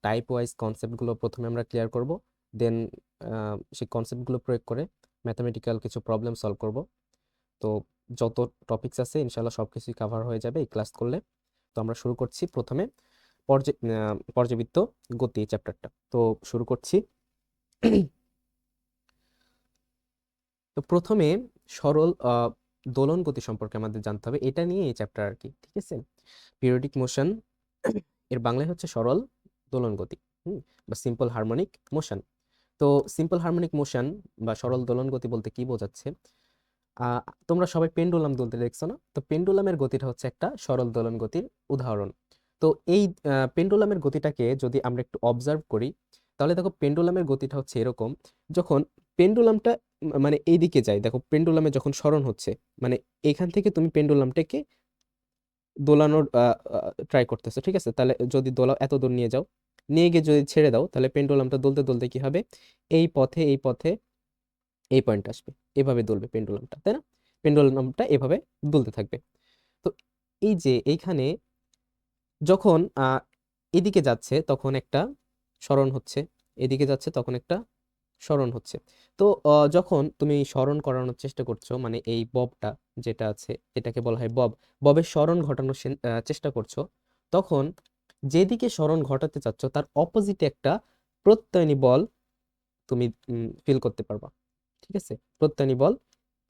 Type wise কনসেপ্টগুলো প্রথমে আমরা clear করব, দেন সেই কনসেপ্টগুলো প্রয়োগ করে ম্যাথমেটিক্যাল কিছু প্রবলেম সলভ করব। তো যত টপিকস আছে ইনশাল্লাহ সব কিছুই কাভার হয়ে যাবে এই ক্লাস করলে। তো আমরা শুরু করছি প্রথমে পর্যাবৃত্ত গতি চ্যাপ্টারটা। তো শুরু করছি। তো প্রথমে সরল দোলন গতি সম্পর্কে আমাদের জানতে হবে, এটা নিয়ে এই চ্যাপ্টার আর কি, ঠিক আছে। পিরিয়ডিক মোশন এর বাংলায় হচ্ছে সরল দোলন গতি, বা সিম্পল হারমোনিক মোশন। তো সিম্পল হারমোনিক মোশন বা সরল দোলন গতি বলতে কি বোঝাচ্ছে? তোমরা সবাই পেন্ডুলাম দুলতে দেখছো না? তো পেন্ডুলামের গতিটা হচ্ছে একটা সরল দোলন গতির উদাহরণ। তো এই পেন্ডুলামের গতিটাকে যদি আমরা একটু অবজার্ভ করি, তাহলে দেখো পেন্ডুলামের গতিটা হচ্ছে এরকম। যখন পেন্ডুলামটা মানে এইদিকে যায়, দেখো পেন্ডুলামে যখন সরণ হচ্ছে, মানে এখান থেকে তুমি পেন্ডুলামটাকে দোলানোর ট্রাই করতেছো, ঠিক আছে। তাহলে যদি দোলাও, এত দূর নিয়ে যাও, নিয়ে গিয়ে যদি ছেড়ে দাও, তাহলে পেন্ডুলামটা দুলতে দুলতে কি হবে, এই পথে এই পয়েন্ট আসবে, এভাবে দুলবে পেন্ডুলামটা, তাই না? পেন্ডুলামটা এভাবে দুলতে থাকবে। তো এই যে এইখানে যখন এদিকে যাচ্ছে তখন একটা সরণ হচ্ছে, এদিকে যাচ্ছে তখন একটা সরণ হচ্ছে। তো যখন তুমি সরণ করানোর চেষ্টা করছো, মানে এই ববটা যেটা আছে এটাকে বলা হয় বব, ববের সরণ ঘটানোর চেষ্টা করছো, তখন যেদিকে সরণ ঘটাতে চাচ্ছ তার অপোজিটে একটা প্রত্যয়নী বল তুমি ফিল করতে পারবা, ঠিক আছে। প্রত্যয়নী বল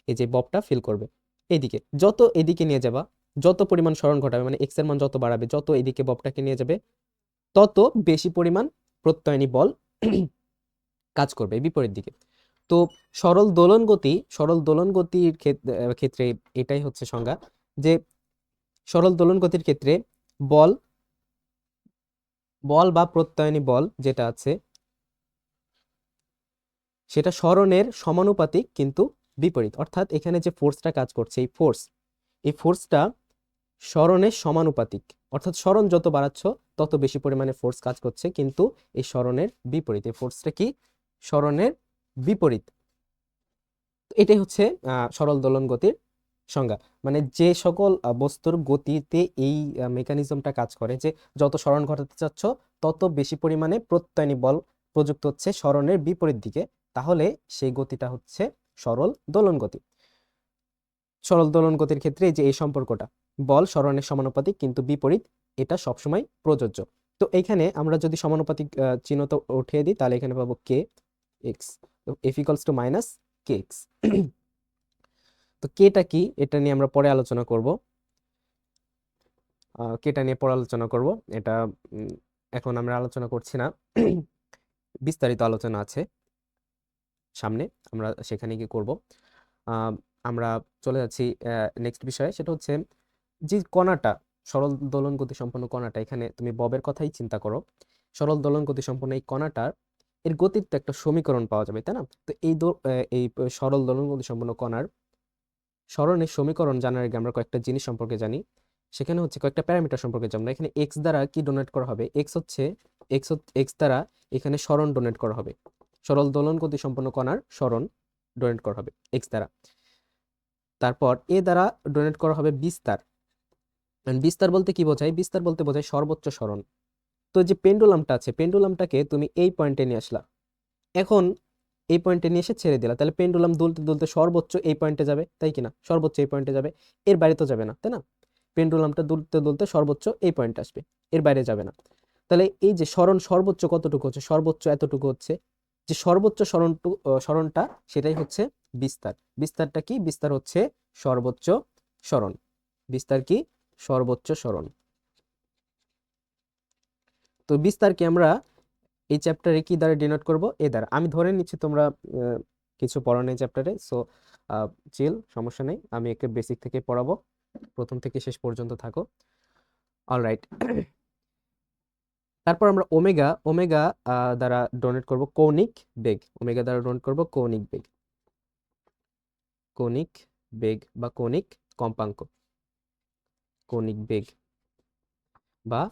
এই যে ববটা ফিল করবে এইদিকে, যত এদিকে নিয়ে যাবা, যত পরিমাণ সরণ ঘটাবে, মানে এক্স এর মান যত বাড়াবে, যত এদিকে ববটাকে নিয়ে যাবে, তত বেশি পরিমাণ প্রত্যয়নী বল কাজ করবে বিপরীত দিকে। তো সরল দোলন গতির ক্ষেত্রে এটাই হচ্ছে সংজ্ঞা, যে সরল দোলন গতির ক্ষেত্রে বল বল বা প্রত্যয়নী বল যেটা আছে সেটা সরণের সমানুপাতিক কিন্তু বিপরীত। অর্থাৎ এখানে যে ফোর্সটা কাজ করছে, এই ফোর্সটা সরণের সমানুপাতিক। অর্থাৎ সরণ যত বাড়াচ্ছ তত বেশি পরিমাণে ফোর্স কাজ করছে, কিন্তু এই সরণের বিপরীত। এই ফোর্সটা কি? সরণের বিপরীত। তো এটাই হচ্ছে সরল দোলন গতির সংজ্ঞা। মানে যে সকল বস্তুর গতিতে এই মেকানিজমটা কাজ করে, যে যত সরণ ঘটাতে চাচ্ছ তত বেশি পরিমাণে প্রত্যয়নী বল প্রযুক্ত হচ্ছে সরণের বিপরীত দিকে, তাহলে সেই গতিটা হচ্ছে সরল দোলন গতি। সরল দোলন গতির ক্ষেত্রে এই যে এই সম্পর্কটা, বল সরণের সমানুপাতিক কিন্তু বিপরীত, এটা সবসময় প্রযোজ্য। তো এইখানে আমরা যদি সমানুপাতিক চিহ্নটা উঠিয়ে দিই, তাহলে এখানে পাবো k x, F equals to minus k x. তো কেটা কি এটা নিয়ে আমরা পরে আলোচনা করব, কেটা নিয়ে পরে আলোচনা করব, এটা এখন আমরা আলোচনা করছি না। বিস্তারিত আলোচনা আছে সামনে, আমরা সেখানে গিয়ে করব। আমরা চলে যাচ্ছি নেক্সট বিষয়ে, সেটা হচ্ছে যে কণাটা, সরল দোলন গতি সম্পন্ন কণাটা, এখানে তুমি ববের কথাই চিন্তা করো। সরল দোলন গতি সম্পন্ন এই কণাটার এর গতির তো একটা সমীকরণ পাওয়া যাবে, তাই না? তো এই সরল দোলন গতি সম্পন্ন কণার সরণের সমীকরণ জানার আগে আমরা কয়েকটা জিনিস সম্পর্কে জানি। সেখানে হচ্ছে কয়েকটা প্যারামিটার সম্পর্কে জানবো। এখানে এক্স দ্বারা কি ডোনেট করা হবে? এক্স দ্বারা এখানে সরণ ডোনেট করা হবে, সরল দোলন গতি সম্পন্ন কণার সরণ ডোনেট করা হবে এক্স দ্বারা। তারপর এ দ্বারা ডোনেট করা হবে বিস্তার। বিস্তার বলতে কি বোঝায়? বিস্তার বলতে বোঝায় সর্বোচ্চ সরণ। তো যে পেন্ডুলামটা আছে, পেন্ডুলামটাকে তুমি এই পয়েন্টে নিয়ে আসলা, এখন এই পয়েন্টে নিয়ে এসে ছেড়ে দিলা, তাহলে পেন্ডুলাম দুলতে দুলতে সর্বোচ্চ এই পয়েন্টে যাবে, তাই কিনা? সর্বোচ্চ এই পয়েন্টে যাবে, এর বাইরে তো যাবে না, তাই না? পেন্ডুলামটা দুলতে দুলতে সর্বোচ্চ এই পয়েন্টে আসবে, এর বাইরে যাবে না। তাহলে এই যে সরণ সর্বোচ্চ কতটুকু হচ্ছে? সর্বোচ্চ এতটুকু হচ্ছে। যে সর্বোচ্চ সরণটা সেটাই হচ্ছে বিস্তার। বিস্তারটা কি? বিস্তার হচ্ছে সর্বোচ্চ সরণ। বিস্তার কি? সর্বোচ্চ সরণ। তো বিস্তারকে আমরা এই চ্যাপ্টারে কি দ্বারা ডিনোট করব? এ দ্বারা। আমি ধরে নিচ্ছি তোমরা কিছু পড়ো নেই চ্যাপ্টারে, সো চিল, সমস্যা নেই, আমি একে বেসিক থেকে পড়াবো, প্রথম থেকে শেষ পর্যন্ত থাকো। অলরাইট। তারপর আমরা ওমেগা ওমেগা দ্বারা ডোনেট করব কৌণিক বেগ। ওমেগা দ্বারা ডোনেট করব কৌণিক বেগ, কৌণিক বেগ বা কৌণিক কম্পাঙ্ক, কৌণিক বেগ বা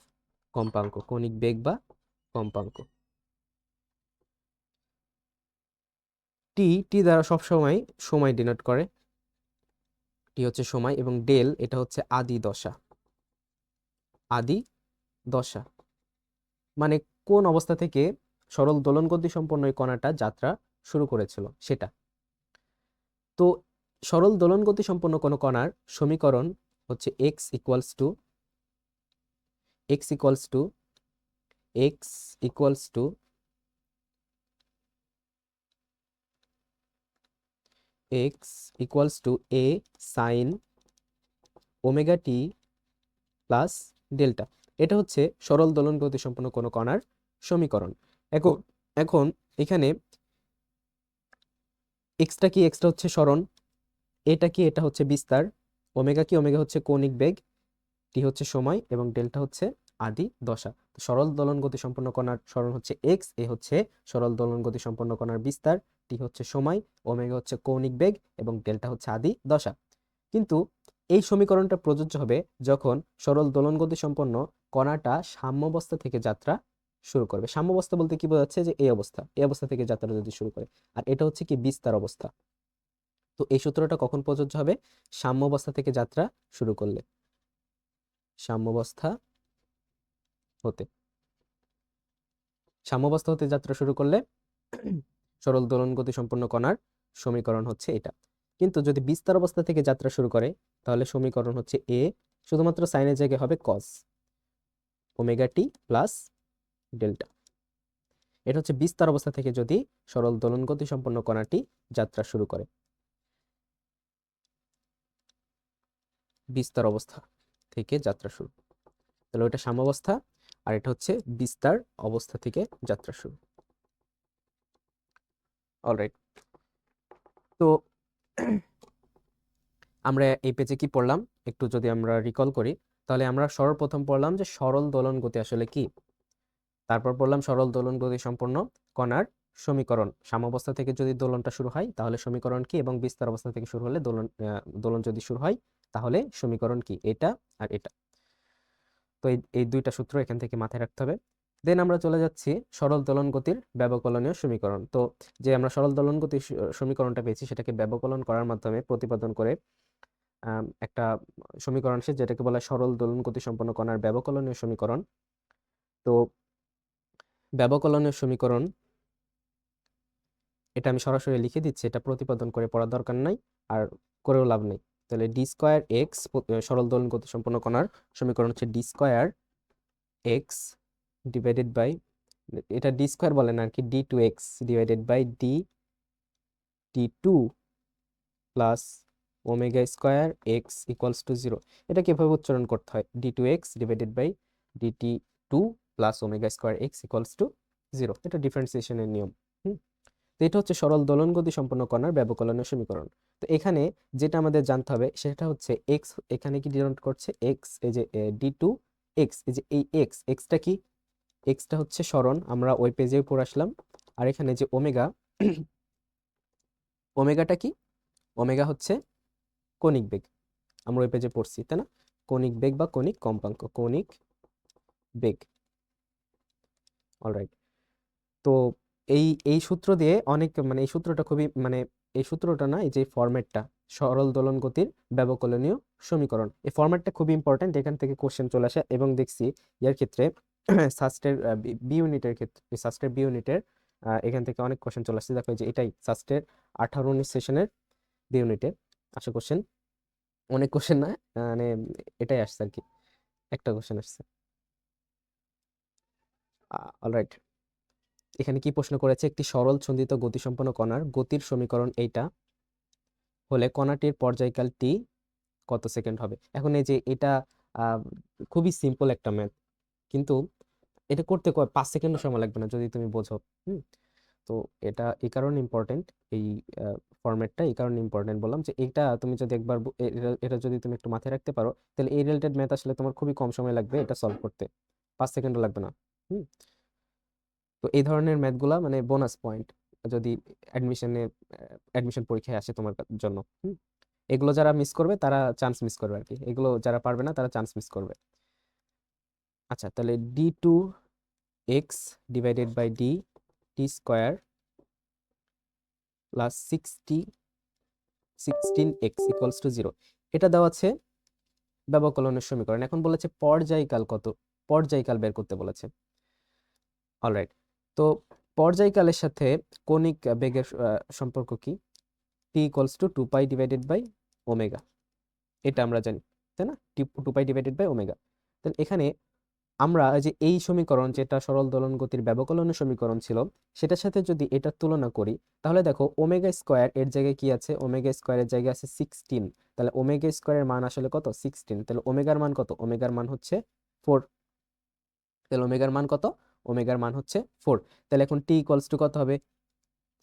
কম্পাঙ্ক, কৌণিক বেগ বা কম্পাঙ্ক। টি টি দ্বারা সবসময় সময় ডিনোট করে, টি হচ্ছে সময়, এবং ডেল এটা হচ্ছে আদি দশা। আদি দশা মানে কোন অবস্থা থেকে সরল দোলন গতি সম্পন্ন এই কণাটা যাত্রা শুরু করেছিল সেটা। তো সরল দোলন গতি সম্পন্ন কোনো কণার সমীকরণ হচ্ছে x equals two x equals two x equals two x equals to a sign omega t plus delta. এটা হচ্ছে সরল দোলন গতি সম্পন্ন কোনো কণার সমীকরণ। এখন এখন এখানে এক্সটা কি, এক্সটা হচ্ছে সরণ, এটা কি, এটা হচ্ছে বিস্তার, ওমেগা কি, ওমেগা হচ্ছে কৌণিক বেগ, টি হচ্ছে সময় এবং ডেল্টা হচ্ছে আদি দশা। তো সরল দোলন গতি সম্পন্ন কণার সরণ হচ্ছে এক্স, এ হচ্ছে সরল দোলন গতি সম্পন্ন কণার বিস্তার, টি হচ্ছে সময়, ওমেগা হচ্ছে কৌণিক বেগ এবং ডেল্টা হচ্ছে আদি দশা। কিন্তু এই সমীকরণটা প্রযোজ্য হবে যখন সরল দোলন গতি সম্পন্ন কণাটা সাম্যাবস্থা থেকে যাত্রা শুরু করবে। সাম্যাবস্থা বলতে কি বোঝাচ্ছে, যে এই অবস্থা, এই অবস্থা থেকে যাত্রা যদি শুরু করে, আর এটা হচ্ছে কি বিস্তার অবস্থা। তো এই সূত্রটা কখন প্রযোজ্য হবে? সাম্যাবস্থা থেকে যাত্রা শুরু করলে, সাম্যাবস্থা হতে সাম্যাবস্থা হতে যাত্রা শুরু করলে সরল দোলন গতি সম্পন্ন কণার সমীকরণ হচ্ছে এটা। কিন্তু যদি বিস্তার অবস্থা থেকে যাত্রা শুরু করে তাহলে সমীকরণ হচ্ছে এ, শুধুমাত্র সাইনের জায়গায় হবে কস ওমেগা টি প্লাস ডেল্টা। এটা হচ্ছে বিস্তার অবস্থা থেকে যদি সরল দোলন গতি সম্পন্ন কণাটি যাত্রা শুরু করে, বিস্তার অবস্থা থেকে যাত্রা শুরু, তাহলে ওইটা সাম্যাবস্থা আর এটা হচ্ছে বিস্তার অবস্থা থেকে যাত্রা শুরু। অলরাইট, তো আমরা এই পেজে কি পড়লাম একটু যদি আমরা রিকল করি, তাহলে আমরা সর্বপ্রথম পড়লাম যে সরল দোলন গতি আসলে কি, তারপর পড়লাম সরল দোলন গতি সম্পন্ন কণার সমীকরণ, সাম্যাবস্থা থেকে যদি দোলনটা শুরু হয় তাহলে সমীকরণ কি, এবং বিস্তার অবস্থা থেকে শুরু হলে দোলন যদি শুরু হয় তাহলে সমীকরণ কি, এটা আর এটা। তো এই দুইটা সূত্র এখান থেকে মাথায় রাখতে হবে। দেন আমরা চলে যাচ্ছি সরল দোলন গতির ব্যবকলনীয় সমীকরণ। তো যে আমরা সরল দোলন গতির সমীকরণটা পেয়েছি সেটাকে ব্যবকলন করার মাধ্যমে প্রতিপাদন করে একটা সমীকরণ আসে যেটাকে বলা হয় সরল দোলন গতি সম্পন্ন কণার ব্যবকলনীয় সমীকরণ। তো ব্যবকলনীয় সমীকরণ এটা আমি সরাসরি লিখে দিচ্ছি, এটা প্রতিপাদন করে পড়ার দরকার নাই আর করেও লাভ নেই। তাহলে ডি স্কোয়ার এক্স, সরল দোলন গতি সম্পন্ন কণার সমীকরণ হচ্ছে d square x divided by, এটা ডি স্কোয়ার বলে না আর কি, d two x divided by d t two plus omega square x equals to zero. এটা কিভাবে উচ্চারণ করতে হয়, d two x divided by d t two plus omega square x equals to zero, এটা ডিফারেন্সিয়েশনের নিয়ম। তো এটা হচ্ছে সরল দোলন গতি সম্পন্ন কণার ব্যবকলনীয় সমীকরণ। তো এখানে যেটা আমাদের জানতে হবে সেটা হচ্ছে এক্স, এখানে কি ডিনোট করছে এক্স, এই যে ডি টু এক্স, এই যে এই এক্স, এক্সটা কি, এক্সটা হচ্ছে সরণ, আমরা ওই পেজেও পড়ে আসলাম। আর এখানে যে ওমেগা, ওমেগাটা কি, ওমেগা হচ্ছে কৌণিক বেগ, আমরা ওই পেজে পড়ছি তাই না, কৌণিক বেগ বা কৌণিক কম্পাঙ্ক, কৌণিক বেগ। অলরাইট, তো এই এই সূত্র দিয়ে অনেক, মানে এই সূত্রটা খুবই, মানে এই সূত্রটা না, এই যে ফরম্যাটটা সরল দোলন গতির ব্যবকলনীয় সমীকরণ, এই ফরম্যাটটা খুবই ইম্পর্টেন্ট, এখান থেকে কোশ্চেন চলে আসে। এবং দেখছি এর ক্ষেত্রে সাস্টের বি ইউনিটের ক্ষেত্রে, সাস্টের বি ইউনিটের এখান থেকে অনেক কোশ্চেন চলে আসছে। দেখো যে এটাই সাস্টের 18-19 সেশনের বি ইউনিটে আসে কোশ্চেন, অনেক কোশ্চেন না, মানে এটাই আসছে আর কি, একটা কোশ্চেন আসছে। অলরাইট, এখানে কি প্রশ্ন করেছে, একটি সরল ছন্দিত গতিসম্পন্ন কণার গতির সমীকরণ এইটা হলে কণাটির পর্যায়কাল টি কত সেকেন্ড হবে। এখন এই যে এটা আহ, খুবই সিম্পল একটা ম্যাথ, কিন্তু এটা করতে 5 সেকেন্ডও সময় লাগবে না যদি তুমি বোঝো। তো এটা এই কারণে ইম্পর্টেন্ট, এই ফরম্যাটটা এই কারণে ইম্পর্টেন্ট বললাম, যে এটা তুমি যদি একবার এটা যদি তুমি একটু মাথায় রাখতে পারো তাহলে এই রিলেটেড ম্যাথ আসলে তোমার খুবই কম সময় লাগবে এটা সলভ করতে, 5 সেকেন্ডও লাগবে না। হুম তো এই ধরনের ম্যাথগুলা মানে বোনাস পয়েন্ট যদি অ্যাডমিশন পরীক্ষায় আসে তোমার জন্য। এগুলো যারা মিস করবে তারা চান্স মিস করবে আর কি, এগুলো যারা পারবে না তারা চান্স মিস করবে। আচ্ছা, তাহলে d two x divided by d t square plus 16x equals to zero, এটা দেওয়া আছে ব্যবকলনের সমীকরণ। এখন বলেছে পর্যায়কাল কত, পর্যায়কাল বের করতে বলেছে। অলরাইট। তো পর্যায়কালের সাথে কণিক বেগের সম্পর্ক কি? T equals to 2 pi divided by omega, এটা আমরা জানি, তাই না? 2 পাই ডিভাইডেড বাই ওমেগা। তাহলে এখানে আমরা যে এই সমীকরণ, যেটা সরল দোলন গতির ব্যবকলনের সমীকরণ ছিল, সেটার সাথে যদি এটার তুলনা করি, তাহলে দেখো ওমেগা স্কোয়ার এর জায়গায় কি আছে? ওমেগা স্কোয়ারের জায়গায় আছে 16। তাহলে ওমেগা স্কোয়ারের মান আসলে কত? 16। তাহলে ওমেগার মান কত? ওমেগার মান হচ্ছে 4। তাহলে ওমেগার মান কত? ওমেগার মান হচ্ছে 4। তাহলে এখন টি ইকুয়ালস টু কত হবে?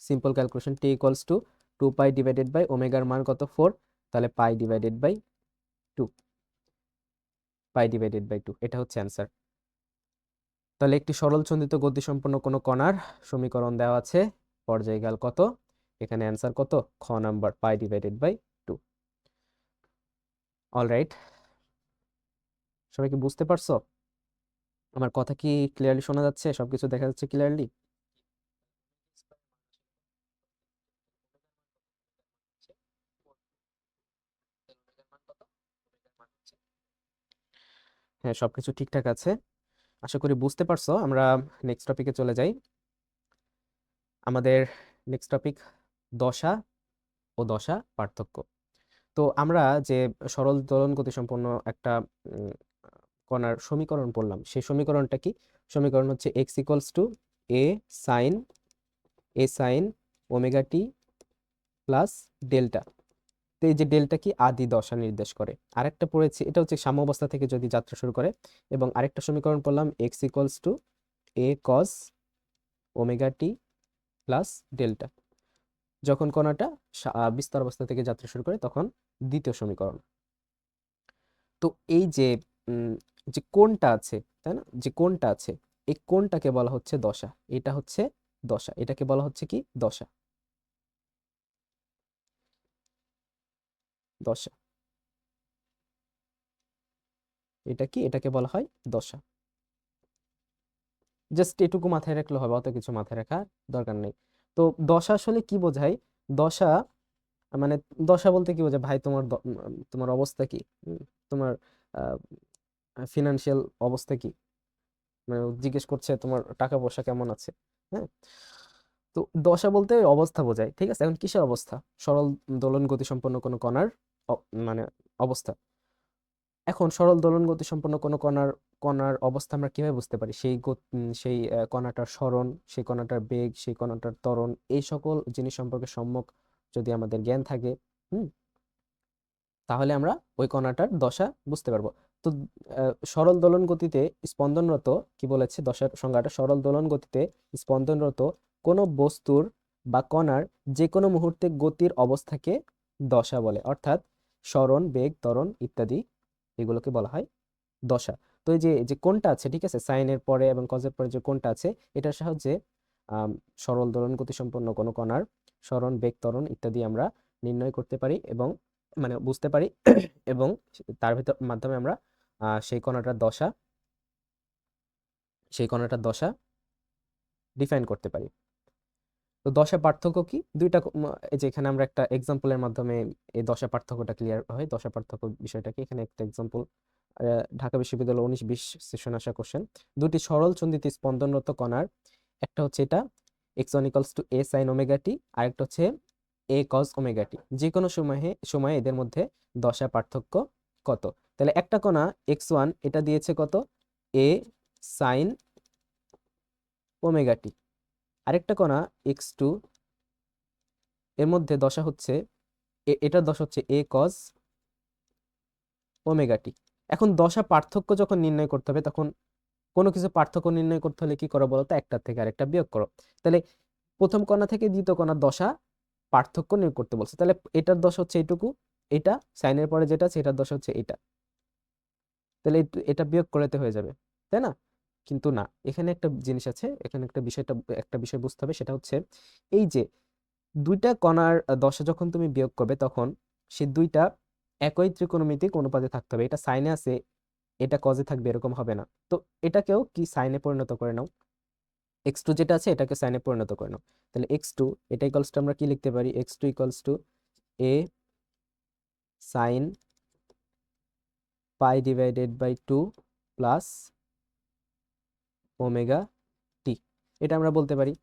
Simple calculation, T equals to 2 pi divided by ওমেগার মান কত? 4। তাহলে pi divided by 2, pi divided by 2, এটা হচ্ছে অ্যান্সার। তাহলে একটি সরল চন্দিত গতিসম্পন্ন কোনো কণার সমীকরণ দেওয়া আছে, পর্যায়কাল কত, এখানে অ্যান্সার কত? খ number, pi divided by 2। Alright, সবাই কি বুঝতে পারছো? আমার কথা কি ক্লিয়ারলি শোনা যাচ্ছে? সবকিছু দেখা যাচ্ছে ক্লিয়ারলি? হ্যাঁ, সবকিছু ঠিকঠাক আছে, আশা করি বুঝতে পারছো। আমরা নেক্সট টপিকে চলে যাই। আমাদের নেক্সট টপিক দশা ও দশা পার্থক্য। তো আমরা যে সরল দোলন গতিসম্পন্ন একটা উম, কণার সমীকরণ পড়লাম, সেই সমীকরণটা কি? সমীকরণ হচ্ছে x equals to a sine omega t plus delta. তো এই যে ডেল্টা কি? আদি দশা নির্দেশ করে। আরেকটা পড়েছি, এটা হচ্ছে সাম্য অবস্থা থেকে যদি যাত্রা শুরু করে। এবং আরেকটা সমীকরণ পড়লাম x equals to A cos omega t plus delta, যখন কণাটা বিস্তার অবস্থা থেকে যাত্রা শুরু করে, তখন দ্বিতীয় সমীকরণ। তো এই যে উম, যে কোণটা আছে, তাই না, যে কোণটা আছে, এই কোণটাকে বলা হচ্ছে দশা। এটা হচ্ছে দশা, এটাকে বলা হচ্ছে কি? দশা। দশা, এটা কি? এটাকে বলা হয় দশা। জাস্ট এটুকু মাথায় রাখলে হবে, অত কিছু মাথায় রাখার দরকার নেই। তো দশা আসলে কি বোঝায়? দশা মানে, দশা বলতে কি বোঝায় ভাই? তোমার অবস্থা কি? তোমার ফিনান্সিয়াল অবস্থা কি? মানে ও জিজ্ঞেস করছে তোমার টাকা পয়সা কেমন আছে। হ্যাঁ, তো দশা বলতে অবস্থা বোঝায়, ঠিক আছে? এখন কিসের অবস্থা? সরল দোলন গতি সম্পন্ন কোনো কণার মানে অবস্থা। এখন সরল দোলন গতি সম্পন্ন কোনো কণার কণার অবস্থা আমরা কিভাবে বুঝতে পারি? সেই কণাটার সরণ, সেই কণাটার বেগ, সেই কণাটার ত্বরণ, এই সকল জিনিস সম্পর্কে সম্যক যদি আমাদের জ্ঞান থাকে, হুম, তাহলে আমরা ওই কণাটার দশা বুঝতে পারবো। তো সরল দোলন গতিতে স্পন্দনরত, কি বলেছে দশার সংজ্ঞাটা? সরল দোলন গতিতে স্পন্দনরত কোনো বস্তুর বা কণার যে কোনো মুহূর্তে গতির অবস্থাকে দশা বলে। অর্থাৎ সরণ, বেগ, ত্বরণ ইত্যাদি, এগুলোকে বলা হয় দশা। তো এই যে যে কোণটা আছে, ঠিক আছে, সাইনের পরে এবং কজের পরে যে কোণটা আছে, এটার সাহায্যে সরল দোলন গতি সম্পন্ন কোনো কণার সরণ, বেগ, ত্বরণ ইত্যাদি আমরা নির্ণয় করতে পারি এবং মানে বুঝতে পারি। এবং তার ভিতর মাধ্যমে আমরা সেই কণাটার দশা, সেই কণাটার দশা ডিফাইন করতে পারি। তো দশা পার্থক্য কি? দুইটা এই যে এখানে আমরা একটা এক্সাম্পলের মাধ্যমে এই দশা পার্থক্যটা ক্লিয়ার হয়। দশা পার্থক্য বিষয়টা কি? এখানে একটা এক্সাম্পল, ঢাকা বিশ্ববিদ্যালয় 19-20 সেশন আসা কোশ্চেন। দুটি সরল চন্দিত স্পন্দনরত কণার, একটা হচ্ছে এটা x1 equals to a sin omega t, আরেকটা হচ্ছে a cos ওমেগা টি। যে কোনো সময়ে এদের মধ্যে দশা পার্থক্য কত? তাহলে একটা কণা x1, এটা দিয়েছে কত? a sin omega t. আরেকটা কণা x2, এর মধ্যে দশা হচ্ছে এটার দশা হচ্ছে a cos ওমেগা টি। এখন দশা পার্থক্য যখন নির্ণয় করতে হবে, তখন কোনো কিছু পার্থক্য নির্ণয় করতে হলে কি করো বলো তো? একটার থেকে আরেকটা বিয়োগ করো। তাহলে প্রথম কণা থেকে দ্বিতীয় কণার দশা পার্থক্য নিয়োগ করতে বলছে। তাহলে এটার দশা হচ্ছে এইটুকু, এটা সাইনের পরে যেটা আছে এটার দশা হচ্ছে এটা। তাহলে এটা বিয়োগ করতে হয়ে যাবে, তাই না? কিন্তু না, এখানে একটা জিনিস আছে, এখানে একটা বিষয় বুঝতে হবে, সেটা হচ্ছে এই যে দুইটা কণার দশা যখন তুমি বিয়োগ করবে, তখন সে দুইটা একই ত্রিকোণমিতিক অনুপাতে থাকতে হবে। এটা সাইনে আছে, এটা কজে থাকবে, এরকম হবে না। তো এটাকেও কি সাইনে পরিণত করে নাও, x2 যেটা আছে এটাকে সাইনে পরিণত করে নাও। তাহলে x2, এটা ইকুয়ালস টু আমরা কি লিখতে পারি? x2 equals to a sine pi divided by 2 plus omega টি। এটা আমরা বলতে পারি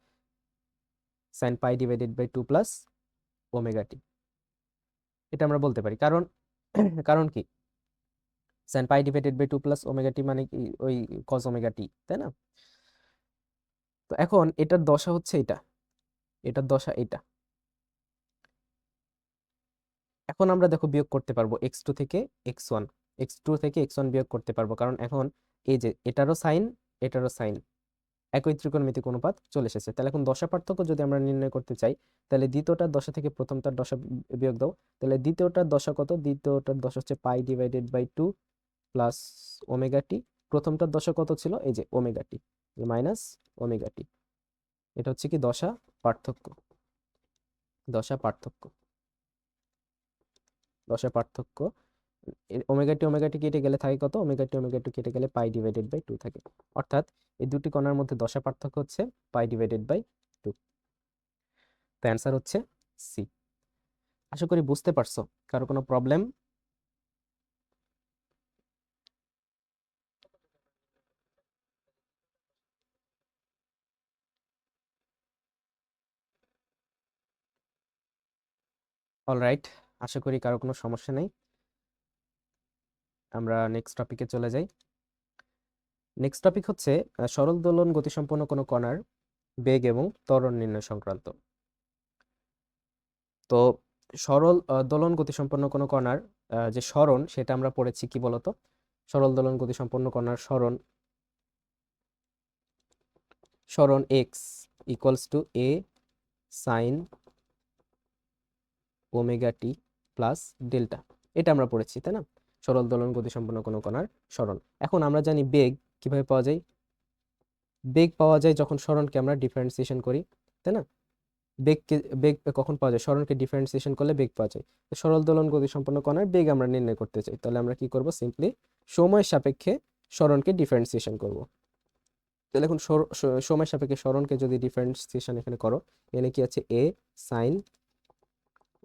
sin pi divided by 2 plus omega টি। এটা আমরা বলতে পারি, কারণ কারণ কি, sin pi divided by 2 plus omega t মানে কি ওই cos ওমেগা টি, তাই না? তো এখন এটার দশা হচ্ছে এটা, এটার দশা এটা। এখন আমরা দেখো বিয়োগ করতে পারবো x2 থেকে x1, x2 থেকে x1 বিয়োগ করতে পারবো, কারণ এখন এই যে এটারও সাইন এটারও সাইন, একই ত্রিকোণমিতিক অনুপাত চলে এসেছে। তাহলে এখন দশা পার্থক্য যদি আমরা নির্ণয় করতে চাই, তাহলে দ্বিতীয়টার দশা থেকে প্রথমটার দশা বিয়োগ দাও। তাহলে দ্বিতীয়টার দশা কত? দ্বিতীয়টার দশা হচ্ছে pi divided by 2 plus omega t. প্রথমটার দশা কত ছিল? এই যে ওমেগা টি মাইনাস ওমেগা টি। এটা হচ্ছে কি দশা পার্থক্য, দশা পার্থক্য, দশা পার্থক্য। ওমেগা টি কেটে গেলে থাকে কত? ওমেগা টি কেটে গেলে পাই ডিভাইডেড বাই 2 থাকে। অর্থাৎ এই দুটি কণার মধ্যে দশা পার্থক্য হচ্ছে পাই ডিভাইডেড বাই 2। তো অ্যান্সার হচ্ছে সি। আশা করি বুঝতে পারছো। কারো কোনো প্রবলেম? অলরাইট, আশা করি কারো কোনো সমস্যা নেই। আমরা নেক্সট টপিকে চলে যাই। নেক্সট টপিক হচ্ছে সরল দোলন গতিসম্পন্ন কোনো কণার বেগ এবং ত্বরণ নির্ণয় সংক্রান্ত। তো সরল দোলন গতিসম্পন্ন কোনো কণার যে সরণ, সেটা আমরা পড়েছি কি বলতো? সরল দোলন গতিসম্পন্ন কণার সরণ, সরণ x equals to a sine omega t plus delta. এটা আমরা পড়েছি, তাই না? সরল দোলন গতিসম্পন্ন কোনো কণার সরণ। এখন আমরা জানি বেগ কিভাবে পাওয়া যায়। বেগ পাওয়া যায় যখন সরণকে আমরা ডিফারেন্সিয়েশন করি, তাই না? বেগ কখন পাওয়া যায়? সরণকে ডিফারেন্সিয়েশন করলে বেগ পাওয়া যায়। তো সরল দোলন গতিসম্পন্ন কণার বেগ আমরা নির্ণয় করতে চাই, তাহলে আমরা কি করব? সিম্পলি সময় সাপেক্ষে সরণকে ডিফারেন্সিয়েশন করব। তাহলে এখন সময় সাপেক্ষে সরণকে যদি ডিফারেন্সিয়েশন এখানে করো, এখানে কি আছে? এ sine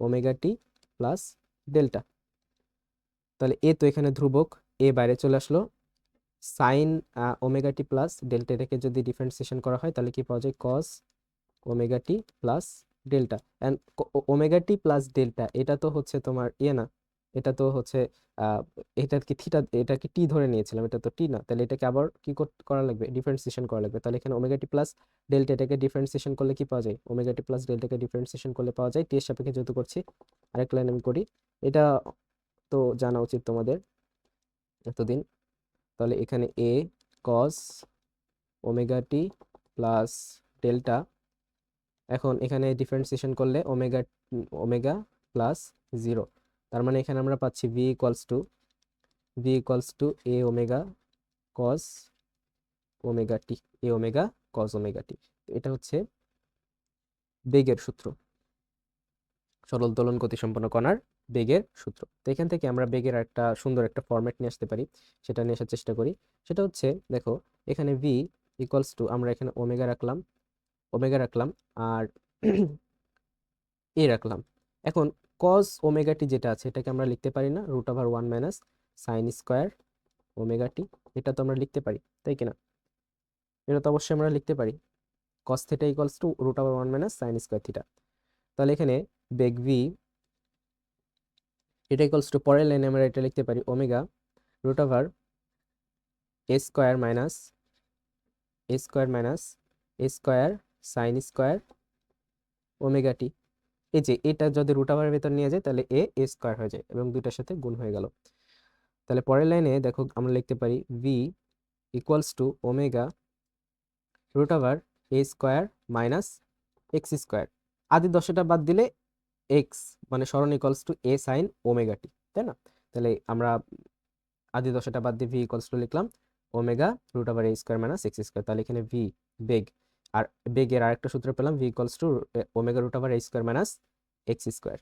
omega t plus delta. তাহলে এ তো এখানে ধ্রুবক, এ বাইরে চলে আসলো। Sign omega t plus delta, এটাকে যদি ডিফারেন্সিয়েশন করা হয় তাহলে কি পাওয়া যায়? কস omega t plus delta. And omega t plus delta এটা তো হচ্ছে তোমার ইয়ে না, এটা তো হচ্ছে আহ এটা কি থিটা, এটা কি টি ধরে নিয়েছিলাম, এটা তো টি না। তাহলে এটাকে আবার কি করা লাগবে? ডিফারেন্সিয়েশন করা লাগবে। তাহলে এখানে ওমেগা টি প্লাস ডেল্টা এটাকে ডিফারেন্সিয়েশন করলে কি পাওয়া যায়? ওমেগা টি প্লাস ডেল্টাকে ডিফারেন্সিয়েশন করলে পাওয়া যায় টি এর সাপেক্ষে যেহেতু করছি। আরেক লাইন আমি করি, এটা তো জানা উচিত তোমাদের এতদিন। তাহলে এখানে এ কস ওমেগা টি প্লাস ডেল্টা, এখন এখানে ডিফারেন্সিয়েশন করলে ওমেগা ওমেগা প্লাস 0। তার মানে এখানে আমরা পাচ্ছি v equals to a omega cos omega t, a omega cos omega টি। এটা হচ্ছে বেগের সূত্র, সরল দোলন গতিসম্পন্ন কণার বেগের সূত্র। তো এখান থেকে আমরা বেগের একটা সুন্দর একটা ফরম্যাট নিয়ে আসতে পারি, সেটা নিয়ে আসার চেষ্টা করি। সেটা হচ্ছে দেখো এখানে ভি ইকুয়ালস টু, আমরা এখানে ওমেগা রাখলাম আর এ রাখলাম। এখন কস ওমেগা টি যেটা আছে এটাকে আমরা লিখতে পারি না √1 মাইনাস সাইন স্কোয়ার ওমেগা টি? এটা তো আমরা লিখতে পারি, তাই কিনা? এটা তো অবশ্যই আমরা লিখতে পারি, cos theta equals to √1 minus sine square theta. তাহলে এখানে বেগ ভি এটা ইকুয়ালস টু, পরের লাইনে আমরা এটা লিখতে পারি omega √a square sine square omega t. এই যে এটা যদি √এর ভেতর নিয়ে যায় তাহলে এ স্কোয়ার হয়ে যায় এবং দুইটার সাথে গুণ হয়ে গেল। তাহলে পরের লাইনে দেখো আমরা লিখতে পারি v equals to omega √a square minus x square. আদি দশাটা বাদ দিলে এক্স মানে সরণ equals to a sine omega t, তাই না? তাহলে আমরা আদি দশাটা বাদ দিয়ে ভি ইকুয়ালস টু লিখলাম omega √a square minus x square. তাহলে এখানে ভি বেগ, আর বেগের আরেকটা সূত্র পেলাম v equals to omega √a square minus x square.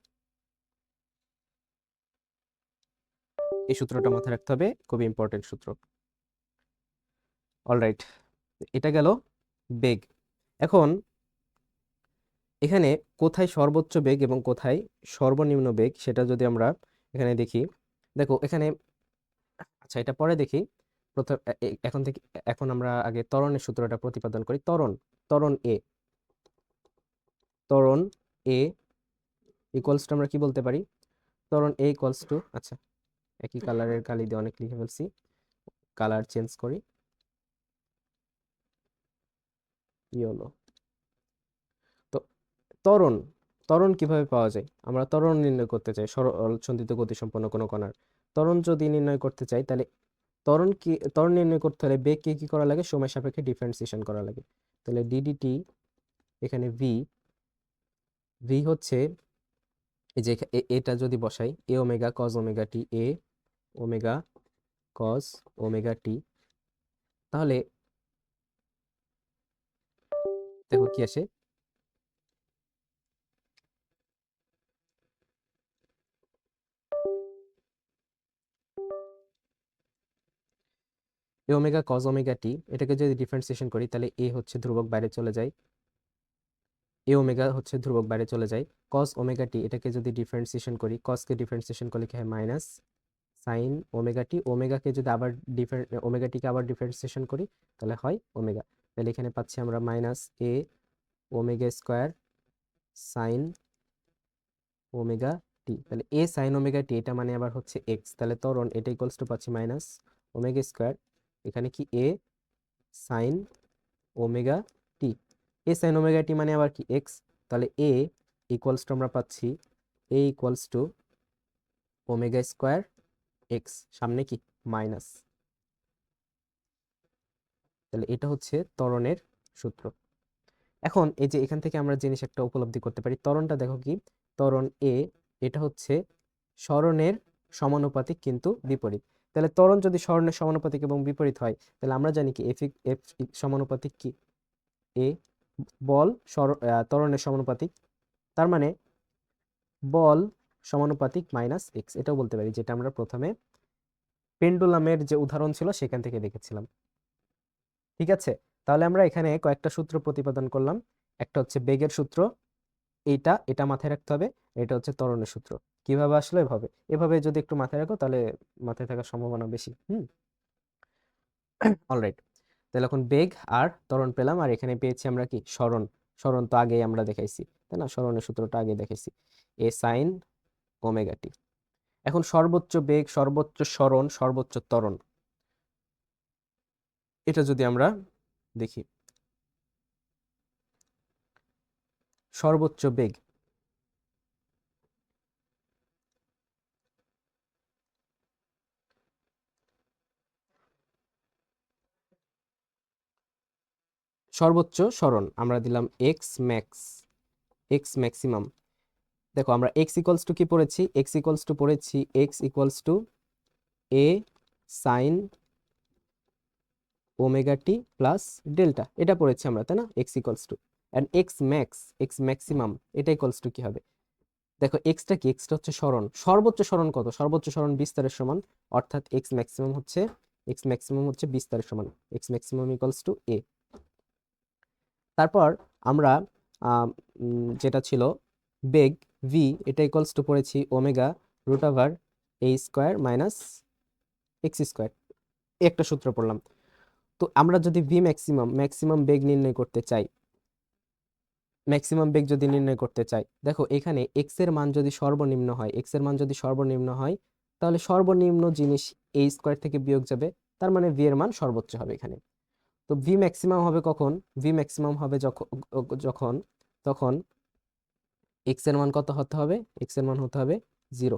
এই সূত্রটা মাথায় রাখতে হবে, খুবই ইম্পর্টেন্ট সূত্র। অলরাইট, এটা গেল বেগ। এখন এখানে কোথায় সর্বোচ্চ বেগ এবং কোথায় সর্বনিম্ন বেগ সেটা যদি আমরা এখানে দেখি, দেখো এখানে, আচ্ছা এটা পরে দেখি। প্রথম এখন থেকে, এখন আমরা আগে ত্বরণের সূত্রটা প্রতিপাদন করি। ত্বরণ ত্বরণ এ, ত্বরণ এ ইকুয়ালস টু আমরা কি বলতে পারি, ত্বরণ এ ইকুয়ালস টু, আচ্ছা একই কালারের কালি দিয়ে অনেক লিখে ফেলছি, কালার চেঞ্জ করি, ইয়েলো। তো ত্বরণ, ত্বরণ কিভাবে পাওয়া যায়, আমরা ত্বরণ নির্ণয় করতে চাই সরল সন্ধিত গতিসম্পন্ন কোনো কণার। ত্বরণ যদি নির্ণয় করতে চাই তাহলে ত্বরণ নির্ণয় করতে হলে বেগকে কি করা লাগে, সময় সাপেক্ষে ডিফারেন্সিয়েশন করা লাগে। তাহলে ডিডিটি, এখানে ভি, ভি হচ্ছে এই যে এটা যদি বসাই, এ omega cause omega t, a omega cause omega t, তাহলে দেখো কি আসে, এ ওমেগা কজ ওমেগা টি, এটাকে যদি ডিফারেন্সিয়েশন করি তাহলে এ হচ্ছে ধ্রুবক বাইরে চলে যায়, এ ওমেগা হচ্ছে ধ্রুবক বাইরে চলে যায়, কজ ওমেগা টি এটাকে যদি ডিফারেন্সিয়েশন করি, কজকে ডিফারেন্সিয়েশন করলে কি হয় মাইনাস সাইন ওমেগা টি, ওমেগাকে যদি আবার ওমেগা টিকে আবার ডিফারেন্সিয়েশন করি তাহলে হয় ওমেগা। তাহলে এখানে পাচ্ছি আমরা মাইনাস এ ওমেগা স্কোয়ার সাইন ওমেগা টি, তাহলে এ সাইন ওমেগা টি এটা মানে আবার হচ্ছে এক্স, তাহলে ত্বরণ এটা ইকুয়ালস টু পাচ্ছি মাইনাস ওমেগা স্কোয়ার, এখানে কি এ সাইন ওমেগা টি, এ সাইন ওমেগা টি মানে আবার কি এক্স, তাহলে এ ইকুয়ালস টু আমরা পাচ্ছি a equals to omega square x, সামনে কি মাইনাস, তাহলে এটা হচ্ছে ত্বরণের সূত্র। এখন এই যে এখান থেকে আমরা জিনিস একটা উপলব্ধি করতে পারি, ত্বরণটা দেখো কি, ত্বরণ এ এটা হচ্ছে সরণের সমানুপাতিক কিন্তু বিপরীত। তাহলে ত্বরণ যদি সরণের সমানুপাতিক এবং বিপরীত হয় তাহলে আমরা জানি কি এফ এফ সমানুপাতিক কি এ, বল ত্বরণের সমানুপাতিক, তার মানে বল সমানুপাতিক মাইনাস এক্স, এটাও বলতে পারি, যেটা আমরা প্রথমে পেন্ডুলামের যে উদাহরণ ছিল সেখান থেকে দেখেছিলাম। ঠিক আছে, তাহলে আমরা এখানে কয়েকটা সূত্র প্রতিপাদন করলাম, একটা হচ্ছে বেগের সূত্র, এটা মাথায় রাখতে হবে, এটা হচ্ছে ত্বরণের সূত্র। কিভাবে আসলে এভাবে, এভাবে যদি একটু মাথায় রাখো তাহলে মাথায় থাকার সম্ভাবনা বেশি। অলরাইট, তাহলে এখন বেগ আর ত্বরণ পেলাম, আর এখানে পেয়েছি আমরা কি সরণ, সরণ তো আগেই আমরা দেখাইছি তাই না, সরণের সূত্রটা আগে দেখাইছি, এ সাইন ওমেগা টি। এখন সর্বোচ্চ বেগ, সর্বোচ্চ সরণ, সর্বোচ্চ ত্বরণ, এটা যদি আমরা দেখি, সর্বোচ্চ বেগ, সর্বোচ্চ সরণ আমরা দিলাম এক্স ম্যাক্স, এক্স ম্যাক্সিমাম। দেখো আমরা এক্স ইকুয়ালস টু কি পড়েছি, এক্স ইকুয়ালস টু পড়েছি x equals to a sine omega t plus delta, এটা পড়েছি আমরা তাই না, x equals to, and x max, x maximum এটা ইকুয়ালস টু কি হবে, দেখো এক্সটা কি, এক্সটা হচ্ছে সরণ, সর্বোচ্চ সরণ কত, সর্বোচ্চ সরণ বিস্তারের সমান, অর্থাৎ এক্স ম্যাক্সিমাম হচ্ছে বিস্তারের সমান, এক্স ম্যাক্সিমাম ইকুয়ালস টু এ। তারপর আমরা যেটা ছিল বেগ ভি, এটা ইকুয়ালস টু পড়েছি omega root over a square minus x square, একটা সূত্র পড়লাম। তো আমরা যদি ভি ম্যাক্সিমাম, ম্যাক্সিমাম বেগ নির্ণয় করতে চাই, ম্যাক্সিমাম বেগ যদি নির্ণয় করতে চাই, দেখো এখানে এক্স এর মান যদি সর্বনিম্ন হয়, এক্স এর মান যদি সর্বনিম্ন হয় তাহলে সর্বনিম্ন জিনিস এ স্কোয়ার থেকে বিয়োগ যাবে, তার মানে ভি এর মান সর্বোচ্চ হবে এখানে। তো ভি ম্যাক্সিমাম হবে কখন, ভি ম্যাক্সিমাম হবে যখন, যখন তখন এক্স এর মান কত হতে হবে, এক্স এর মান হতে হবে জিরো,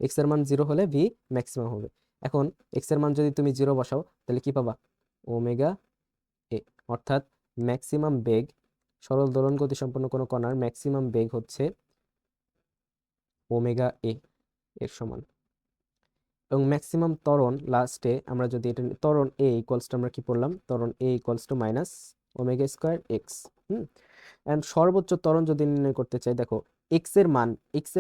এক্স এর মান জিরো হলে ভি ম্যাক্সিমাম হবে। এখন এক্স এর মান যদি তুমি জিরো বসাও তাহলে কি পাবা, ওমেগা এ, অর্থাৎ ম্যাক্সিমাম বেগ, সরল দোলন গতি সম্পন্ন কোনো কণার ম্যাক্সিমাম বেগ হচ্ছে ওমেগা এ এর সমান। এবং ম্যাক্সিমাম ত্বরণ লাস্টে আমরা যদি এটা ত্বরণ এ ইকুয়ালস টু আমরা কি পড়লাম, ত্বরণ a equals to minus omega square x. And সর্বোচ্চ ত্বরণ যদি নির্ণয় করতে চাই, দেখো এক্স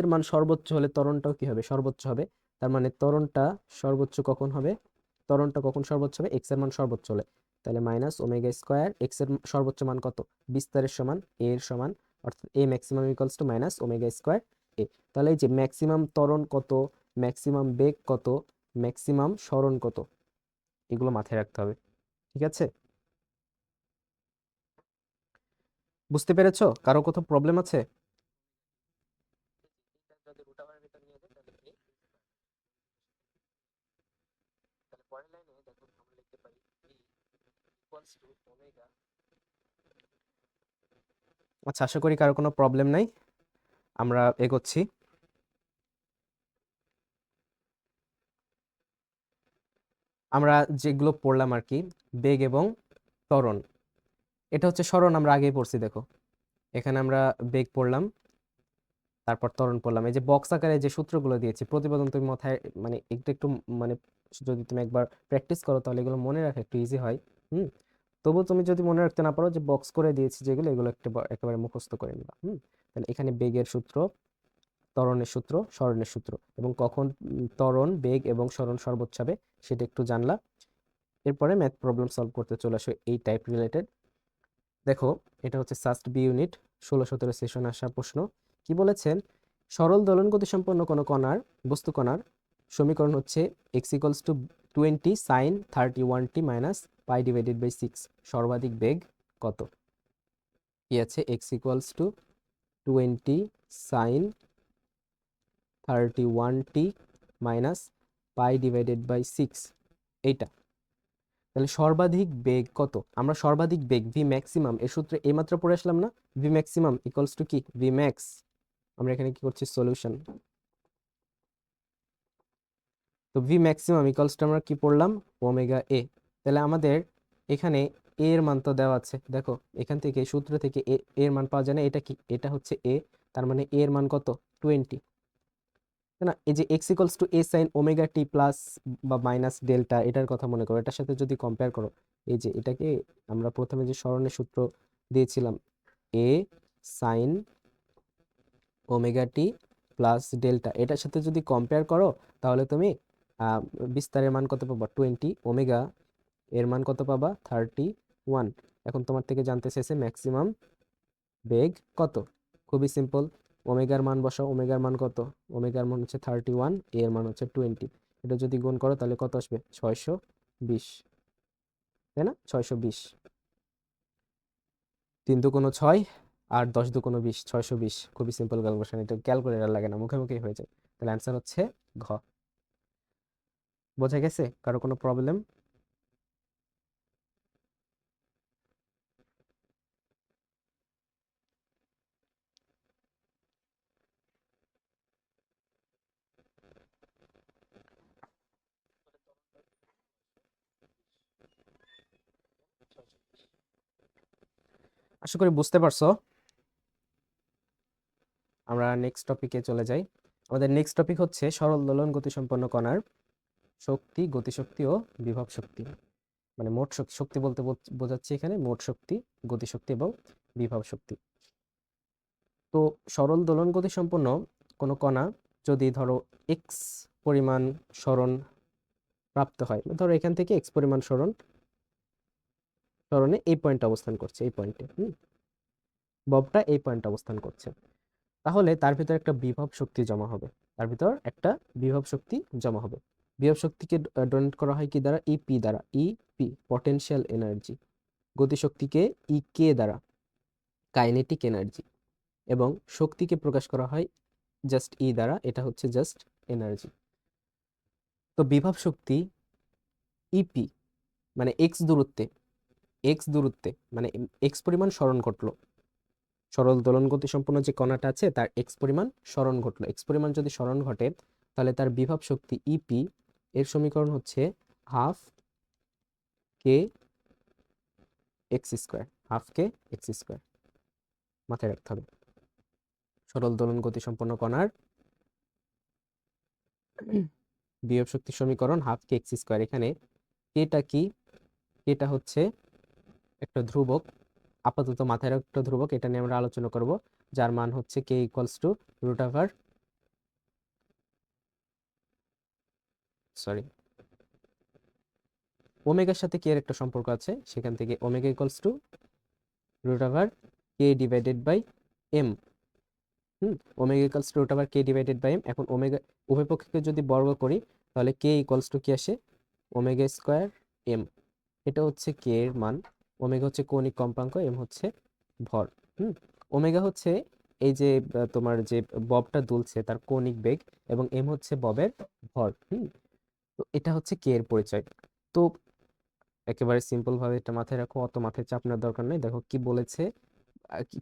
এর মান সর্বোচ্চ হলে ত্বরণটাও কি হবে, সর্বোচ্চ হবে, তার মানে ত্বরণটা সর্বোচ্চ কখন হবে, ত্বরণটা কখন সর্বোচ্চ হবে, এক্স এর মান সর্বোচ্চ হলে, তাহলে মাইনাস ওমেগা স্কোয়ার, এক্স এর সর্বোচ্চ মান কত, বিস্তারের সমান এ এর সমান, অর্থাৎ a maximum equals to minus omega square a. তাহলে এই যে ম্যাক্সিমাম ত্বরণ কত, ম্যাক্সিমাম বেগ কত, ম্যাক্সিমাম সরণ কত, এগুলো মাথায় রাখতে হবে। ঠিক আছে, বুঝতে পেরেছো? কারো কোথাও প্রবলেম আছে? আচ্ছা, আশা করি কারো কোনো প্রবলেম নাই। আমরা এগোচ্ছি। আমরা যেগুলো পড়লাম আর কি, বেগ এবং ত্বরণ, এটা হচ্ছে সরণ, আমরা আগেই পড়ছি। দেখো এখানে আমরা বেগ পড়লাম, তারপর ত্বরণ পড়লাম। এই যে বক্স আকারে যে সূত্রগুলো দিয়েছি, প্রতিবেদন তুমি মাথায় মানে একটু একটু মানে যদি তুমি একবার প্র্যাকটিস করো তাহলে এগুলো মনে রাখা একটু ইজি হয়। হুম। তবু তুমি যদি মনে রাখতে না পারো, যে বক্স করে দিয়েছি যেগুলো, এগুলো একেবারে মুখস্থ করে নিবা। তাহলে এখানে বেগের সূত্র, ত্বরণের সূত্র, সরণের সূত্র, এবং কখন ত্বরণ, বেগ এবং সরণ সর্বোচ্চ হবে সেটা একটু জানলা। এরপরে ম্যাথ প্রবলেম সলভ করতে চলে আসো এই টাইপ রিলেটেড। দেখো এটা হচ্ছে সাস্ট বি ইউনিট 16-17 সেশন আসা প্রশ্ন। কি বলেছেন? সরল দোলন গতি সম্পন্ন কোনো কণার, বস্তু কণার সমীকরণ হচ্ছে x equals to 20 sine 31t minus pi divided by 6। সর্বাধিক বেগ কত? কি আছে? x equals to 20 sine 31t minus pi divided by 6, এইটা। তাহলে সর্বাধিক বেগ কত? আমরা সর্বাধিক বেগ ভি ম্যাক্সিমাম এর সূত্রে এইমাত্র পড়ে আসলাম না? ভি ম্যাক্সিমাম ইকুয়ালস টু কি? V max. আমরা এখানে কি করছি? সলিউশন। তো ভি ম্যাক্সিমাম ইকুয়ালস টু আমরা কি পড়লাম? ওমেগা এ। তাহলে আমাদের এখানে এ এর মান তো দেওয়া আছে। দেখো এখান থেকে সূত্র থেকে এ এর মান পাওয়া যায় না। এটা কি? এটা হচ্ছে এ। তার মানে এ এর মান কত? 20, তাই না? এই যে x equals to a sine omega t plus বা মাইনাস ডেল্টা, এটার কথা মনে করো। এটার সাথে যদি কম্পেয়ার করো, এই যে এটাকে আমরা প্রথমে যে সরণের সূত্র দিয়েছিলাম, এ sine omega t plus delta, এটার সাথে যদি কম্পেয়ার করো তাহলে তুমি বিস্তারের মান কত পাবা? 20। ওমেগা এর মান কত পাবা? 31। এখন তোমার থেকে জানতে চেয়েছে ম্যাক্সিমাম বেগ কত। খুবই সিম্পল, ওমেগার মান বসাও। ওমেগার মান কত? ওমেগার মান হচ্ছে 31, এর মান হচ্ছে 20। এটা যদি গুণ করো তাহলে কত আসবে? 620, তাই না? 620। 3 দুগুণ 6 আর 10 দুগুণ 20, 620। খুবই সিম্পল ক্যালকুলেশন, এটা ক্যালকুলেটর লাগে না, মুখে মুখেই হয়ে যায়। তাহলে অ্যান্সার হচ্ছে ঘ। বোঝা গেছে? কারো কোনো প্রবলেম? আশা করি বুঝতে পারছো। আমরা নেক্সট টপিকে চলে যাই। আমাদের নেক্সট টপিক হচ্ছে সরল দোলন গতিসম্পন্ন কণার শক্তি, গতিশক্তি ও বিভব শক্তি। মানে মোট শক্তি, শক্তি বলতে বোঝাচ্ছে এখানে মোট শক্তি, গতিশক্তি এবং বিভব শক্তি। তো সরল দোলন গতিসম্পন্ন কোনো কণা যদি ধরো এক্স পরিমাণ সরণ প্রাপ্ত হয়, ধরো এখান থেকে এক্স পরিমাণ সরণে এই পয়েন্টে অবস্থান করছে, এই পয়েন্টে ববটা এই পয়েন্টে অবস্থান করছে, তাহলে তার ভিতর একটা বিভব শক্তি জমা হবে। তার ভিতর একটা বিভব শক্তি জমা হবে। বিভব শক্তিকে ডোনেট করা হয় কি দ্বারা? ইপি দ্বারা। EP potential energy. গতিশক্তিকে ইকে দ্বারা, কাইনেটিক এনার্জি। এবং শক্তিকে প্রকাশ করা হয় জাস্ট ই দ্বারা, এটা হচ্ছে জাস্ট এনার্জি। তো বিভব শক্তি ইপি মানে এক্স দূরত্বে মানে এক্স পরিমাণ সরণ ঘটলো। সরল দোলন গতি সম্পন্ন যে কণাটা আছে তার এক্স পরিমাণ সরণ ঘটলো। এক্স পরিমাণ যদি সরণ ঘটে তাহলে তার বিভব শক্তি ইপি এর সমীকরণ হচ্ছে হাফ কে এক্স স্কোয়ার। হাফ কে এক্স স্কোয়ার মাথায় রাখতে হবে। সরল দোলন গতি সম্পন্ন কণার বিভব শক্তি সমীকরণ হাফ কে এক্স স্কোয়ার। এখানে কেটা কি? কেটা হচ্ছে একটা ধ্রুবক, আপাতত মাথায় রাখা একটা ধ্রুবক, এটা নিয়ে আমরা আলোচনা করব, যার মান হচ্ছে k equals to root over, sorry, ওমেগার সাথে কে এর একটা সম্পর্ক আছে, সেখান থেকে omega equals to root over k divided by m. Omega equals to root over k divided by m. এখন ওমেগা উভয় পক্ষকে যদি বর্গ করি তাহলে কে ইকুয়ালস টু কি আসে? Omega square m. এটা হচ্ছে কে এর মান। ওমেগা হচ্ছে কৌণিক কম্পাঙ্ক, এম হচ্ছে ভর। ওমেগা হচ্ছে এই যে তোমার যে ববটা দুলছে তার কৌণিক বেগ, এবং এম হচ্ছে ববের ভর। তো এটা হচ্ছে কে এর পরিচয়। তো একেবারে সিম্পল ভাবে এটা মাথায় রাখো, অত মাথায় চাপ নেওয়ার দরকার নেই। দেখো কি বলেছে,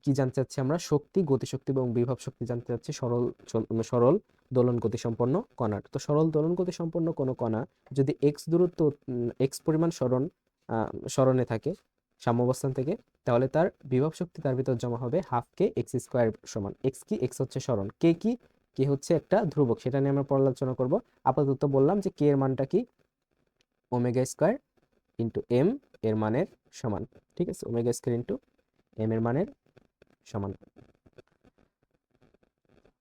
কি জানতে চাচ্ছি আমরা, শক্তি, গতিশক্তি এবং বিভব শক্তি জানতে চাচ্ছি সরল দোলন গতি সম্পন্ন কণার। তো সরল দোলন গতি সম্পন্ন কোনো কণা যদি এক্স দূরত্ব, এক্স পরিমাণ সরণে থাকে সাম্যাবস্থান থেকে, তাহলে তার বিভব শক্তি তার ভিতর জমা হবে হাফ কে এক্স স্কোয়ার সমান। এক্স কি? এক্স হচ্ছে সরণ। কে কি? কে হচ্ছে একটা ধ্রুবক, সেটা নিয়ে আমরা পর্যালোচনা করব। আপাতত বললাম যে কে এর মানটা কি, ওমেগা স্কোয়ার ইন্টু এম এর মানের সমান। ঠিক আছে, ওমেগা স্কোয়ার ইন্টু এম এর মানের সমান।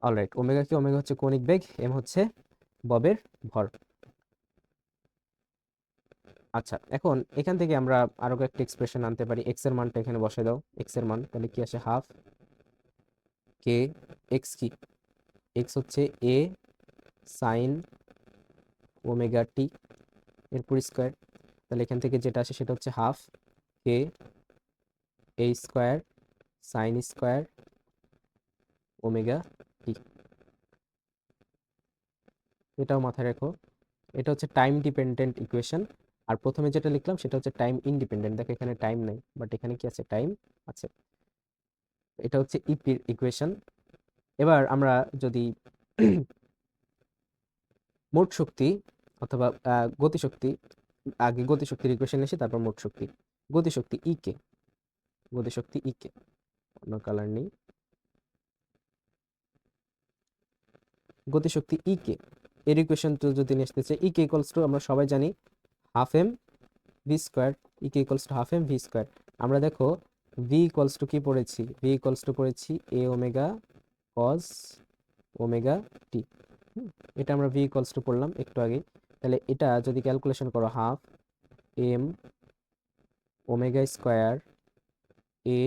অলরাইট, ওমেগা কি? ওমেগা হচ্ছে কৌণিক বেগ, এম হচ্ছে ববের ভর। আচ্ছা, এখন এখান থেকে আমরা আরো একটা এক্সপ্রেশন আনতে পারি। এক্স এর মানটা এখানে বসাই দাও। এক্স এর মান তাহলে কি আসে, হাফ কে এক্স কি? এক্স হচ্ছে এ সাইন ওমেগা টি এরপর স্কোয়ার। তাহলে এখান থেকে যেটা আসে সেটা হচ্ছে হাফ কে এ স্কোয়ার সাইন স্কোয়ার ওমেগা টি। এটাও মাথায় রেখো, এটা হচ্ছে টাইম ডিপেন্ডেন্ট ইকুয়েশন। আর প্রথমে যেটা লিখলাম সেটা হচ্ছে টাইম ইন্ডিপেন্ডেন্ট। দেখো এখানে টাইম নাই, বাট এখানে কি আছে, টাইম আছে। এটা হচ্ছে ইপির ইকুয়েশন। এবার আমরা যদি মোট শক্তি অথবা গতিশক্তি, আগে গতিশক্তির ইকুয়েশন এসে তারপর মোট শক্তি। গতিশক্তি ই কে, গতিশক্তি ই কে, অন্য কালার নেই। গতিশক্তি ই কে এর ইকুয়েশন যদি নিয়ে আসতে চাই, ই কে ইকুয়ালস টু আমরা সবাই জানি half m v square. E K equals to half m v square. আমরা দেখো ভি ইকুয়ালস টু কি পড়েছি, ভি ইকুয়ালস টু পড়েছি এ ওমেগা কজ ওমেগা টি। এটা আমরা ভি ইকুয়ালস টু পড়লাম একটু আগে। তাহলে এটা যদি ক্যালকুলেশন করো, হাফ এম ওমেগা স্কোয়ার এ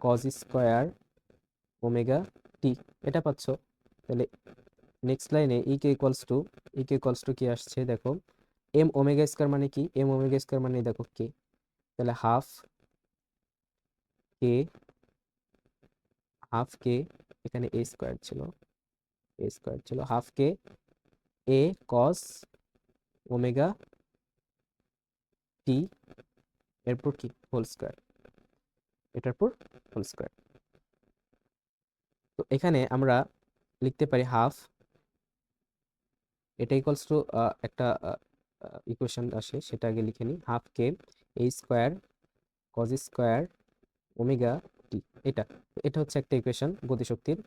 কজ স্কোয়ার ওমেগা টি, এটা পাচ্ছ। তাহলে নেক্সট লাইনে ই কে ইকুয়ালস টু কি আসছে দেখো, এম ওমেগা স্কোয়ার মানে কি, এম ওমেগা স্কোয়ার মানে দেখো কে। তাহলে কে হাফ কে, এখানে এ স্কোয়ার ছিল, হাফ কে এ কস ওমেগা টি এরপর কি হোল স্কোয়ার, এটার পর হোল স্কোয়ার। তো এখানে আমরা লিখতে পারি হাফ, এটা ইকুয়ালস টু একটা ইকুয়েশন আসে সেটা আগে লিখে নিই, হাফ কে এ স্কোয়ার কজ স্কোয়ার ওমেগা টি। এটা এটা হচ্ছে একটা ইকুয়েশন গতিশক্তির।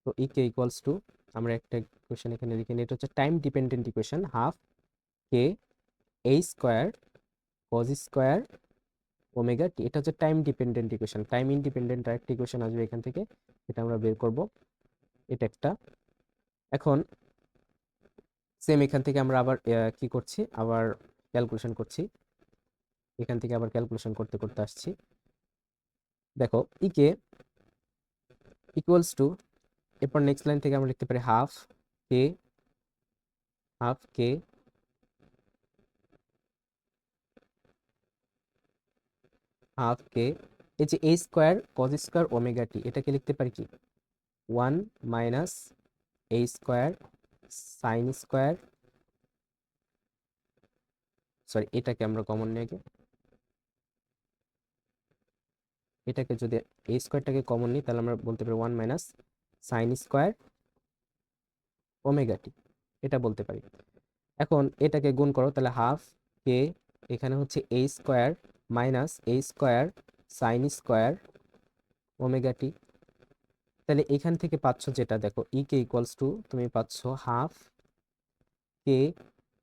তো ই কে ইকুয়ালস টু, আমরা একটা ইকুয়েশন এখানে লিখে নিই, এটা হচ্ছে টাইম ডিপেন্ডেন্ট ইকুয়েশন, হাফ কে এ স্কোয়ার কজ স্কোয়ার ওমেগা টি। এটা হচ্ছে time dependent equation. Time independent আরেকটা ইকুয়েশন আসবে এখান থেকে, এটা আমরা বের করব। এটা একটা। এখন সেম এখান থেকে আমরা আবার কি করছি, আবার ক্যালকুলেশন করছি। এখান থেকে আবার ক্যালকুলেশন করতে করতে আসছি। দেখো ই কে ইকুয়ালস টু, এরপর নেক্সট লাইন থেকে আমরা লিখতে পারি হাফ কে হাফ কে হাফ কে এই যে এ স্কোয়ার কজ স্কোয়ার ওমেগা টি, এটাকে লিখতে পারি কি, ওয়ান মাইনাস এ স্কোয়ার সাইন স্কোয়ার, সরি এটাকে আমরা কমন নিয়ে আগে, এটাকে যদি এ স্কোয়ারটাকে কমন নিই তাহলে আমরা বলতে পারি one minus sine square omega টি, এটা বলতে পারি। এখন এটাকে গুণ করো, তাহলে হাফ কে এখানে হচ্ছে এ স্কোয়ার মাইনাস এ স্কোয়ার সাইন স্কোয়ার ওমেগা টি। তাহলে এখান থেকে পাচ্ছ যেটা, দেখো ই কে ইকুয়ালস টু তুমি পাচ্ছ হাফ কে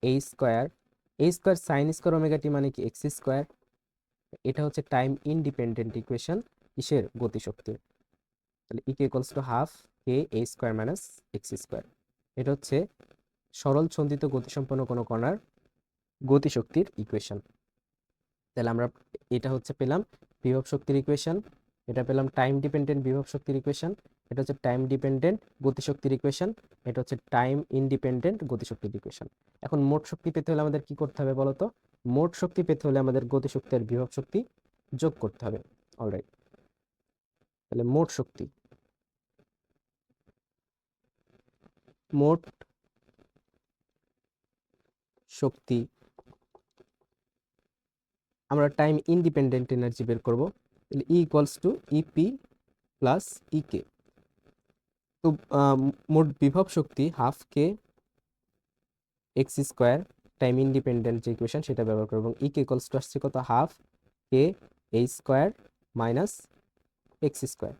এ square sine square omega t মানে কি এক্স স্কোয়ার। এটা হচ্ছে টাইম ইন্ডিপেন্ডেন্ট ইকুয়েশন কিসের, গতিশক্তির। তাহলে E K equals to half K A square minus x square. এটা হচ্ছে সরল ছন্দিত গতিসম্পন্ন কোনো কণার গতিশক্তির ইকুয়েশন। তাহলে আমরা এটা হচ্ছে পেলাম বিভব শক্তির ইকুয়েশন, এটা পেলাম টাইম ডিপেন্ডেন্ট বিভব শক্তির ইকুয়েশন, এটা হচ্ছে টাইম ডিপেন্ডেন্ট গতিশক্তির ইকুয়েশন, এটা হচ্ছে টাইম ইন্ডিপেন্ডেন্ট গতিশক্তির ইকুয়েশন। এখন মোট শক্তি পেতে হলে আমাদের কি করতে হবে বলতো, মোট শক্তি পেতে হলে আমাদের গতিশক্তি আর বিভব শক্তি যোগ করতে হবে। অলরাইট, তাহলে মোট শক্তি, মোট শক্তি আমরা টাইম ইন্ডিপেন্ডেন্ট এনার্জি বের করব। তাহলে ই equals to E P plus E K. তো মোট বিভব শক্তি হাফ কে এক্স স্কোয়ার, টাইম ইন্ডিপেন্ডেন্ট যে ইকুয়েশন সেটা ব্যবহার করব, এবং ইকে ইকুয়ালস টু আসছে কত, হাফ কে এ স্কোয়ার মাইনাস এক্স স্কোয়ার,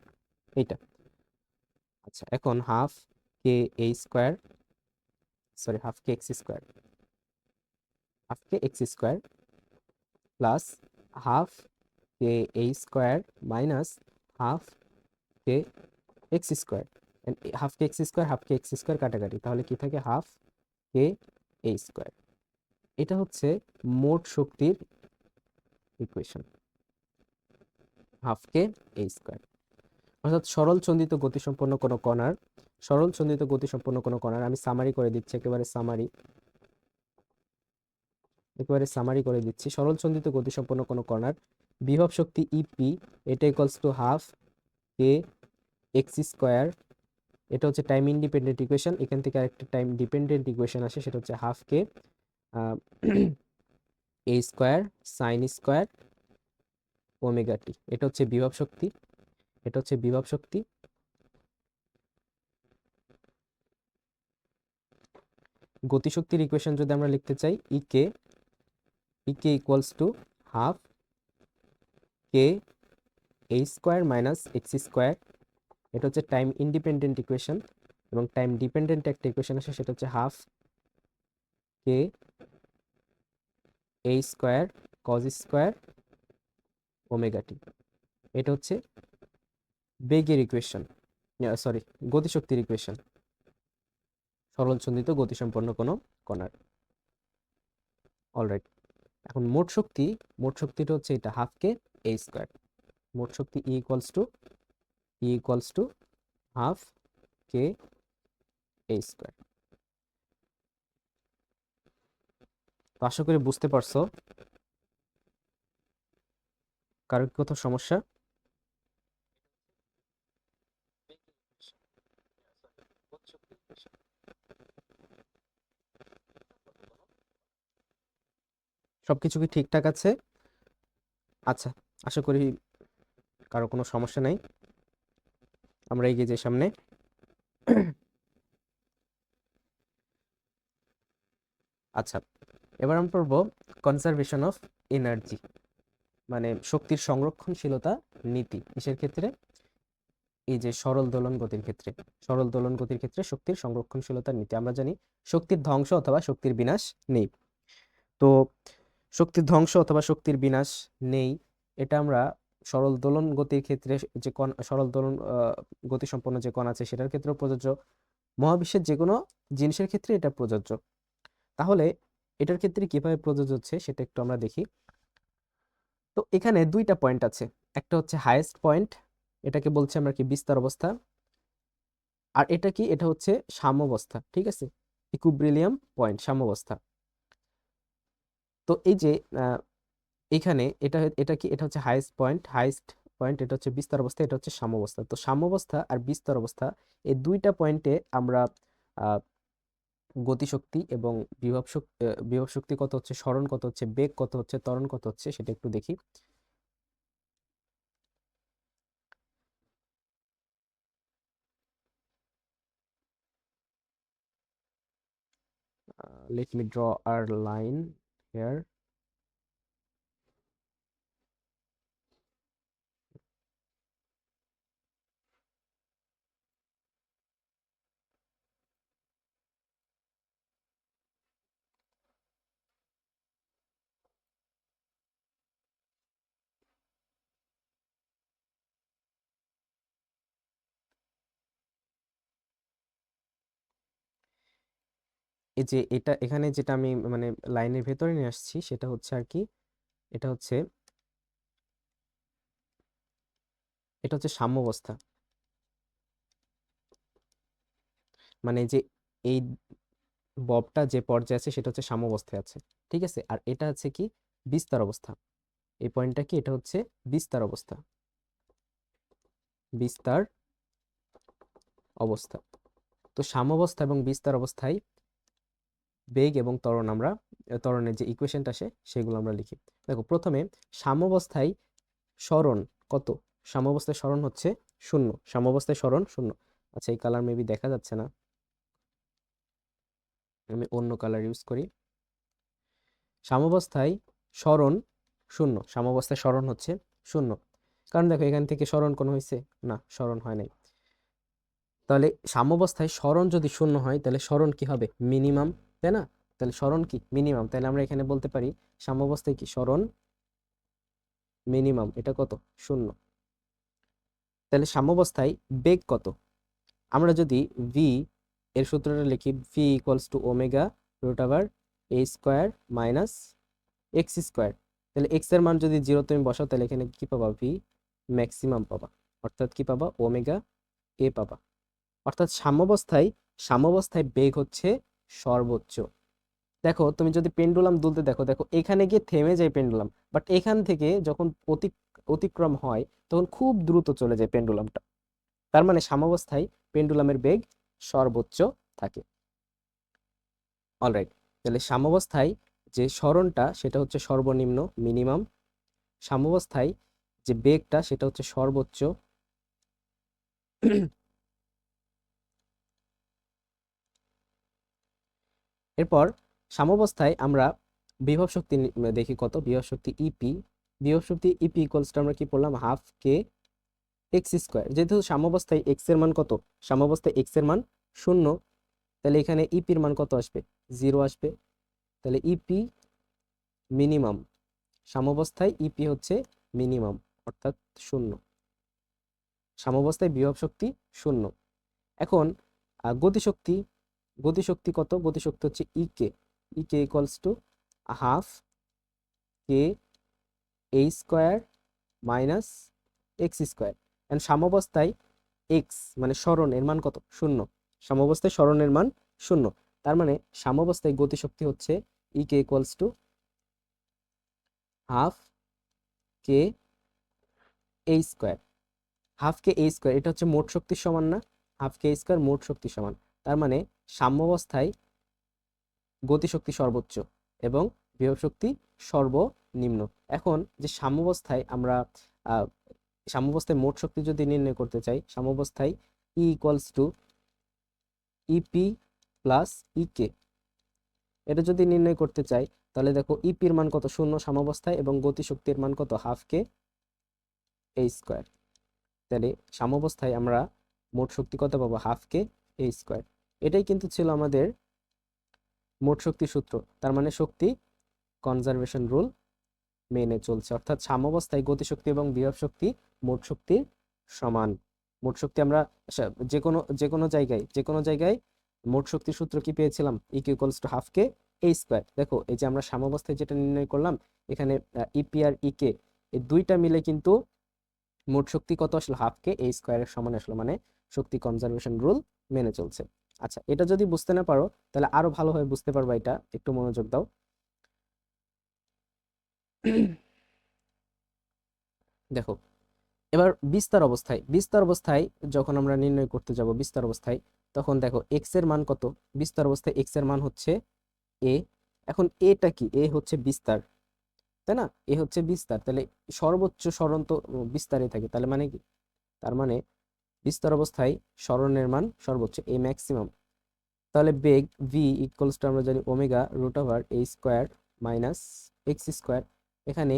এইটা। আচ্ছা, এখন হাফ কে এ স্কোয়ার, সরি হাফ কে এক্স স্কোয়ার, হাফ কে এক্স স্কোয়ার প্লাস হাফ কে এ স্কোয়ার মাইনাস হাফ কে এক্স স্কোয়ার। হাফ কে এক্স স্কোয়ার, হাফ কে এক্স স্কোয়ার কাটাকাটি, তাহলে কি থাকে, হাফ কে এ স্কোয়ার। এটা হচ্ছে মোট শক্তির ইকুয়েশন, হাফ কে এ স্কোয়ার। অর্থাৎ সরল চন্দিত গতিসম্পন্ন কোনো কণার, সরল চন্দিত গতিসম্পন্ন কোনো কণার, আমি সামারি করে দিচ্ছি, একেবারে সামারি করে দিচ্ছি। সরল চন্দিত গতিসম্পন্ন কোনো কণার বিভব শক্তি ইপি, এটা equals to half K x square. এটা হচ্ছে টাইম ইন্ডিপেন্ডেন্ট ইকুয়েশন, এখান থেকে আরেকটা টাইম ডিপেন্ডেন্ট ইকুয়েশন আসে, সেটা হচ্ছে হাফ কে এ স্কোয়ার সাইন স্কোয়ার ওমেগা টি। এটা হচ্ছে বিভব শক্তি, এটা হচ্ছে বিভব শক্তি। গতিশক্তির ইকুয়েশন যদি আমরা লিখতে চাই, E K equals to half K A square minus x square. এটা হচ্ছে টাইম ইন্ডিপেন্ডেন্ট ইকুয়েশন, এবং টাইম ডিপেন্ডেন্ট একটা ইকুয়েশন আছে, সেটা হচ্ছে হাফ কে এ স্কোয়ার কজ স্কোয়ার ওমেগা টি। এটা হচ্ছে বেগের ইকুয়েশন, সরি গতিশক্তির ইকুয়েশন, সরল চন্দিত গতিসম্পন্ন কোনো কণার। অলরাইট, এখন মোট শক্তি, মোট শক্তিটা হচ্ছে এটা হাফ কে এ স্কোয়ার। মোট শক্তি E equals to half K A square. তো আশা করি বুঝতে পারছো। কারো কি কোথাও সমস্যা? সবকিছু কি ঠিকঠাক আছে? আচ্ছা, আশা করি কারো কোনো সমস্যা নাই, আমরা এগিয়ে যাই সামনে। আচ্ছা, এবার আমরা পড়বো কনজারভেশন অফ এনার্জি, মানে শক্তির সংরক্ষণশীলতা নীতি। কিসের ক্ষেত্রে? এই যে সরল দোলন গতির ক্ষেত্রে, সরল দোলন গতির ক্ষেত্রে শক্তির সংরক্ষণশীলতার নীতি। আমরা জানি শক্তির ধ্বংস অথবা শক্তির বিনাশ নেই। তো শক্তির ধ্বংস অথবা শক্তির বিনাশ নেই, এটা আমরা সরল দোলন গতির ক্ষেত্রে, যে সরল দোলন গতিসম্পন্ন যে কণ আছে সেটার ক্ষেত্রেও প্রযোজ্য, মহাবিশ্বের যে কোনো জিনিসের ক্ষেত্রে এটা প্রযোজ্য। তাহলে এটার ক্ষেত্রে কিভাবে প্রযোজ্য হচ্ছে সেটা একটু আমরা দেখি। তো এখানে দুইটা পয়েন্ট আছে, একটা হচ্ছে হাইয়েস্ট পয়েন্ট, এটাকে বলছি আমরা কি বিস্তার অবস্থা, আর এটা কি, এটা হচ্ছে সাম্যাবস্থা, ঠিক আছে, ইকুইব্রিলিয়াম পয়েন্ট, সাম্যাবস্থা। তো এই যে এখানে এটা এটা কি, এটা হচ্ছে হাইয়েস্ট পয়েন্ট, এটা হচ্ছে বিস্তার অবস্থা, এটা হচ্ছে সাম্যাবস্থা। তো সাম্যাবস্থা আর বিস্তার অবস্থা, এই দুইটা পয়েন্টে আমরা আহ, গতিশক্তি এবং বিভব শক্তি কত হচ্ছে, সরণ কত হচ্ছে, বেগ কত হচ্ছে, ত্বরণ কত হচ্ছে, সেটা একটু দেখি। Let me draw our line here. এই যে এটা এখানে যেটা আমি মানে লাইনের ভেতরে নিয়ে আসছি, সেটা হচ্ছে আর কি, এটা হচ্ছে এটা হচ্ছে সাম্যাবস্থা, মানে যে এই ববটা যে পর্যায়ে আছে সেটা হচ্ছে সাম্যাবস্থায় আছে, ঠিক আছে। আর এটা হচ্ছে কি, বিস্তার অবস্থা, এই পয়েন্টটা কি, এটা হচ্ছে বিস্তার অবস্থা। বিস্তার অবস্থা। তো সাম্যাবস্থা এবং বিস্তার অবস্থায় বেগ এবং ত্বরণের যে ইকুয়েশনটা আসে সেগুলো আমরা লিখি। দেখো প্রথমে সাম্যাবস্থায় সরণ কত? সাম্যাবস্থায় সরণ হচ্ছে 0। সাম্যাবস্থায় সরণ 0। আচ্ছা, এই কালার মেবি দেখা যাচ্ছে না, আমি অন্য কালার ইউজ করি। সাম্যাবস্থায় সরণ 0। সাম্যাবস্থায় সরণ হচ্ছে 0, কারণ দেখো এখান থেকে সরণ কোন হয়েছে না, সরণ হয় নাই। তাহলে সাম্যাবস্থায় সরণ যদি 0 হয় তাহলে সরণ কি হবে? মিনিমাম, তাই না? তাহলে সরণ কি? মিনিমাম। তাহলে আমরা এখানে বলতে পারি সাম্যাবস্থায় কি সরণ মিনিমাম, এটা কত? 0। তাহলে সাম্যাবস্থায় বেগ কত? আমরা যদি ভি এর সূত্রটা লিখি, v equals to omega root over a square minus x square. তাহলে এক্স এর মান যদি 0 তুমি বসাও তাহলে এখানে কি পাবা? ভি ম্যাক্সিমাম পাবা, অর্থাৎ কি পাবা? ওমেগা এ পাবা। অর্থাৎ সাম্যাবস্থায় বেগ হচ্ছে সর্বোচ্চ। দেখো তুমি যদি পেন্ডুলাম দুলতে দেখো, দেখো এখানে গিয়ে থেমে যায় পেন্ডুলাম, বাট এখান থেকে যখন অতিক্রম হয় তখন খুব দ্রুত চলে যায় পেন্ডুলামটা। তার মানে সাম্যাবস্থায় পেন্ডুলামের বেগ সর্বোচ্চ থাকে। অলরাইট, তাহলে সাম্যাবস্থায় যে সরণটা সেটা হচ্ছে সর্বনিম্ন, মিনিমাম। সাম্যাবস্থায় যে বেগটা সেটা হচ্ছে সর্বোচ্চ। এরপর সাম্যাবস্থায় আমরা বিভব শক্তি দেখি কত? বিভব শক্তি ইপি। বিভব শক্তি ইপি ইকুয়ালস টু আমরা কি পড়লাম? হাফ কে এক্স স্কোয়ার। যেহেতু সাম্যাবস্থায় এক্স এর মান কত? সাম্যাবস্থায় এক্স এর মান 0, তাহলে এখানে ইপির মান কত আসবে? 0 আসবে। তাহলে ইপি মিনিমাম, সাম্যাবস্থায় ইপি হচ্ছে মিনিমাম, অর্থাৎ 0। সাম্যাবস্থায় বিভব শক্তি 0। এখন গতিশক্তি, গতিশক্তি কত? গতিশক্তি হচ্ছে E K. E K equals to half K A square minus x square. And সাম্যাবস্থায় এক্স মানে সরণের মান কত? 0। সাম্যাবস্থায় সরণের মান 0। তার মানে সাম্যাবস্থায় গতিশক্তি হচ্ছে E K equals to half K A square. Half K A square, এটা হচ্ছে মোট শক্তির সমান না? হাফ কে স্কোয়ার মোট শক্তির সমান। তার মানে সাম্যাবস্থায় গতিশক্তি সর্বোচ্চ এবং বিভব শক্তি সর্বনিম্ন। এখন যে সাম্যাবস্থায় আমরা সাম্যাবস্থায় মোট শক্তি যদি নির্ণয় করতে চাই, সাম্যাবস্থায় E equals to E P plus E K, এটা যদি নির্ণয় করতে চাই তাহলে দেখো ইপির মান কত? 0 সাম্যাবস্থায়, এবং গতিশক্তির মান কত? হাফ কে এ স্কোয়ার। তাহলে সাম্যাবস্থায় আমরা মোট শক্তি কত পাবো? হাফ কে এ স্কোয়ার। এটাই কিন্তু ছিল আমাদের মোট শক্তি সূত্র। তার মানে শক্তি কনজারভেশন রুল মেনে চলছে, অর্থাৎ সাম্যাবস্থায় গতিশক্তি এবং বিভব শক্তি মোট শক্তির সমান। মোট শক্তি আমরা যে কোনো জায়গায় মোট শক্তির সূত্র কি পেয়েছিলাম? EQ equals to half K A square. দেখো এই যে আমরা সাম্যাবস্থায় যেটা নির্ণয় করলাম, এখানে ইপি আর ইকে এই দুইটা মিলে কিন্তু মোট শক্তি কত আসলো? হাফ কে এ স্কোয়ারের সমান আসলো, মানে শক্তি কনজারভেশন রুল মেনে চলছে। আচ্ছা, এটা যদি বুঝতে না পারো তাহলে আরো ভালোভাবে বুঝতে পারবা, এটা একটু মনোযোগ দাও। দেখো এবার বিস্তার অবস্থায় যখন আমরা নির্ণয় করতে যাব বিস্তার অবস্থায়, তখন দেখো এক্স এর মান কত? বিস্তার অবস্থায় এক্স এর মান হচ্ছে এ। এখন এটা কি? এ হচ্ছে বিস্তার, তাই না? এ হচ্ছে বিস্তার, তাহলে সর্বোচ্চ সরণ তো বিস্তারে থাকে, তাহলে মানে কি? তার মানে বিস্তার অবস্থায় সরণের মান সর্বোচ্চ, এ ম্যাক্সিমাম। তাহলে বেগ ভি ইকুয়ালস টু আমরা জানি omega root over a square minus x square. এখানে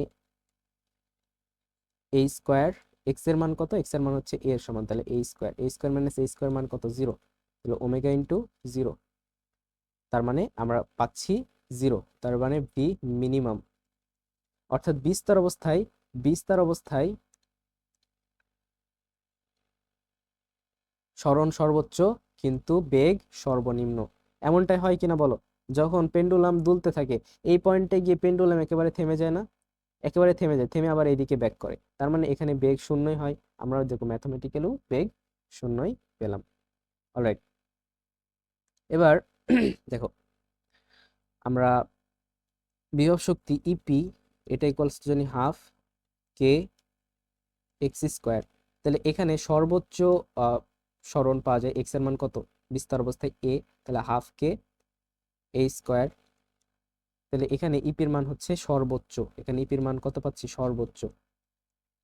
এ স্কোয়ার, এক্স এর মান কত? এক্স এর মান হচ্ছে এ এর সমান, তাহলে এ স্কোয়ার মাইনাস এ স্কোয়ার মান কত? 0। তাহলে ওমেগা ইন্টু 0, তার মানে আমরা পাচ্ছি 0। তার মানে ভি মিনিমাম, অর্থাৎ বিস্তার অবস্থায় সরণ সর্বোচ্চ কিন্তু বেগ সর্বনিম্ন। এমনটাই হয় কিনা বলো? যখন পেন্ডুলাম দুলতে থাকে এই পয়েন্টে গিয়ে পেন্ডুলাম একেবারে থেমে যায় না? একেবারে থেমে যায়, থেমে আবার এইদিকে ব্যাক করে, তার মানে এখানে বেগ শূন্যই হয়। আমরা দেখো ম্যাথমেটিক্যালিও বেগ শূন্যই পেলাম। অলরাইট, এবার দেখো আমরা বিভব শক্তি ইপি এটা ইকুয়ালস টু জানি হাফ কে এক্স স্কোয়ার। তাহলে এখানে সর্বোচ্চ সরণ পাওয়া যায়, এক্স এর মান কত, বিস্তার অবস্থায় এ, তাহলে হাফ কে এ স্কোয়ার। তাহলে এখানে ইপির মান হচ্ছে সর্বোচ্চ, এখানে ইপির মান কত পাচ্ছি, সর্বোচ্চ,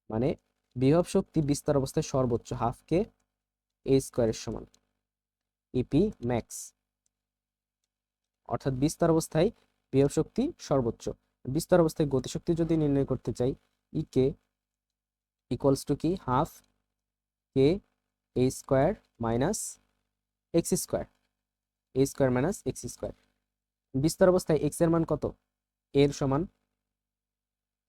মানে বিভব শক্তি বিস্তার অবস্থায় সর্বোচ্চ হাফ কে এ স্কোয়ারের সমান ইপি ম্যাক্স, অর্থাৎ বিস্তার অবস্থায় বিভব শক্তি সর্বোচ্চ। বিস্তার অবস্থায় গতিশক্তি যদি নির্ণয় করতে চাই, ই কে ইকুয়ালস টু কি, হাফ কে এ স্কোয়ার মাইনাস এক্স স্কোয়ার, এ স্কোয়ার মাইনাস এক্স স্কোয়ার। বিস্তার অবস্থায় এক্স এর মান কত, এর সমান,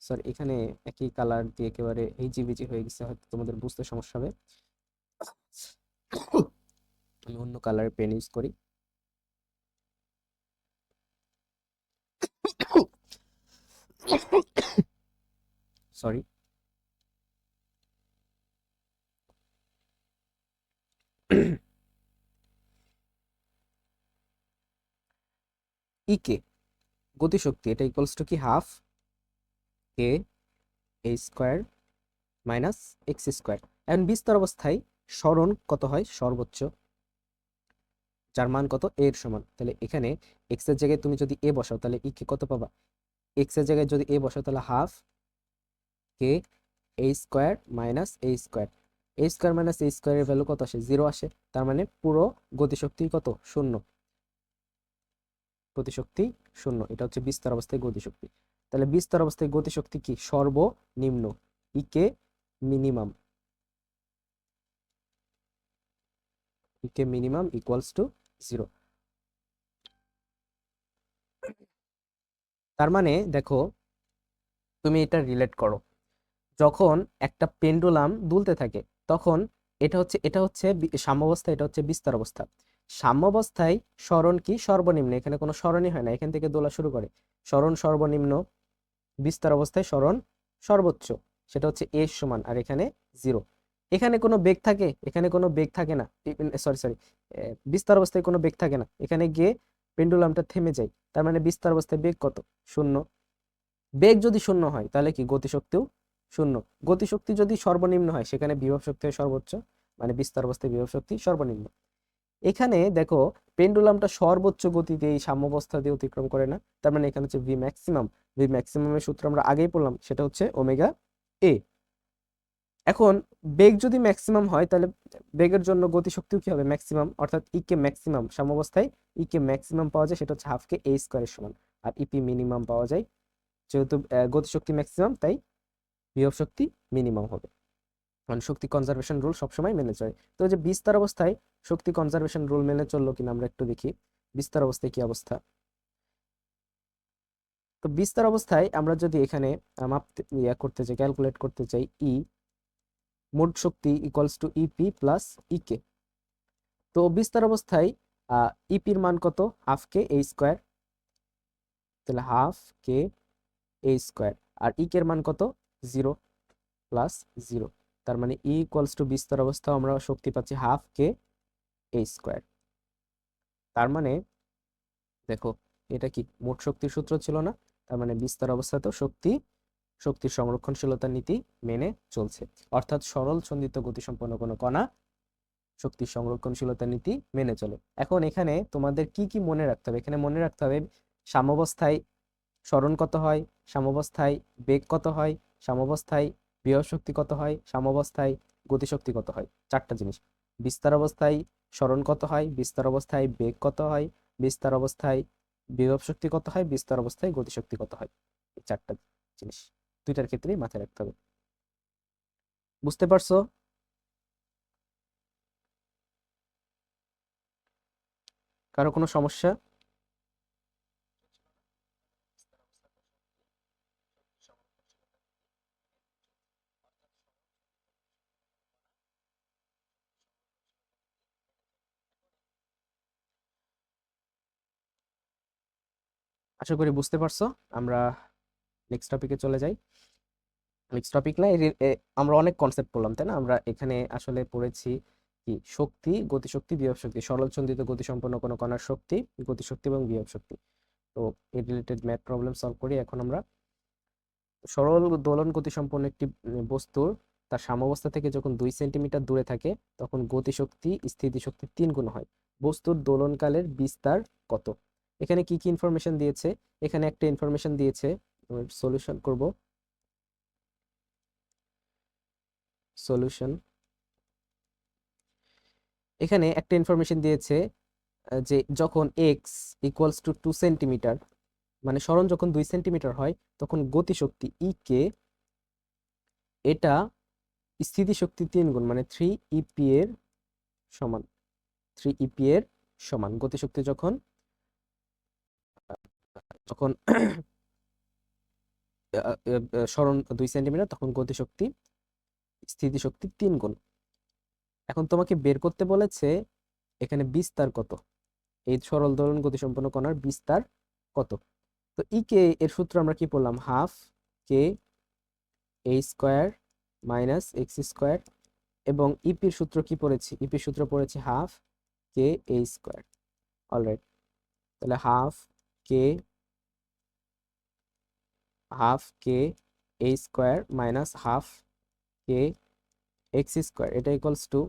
সরি এখানে একই কালার দিয়ে একেবারে হিজিবিজি হয়ে গেছে, হয়তো তোমাদের বুঝতে সমস্যা হবে, আমি অন্য কালারের পেন ইউজ করি। সরি। ইকে গতিশক্তি, এটা ইকুয়ালস টু কি, হাফ কে এ স্কোয়ার মাইনাস এক্স স্কোয়ার। এখন বিস্তার অবস্থায় সরণ কত হয়, সর্বোচ্চ, যার মান কত, এর সমান। তাহলে এখানে এক্স এর জায়গায় তুমি যদি এ বসাও তাহলে ই কে কত পাবা, এক্স এর জায়গায় যদি এ বসাও তাহলে হাফ কে এ স্কোয়ার মাইনাস এ স্কোয়ার। এ স্কোয়ার মাইনাস এ স্কোয়ারের ভ্যালু কত আসে, 0 আসে, তার মানে পুরো গতিশক্তি কত, শূন্য, গতিশক্তি শূন্য। এটা হচ্ছে বিস্তার অবস্থায় গতিশক্তি। তাহলে বিস্তার অবস্থায় গতিশক্তি কি, সর্বনিম্ন, ইকে minimum, E K minimum equals to 0। তার মানে দেখো, তুমি এটা রিলেট করো, যখন একটা পেন্ডুলাম দুলতে থাকে তখন এটা হচ্ছে সাম্যাবস্থা, এটা হচ্ছে বিস্তার অবস্থা। সাম্যাবস্থায় সরণ কি, সর্বনিম্ন, এখানে কোনো সরণই হয় না, এখান থেকে দোলা শুরু করে, সরণ সর্বনিম্ন, বিস্তার অবস্থায় সরণ সর্বোচ্চ, সেটা হচ্ছে এ সমান, আর এখানে 0। এখানে কোনো বেগ থাকে, এখানে কোনো বেগ থাকে না, সরি সরি, বিস্তার অবস্থায় কোনো বেগ থাকে না, এখানে গিয়ে পেন্ডুলামটা থেমে যায়, তার মানে বিস্তার অবস্থায় বেগ কত, শূন্য। বেগ যদি শূন্য হয় তাহলে কি, গতিশক্তিও শূন্য। গতিশক্তি যদি সর্বনিম্ন হয় সেখানে বিভব শক্তি হয় সর্বোচ্চ, মানে বিস্তার অবস্থায় বিভব শক্তি সর্বনিম্ন। এখানে দেখো পেন্ডুলামটা সর্বোচ্চ গতিতে এই সাম্যাবস্থা দিয়ে অতিক্রম করে না, তার মানে এখানে হচ্ছে ভি ম্যাক্সিমাম। ভি ম্যাক্সিমামের সূত্র আমরা আগেই পড়লাম, সেটা হচ্ছে ওমেগা এ। এখন বেগ যদি ম্যাক্সিমাম হয় তাহলে বেগের জন্য গতিশক্তিও কি হবে, ম্যাক্সিমাম, অর্থাৎ ইকে ম্যাক্সিমাম সাম্যাবস্থায় ইকে ম্যাক্সিমাম পাওয়া যায়, সেটা হচ্ছে হাফ কে এ স্কোয়ারের সমান, আর ইপি মিনিমাম পাওয়া যায়, যেহেতু গতিশক্তি ম্যাক্সিমাম তাই বিভব শক্তি মিনিমাম হবে। মানে শক্তি কনজারভেশন রুল সবসময় মেনে চলে। তো এই যে বিস্তার অবস্থায় শক্তি কনজারভেশন রুল মেনে চললো কিনা আমরা একটু দেখি, বিস্তার অবস্থায় কি অবস্থা। তো বিস্তার অবস্থায় আমরা যদি এখানে মাপতে করতে চাই, ক্যালকুলেট করতে চাই, মোট শক্তি equals to E P plus E K. তো বিস্তার অবস্থায় ইপির মান কত, হাফ কে এ স্কোয়ার, তাহলে হাফ কে এ স্কোয়ার, আর ইকের মান কত, 0 প্লাস 0, তার মানে ই ইকুয়ালস টু বিস্তার অবস্থা আমরা শক্তি পাচ্ছি হাফ কে এ স্কোয়ার। তার মানে দেখো, এটা কি মোট শক্তির সূত্র ছিল না, তার মানে বিস্তার অবস্থাতেও শক্তির সংরক্ষণশীলতার নীতি মেনে চলছে, অর্থাৎ সরল সন্দিত গতিসম্পন্ন কোনো কণা শক্তির সংরক্ষণশীলতার নীতি মেনে চলে। এখন এখানে তোমাদের কি কি মনে রাখতে হবে, এখানে মনে রাখতে হবে সাম্যাবস্থায় সরণ কত হয়, সাম্যাবস্থায় বেগ কত হয়, সাম্যাবস্থায় বিভব শক্তি কত হয়, সাম্যাবস্থায় গতিশক্তি কত হয়, চারটা জিনিস। বিস্তার অবস্থায় সরণ কত হয়, বিস্তার অবস্থায় বেগ কত হয়, বিস্তার অবস্থায় বিভব শক্তি কত হয়, বিস্তার অবস্থায় গতিশক্তি কত হয়, এই চারটা জিনিস দুইটার ক্ষেত্রেই মাথায় রাখতে হবে। বুঝতে পারছো? কারো কোনো সমস্যা? আশা করি বুঝতে পারছো। আমরা নেক্সট টপিকে চলে যাই। নেক্সট টপিক না, আমরা অনেক কনসেপ্ট পড়লাম তাই না, আমরা এখানে আসলে পড়েছি কি, শক্তি, গতিশক্তি, বিভব শক্তি, সরলচন্দিত গতিসম্পন্ন কোনো কণার শক্তি, গতিশক্তি এবং বিভব শক্তি। তো এই রিলেটেড ম্যাথ প্রবলেম সলভ করি এখন আমরা। সরল দোলন গতিসম্পন্ন একটি বস্তুর তার সাম্যাবস্থা থেকে যখন 2 সেন্টিমিটার দূরে থাকে তখন গতিশক্তি স্থিতিশক্তির 3 গুণ হয়। বস্তুর দোলনকালের বিস্তার কত? এখানে কি কি ইনফরমেশন দিয়েছে? এখানে একটা ইনফরমেশন দিয়েছে, সলিউশন করব। সলিউশন, এখানে একটা ইনফরমেশন দিয়েছে যে যখন এক্স ইকুয়ালস টু 2 সেন্টিমিটার, মানে সরণ যখন 2 সেন্টিমিটার হয় তখন গতিশক্তি ই কে এটা স্থিতিশক্তি 3 গুণ, মানে 3 ইপি এর সমান। 3 ইপি এর সমান গতিশক্তি যখন যখন সরণ 2 সেন্টিমিটার তখন গতিশক্তি স্থিতিশক্তি 3 গুণ। এখন তোমাকে বের করতে বলেছে এখানে বিস্তার কত, এই সরল দোলন গতিসম্পন্ন কণার বিস্তার কত। তো ই কে এর সূত্র আমরা কি পড়লাম? হাফ কে এ স্কোয়ার মাইনাস এক্স স্কোয়ার, এবং ইপির সূত্র কি পড়েছি? ইপির সূত্র পড়েছি হাফ কে এ স্কোয়ার। অলরাইট, তাহলে হাফ কে এ স্কোয়ার মাইনাস হাফ কে এক্স স্কোয়ার, এটা ইকুয়ালস টু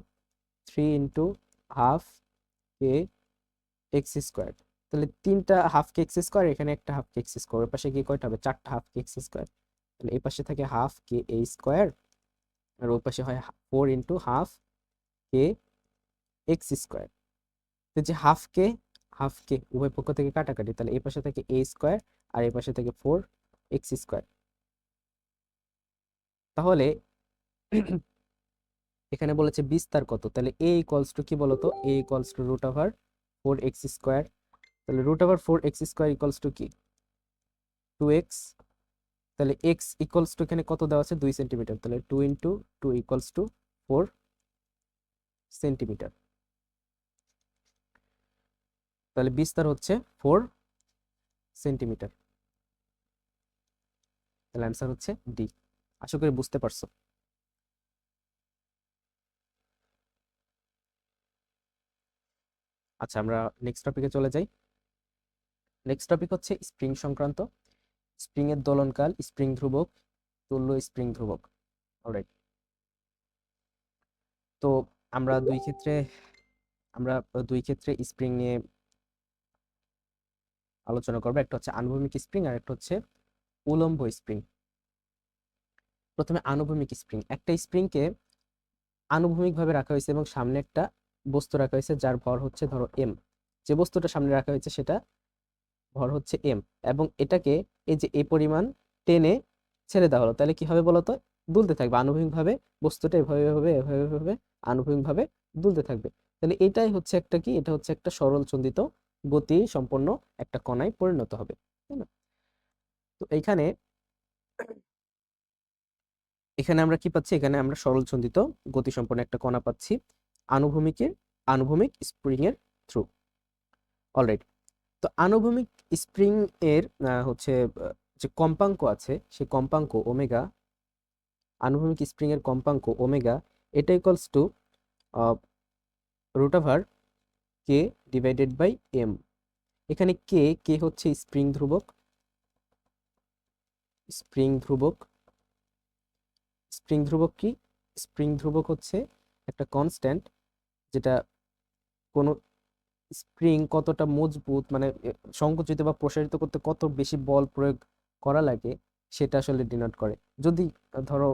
3 × হাফ কে এক্স স্কোয়ার। তাহলে 3টা হাফ কে এক্স স্কোয়ার, এখানে একটা হাফ কে এক্স স্কোয়ার, ওই পাশে কি কয়টা হবে? 4টা হাফ কে এক্স স্কোয়ার। তাহলে এই পাশে থাকে হাফ কে এ স্কোয়ার, আর ওই পাশে হয় 4 × হাফ কে এক্স স্কোয়ার। তো যে হাফ কে উভয় পক্ষ থেকে কাটাকাটি, তাহলে এই পাশে থাকে এ স্কোয়ার আর এই পাশে থাকে 4 এক্স স্কোয়ার। তাহলে এখানে বলেছে বিস্তার কত, তাহলে এ ইকুয়ালস টু কি বলতো? এ ইকুয়ালস টু √4 এক্স স্কোয়ার। তাহলে √4 এক্স স্কোয়ার ইকুয়ালস টু কি? 2x। তাহলে এক্স ইকুয়ালস টু এখানে কত দেওয়া আছে? 2 সেন্টিমিটার, তাহলে 2 × 2 ইকুয়ালস টু 4 সেন্টিমিটার। তাহলে বিস্তার হচ্ছে 4 সেন্টিমিটার। তাহলে অ্যান্সার হচ্ছে ডি। আশা করি বুঝতে পারছো। আচ্ছা, আমরা নেক্সট টপিকে চলে যাই। নেক্সট টপিক হচ্ছে স্প্রিং সংক্রান্ত। স্প্রিং এর দোলনকাল, স্প্রিং ধ্রুবক, তুল্য স্প্রিং ধ্রুবক। অলরাইট, তো আমরা দুই ক্ষেত্রে স্প্রিং নিয়ে আলোচনা করবো। একটা হচ্ছে আনুভূমিক স্প্রিং আর একটা হচ্ছে উলম্ব স্প্রিং। প্রথমে আনুভূমিক স্প্রিং। একটা স্প্রিংকে আনুভূমিক ভাবে রাখা হয়েছে এবং সামনে একটা বস্তু রাখা হয়েছে যার ভর হচ্ছে ধরো এম। যে বস্তুটা সামনে রাখা হয়েছে সেটা ভর হচ্ছে এম, এবং এটাকে এই যে এই পরিমাণ টেনে ছেড়ে দেওয়া হলো, তাহলে কি হবে বলতো? দুলতে থাকবে আনুভূমিক ভাবে, বস্তুটা এভাবে এভাবে এভাবে এভাবে আনুভূমিক ভাবে দুলতে থাকবে। তাহলে এটাই হচ্ছে একটা কি? এটা হচ্ছে একটা সরল চন্দিত গতি সম্পন্ন একটা কণায় পরিণত হবে, তাই না? তো এইখানে এখানে আমরা কি পাচ্ছি? এখানে আমরা সরল চন্দিত গতি সম্পন্ন একটা কণা পাচ্ছি আনুভূমিক স্প্রিং এর থ্রু। অলরাইট, তো আনুভূমিক স্প্রিং এর হচ্ছে যে কম্পাঙ্ক আছে, সেই কম্পাঙ্ক ওমেগা, আনুভূমিক স্প্রিং এর কম্পাঙ্ক ওমেগা, এটা equals to √, K divided by m. এখানে কে হচ্ছে স্প্রিং ধ্রুবক। স্প্রিং ধ্রুবক স্প্রিং ধ্রুবক কি? স্প্রিং ধ্রুবক হচ্ছে একটা কনস্ট্যান্ট, যেটা কোনো স্প্রিং কতটা মজবুত, মানে সংকুচিত বা প্রসারিত করতে কত বেশি বল প্রয়োগ করা লাগে সেটা আসলে ডিনোট করে। যদি ধরো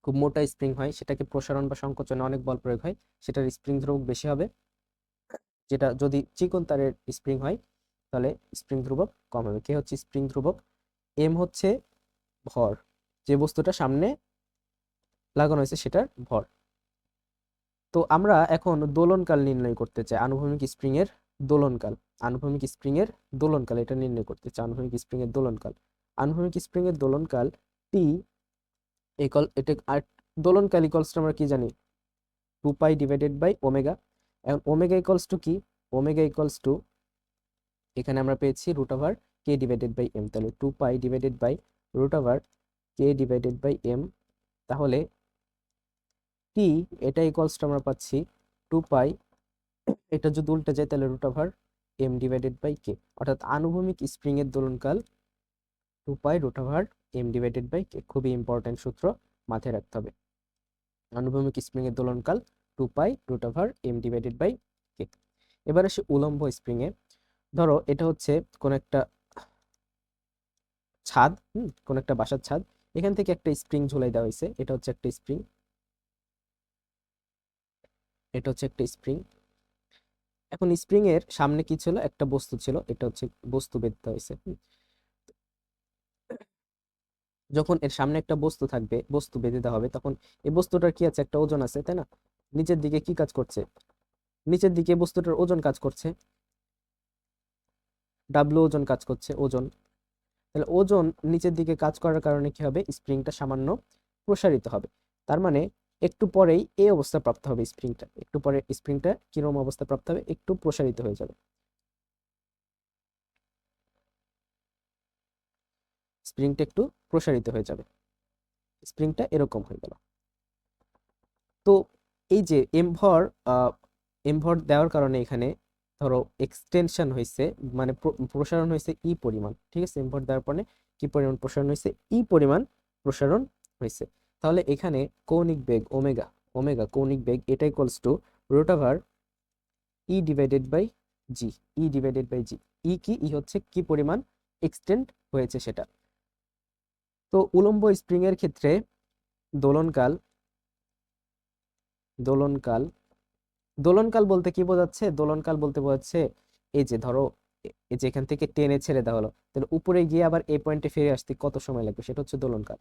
খুব মোটা স্প্রিং হয়, সেটাকে প্রসারণ বা সংকোচনে অনেক বল প্রয়োগ হয়, সেটার স্প্রিং ধ্রুবক বেশি হবে। যেটা যদি চিকন তারের স্প্রিং হয় তাহলে স্প্রিং ধ্রুবক কম হবে। কে হচ্ছে স্প্রিং ধ্রুবক, এম হচ্ছে ভর, যে বস্তুটা সামনে লাগানো হয়েছে সেটার ভর। তো আমরা এখন দোলনকাল নির্ণয় করতে চাই, আনুভূমিক স্প্রিং এর দোলনকাল। আনুভূমিক স্প্রিং এর দোলনকাল এটা নির্ণয় করতে চাই, আনুভূমিক স্প্রিং এর দোলনকাল। আনুভূমিক স্প্রিং এর দোলনকাল টি এটা, আর দোলনকাল ইকুয়ালস টু আমরা কি জানি? 2π ডিভাইডেড বাই ওমেগা। এখন ওমেগা ইকুয়ালস টু কি? ওমেগা ইকুয়ালস টু এখানে আমরা পেয়েছি √, কে ডিভাইডেড বাই এম। তাহলে 2π divided by √, K divided by M. তাহলে টি এটা ইকুয়ালস টু আমরা পাচ্ছি 2π, এটা যদি উল্টে যায় তাহলে √, এম ডিভাইডেড বাই কে। অর্থাৎ আনুভূমিক স্প্রিং এর দোলনকাল 2π √, এম ডিভাইডেড বাই কে। খুবই ইম্পর্টেন্ট সূত্র, মাথায় রাখতে হবে। আনুভূমিক স্প্রিং এর দোলনকাল 2π√m ডিভাইডেড বাই কে। এবার আসে উলম্ব স্প্রিং এ। ধরো এটা হচ্ছে কোন একটা ছাদ, কোন একটা বাসার ছাদ, এখান থেকে একটা স্প্রিং ঝুলাই দেওয়া হয়েছে, এটা হচ্ছে একটা স্প্রিং, এটা হচ্ছে একটা স্প্রিং। এখন স্প্রিং এর সামনে কি ছিল, একটা বস্তু ছিল, এটা হচ্ছে বস্তু বেঁধে দেওয়া হয়েছে। যখন এর সামনে একটা বস্তু থাকবে, বস্তু বেঁধে দেওয়া হবে, তখন এই বস্তুটার কি আছে, একটা ওজন আছে, তাই না? নিচের দিকে কি কাজ করছে, নিচের দিকে বস্তুটার ওজন কাজ করছে, ডাব্লু ওজন কাজ করছে, ওজন। তাহলে ওজন নিচের দিকে কাজ করার কারণে কি হবে, স্প্রিংটা সামান্য প্রসারিত হবে। তার মানে একটু পরেই এই অবস্থা প্রাপ্ত হবে স্প্রিংটা, একটু পরে স্প্রিংটা কিরকম অবস্থা প্রাপ্ত হবে, একটু প্রসারিত হয়ে যাবে, স্প্রিংটা একটু প্রসারিত হয়ে যাবে, স্প্রিংটা এরকম হয়ে গেল। তো এই যে এমভর দেওয়ার কারণে এখানে ধরো এক্সটেনশন হয়েছে, মানে প্রসারণ হয়েছে ই পরিমাণ, ঠিক আছে? এমভর দেওয়ার পরে কি পরিমাণ প্রসারণ হয়েছে, ই পরিমাণ প্রসারণ হয়েছে। তাহলে এখানে কৌণিক বেগ ওমেগা, ওমেগা কৌণিক বেগ, এটা equals to √, E divided by G, E divided by G. E কি, ই হচ্ছে কি পরিমাণ এক্সটেন্ড হয়েছে সেটা। তো উলম্ব স্প্রিং এর ক্ষেত্রে দোলনকাল, দোলনকাল দোলনকাল বলতে কি বোঝাচ্ছে, দোলনকাল বলতে বোঝাচ্ছে এই যে ধরো এই যে এখান থেকে টেনে ছেড়ে দেওয়া হলো, তাহলে উপরে গিয়ে আবার এই পয়েন্টে ফিরে আসতে কত সময় লাগবে, সেটা হচ্ছে দোলনকাল।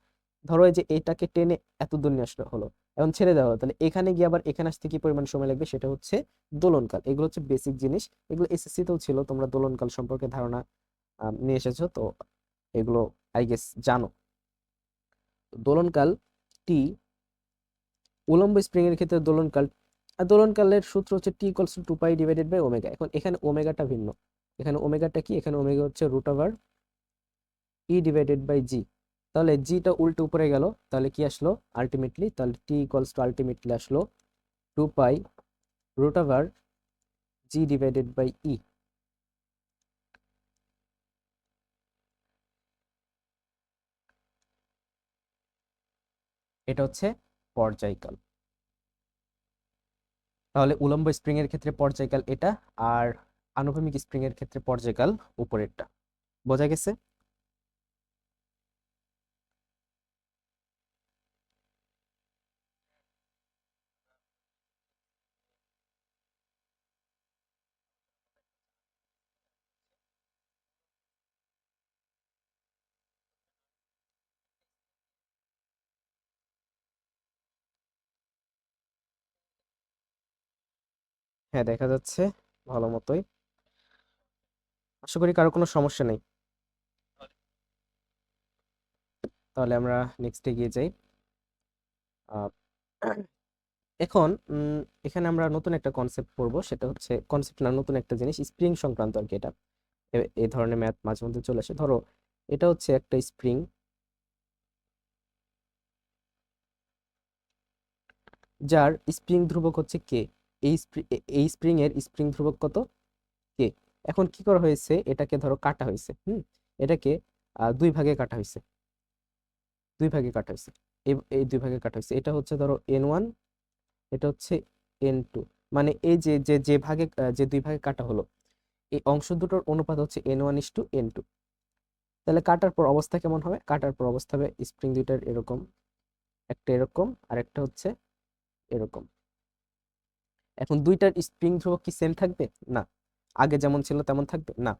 ধরো এই যে এটাকে টেনে এত দূর নিয়ে আসলো হলো, এখন ছেড়ে দেওয়া হলো, তাহলে এখানে গিয়ে আবার এখানে আসতে কি পরিমাণ সময় লাগবে, সেটা হচ্ছে দোলনকাল। এগুলো হচ্ছে বেসিক জিনিস, এগুলো এসএসসি তেও ছিল, তোমরা দোলনকাল সম্পর্কে ধারণা নিয়ে এসেছো, তো এগুলো আই গেস জানো। দোলনকাল টি, উলম্ব স্প্রিং এর ক্ষেত্রে দোলনকাল, আর দোলনকালের সূত্র হচ্ছে T=2π ডিভাইডেড বাই ওমেগা। এখন এখানে ওমেগাটা ভিন্ন, এখানে ওমেগাটা কি, এখানে ওমেগা হচ্ছে √E ডিভাইডেড বাই জি। তাহলে জিটা উল্টো উপরে গেল, তাহলে কি আসলো আলটিমেটলি, তাহলে T আলটিমেটলি আসলো 2π√G ডিভাইডেড বাই ই। এটা হচ্ছে পর্যায়কাল। তাহলে উলম্ব স্প্রিং এর ক্ষেত্রে পর্যায়কাল এটা, আর আনুভূমিক স্প্রিং এর ক্ষেত্রে পর্যায়কাল উপরেরটা। বোঝা গেছে? হ্যাঁ, দেখা যাচ্ছে ভালো মতোই। আশা করি কারো কোনো সমস্যা নেই। তাহলে আমরা নেক্সট এগিয়ে যাই। আহ, এখন এখানে আমরা নতুন একটা কনসেপ্ট পড়বো, সেটা হচ্ছে কনসেপ্ট না, নতুন একটা জিনিস, স্প্রিং সংক্রান্ত আর কি। এটা এই ধরনের ম্যাথ মাঝে মধ্যে চলে আসে। ধরো এটা হচ্ছে একটা স্প্রিং, যার স্প্রিং ধ্রুবক হচ্ছে কে। এই স্প্রিং এর স্প্রিং ধ্রুবক কত, কে। এখন কি করা হয়েছে, এটাকে ধরো কাটা হয়েছে, এটাকে দুই ভাগে কাটা হয়েছে, দুই ভাগে কাটা হয়েছে, এই এই দুই ভাগে কাটা হয়েছে। এটা হচ্ছে ধরো N1, এটা হচ্ছে N2। মানে এই যে যে যে ভাগে যে দুই ভাগে কাটা হলো, এই অংশ দুটোর অনুপাত হচ্ছে N1:N2। তাহলে কাটার পর অবস্থা কেমন হবে, কাটার পর অবস্থা হবে স্প্রিং দুইটার এরকম, একটা এরকম আর একটা হচ্ছে এরকম। এখন দুইটার স্প্রিং ধ্রুবক কি সেম থাকবে, না। আগে যেমন ছিল তেমন থাকবে না।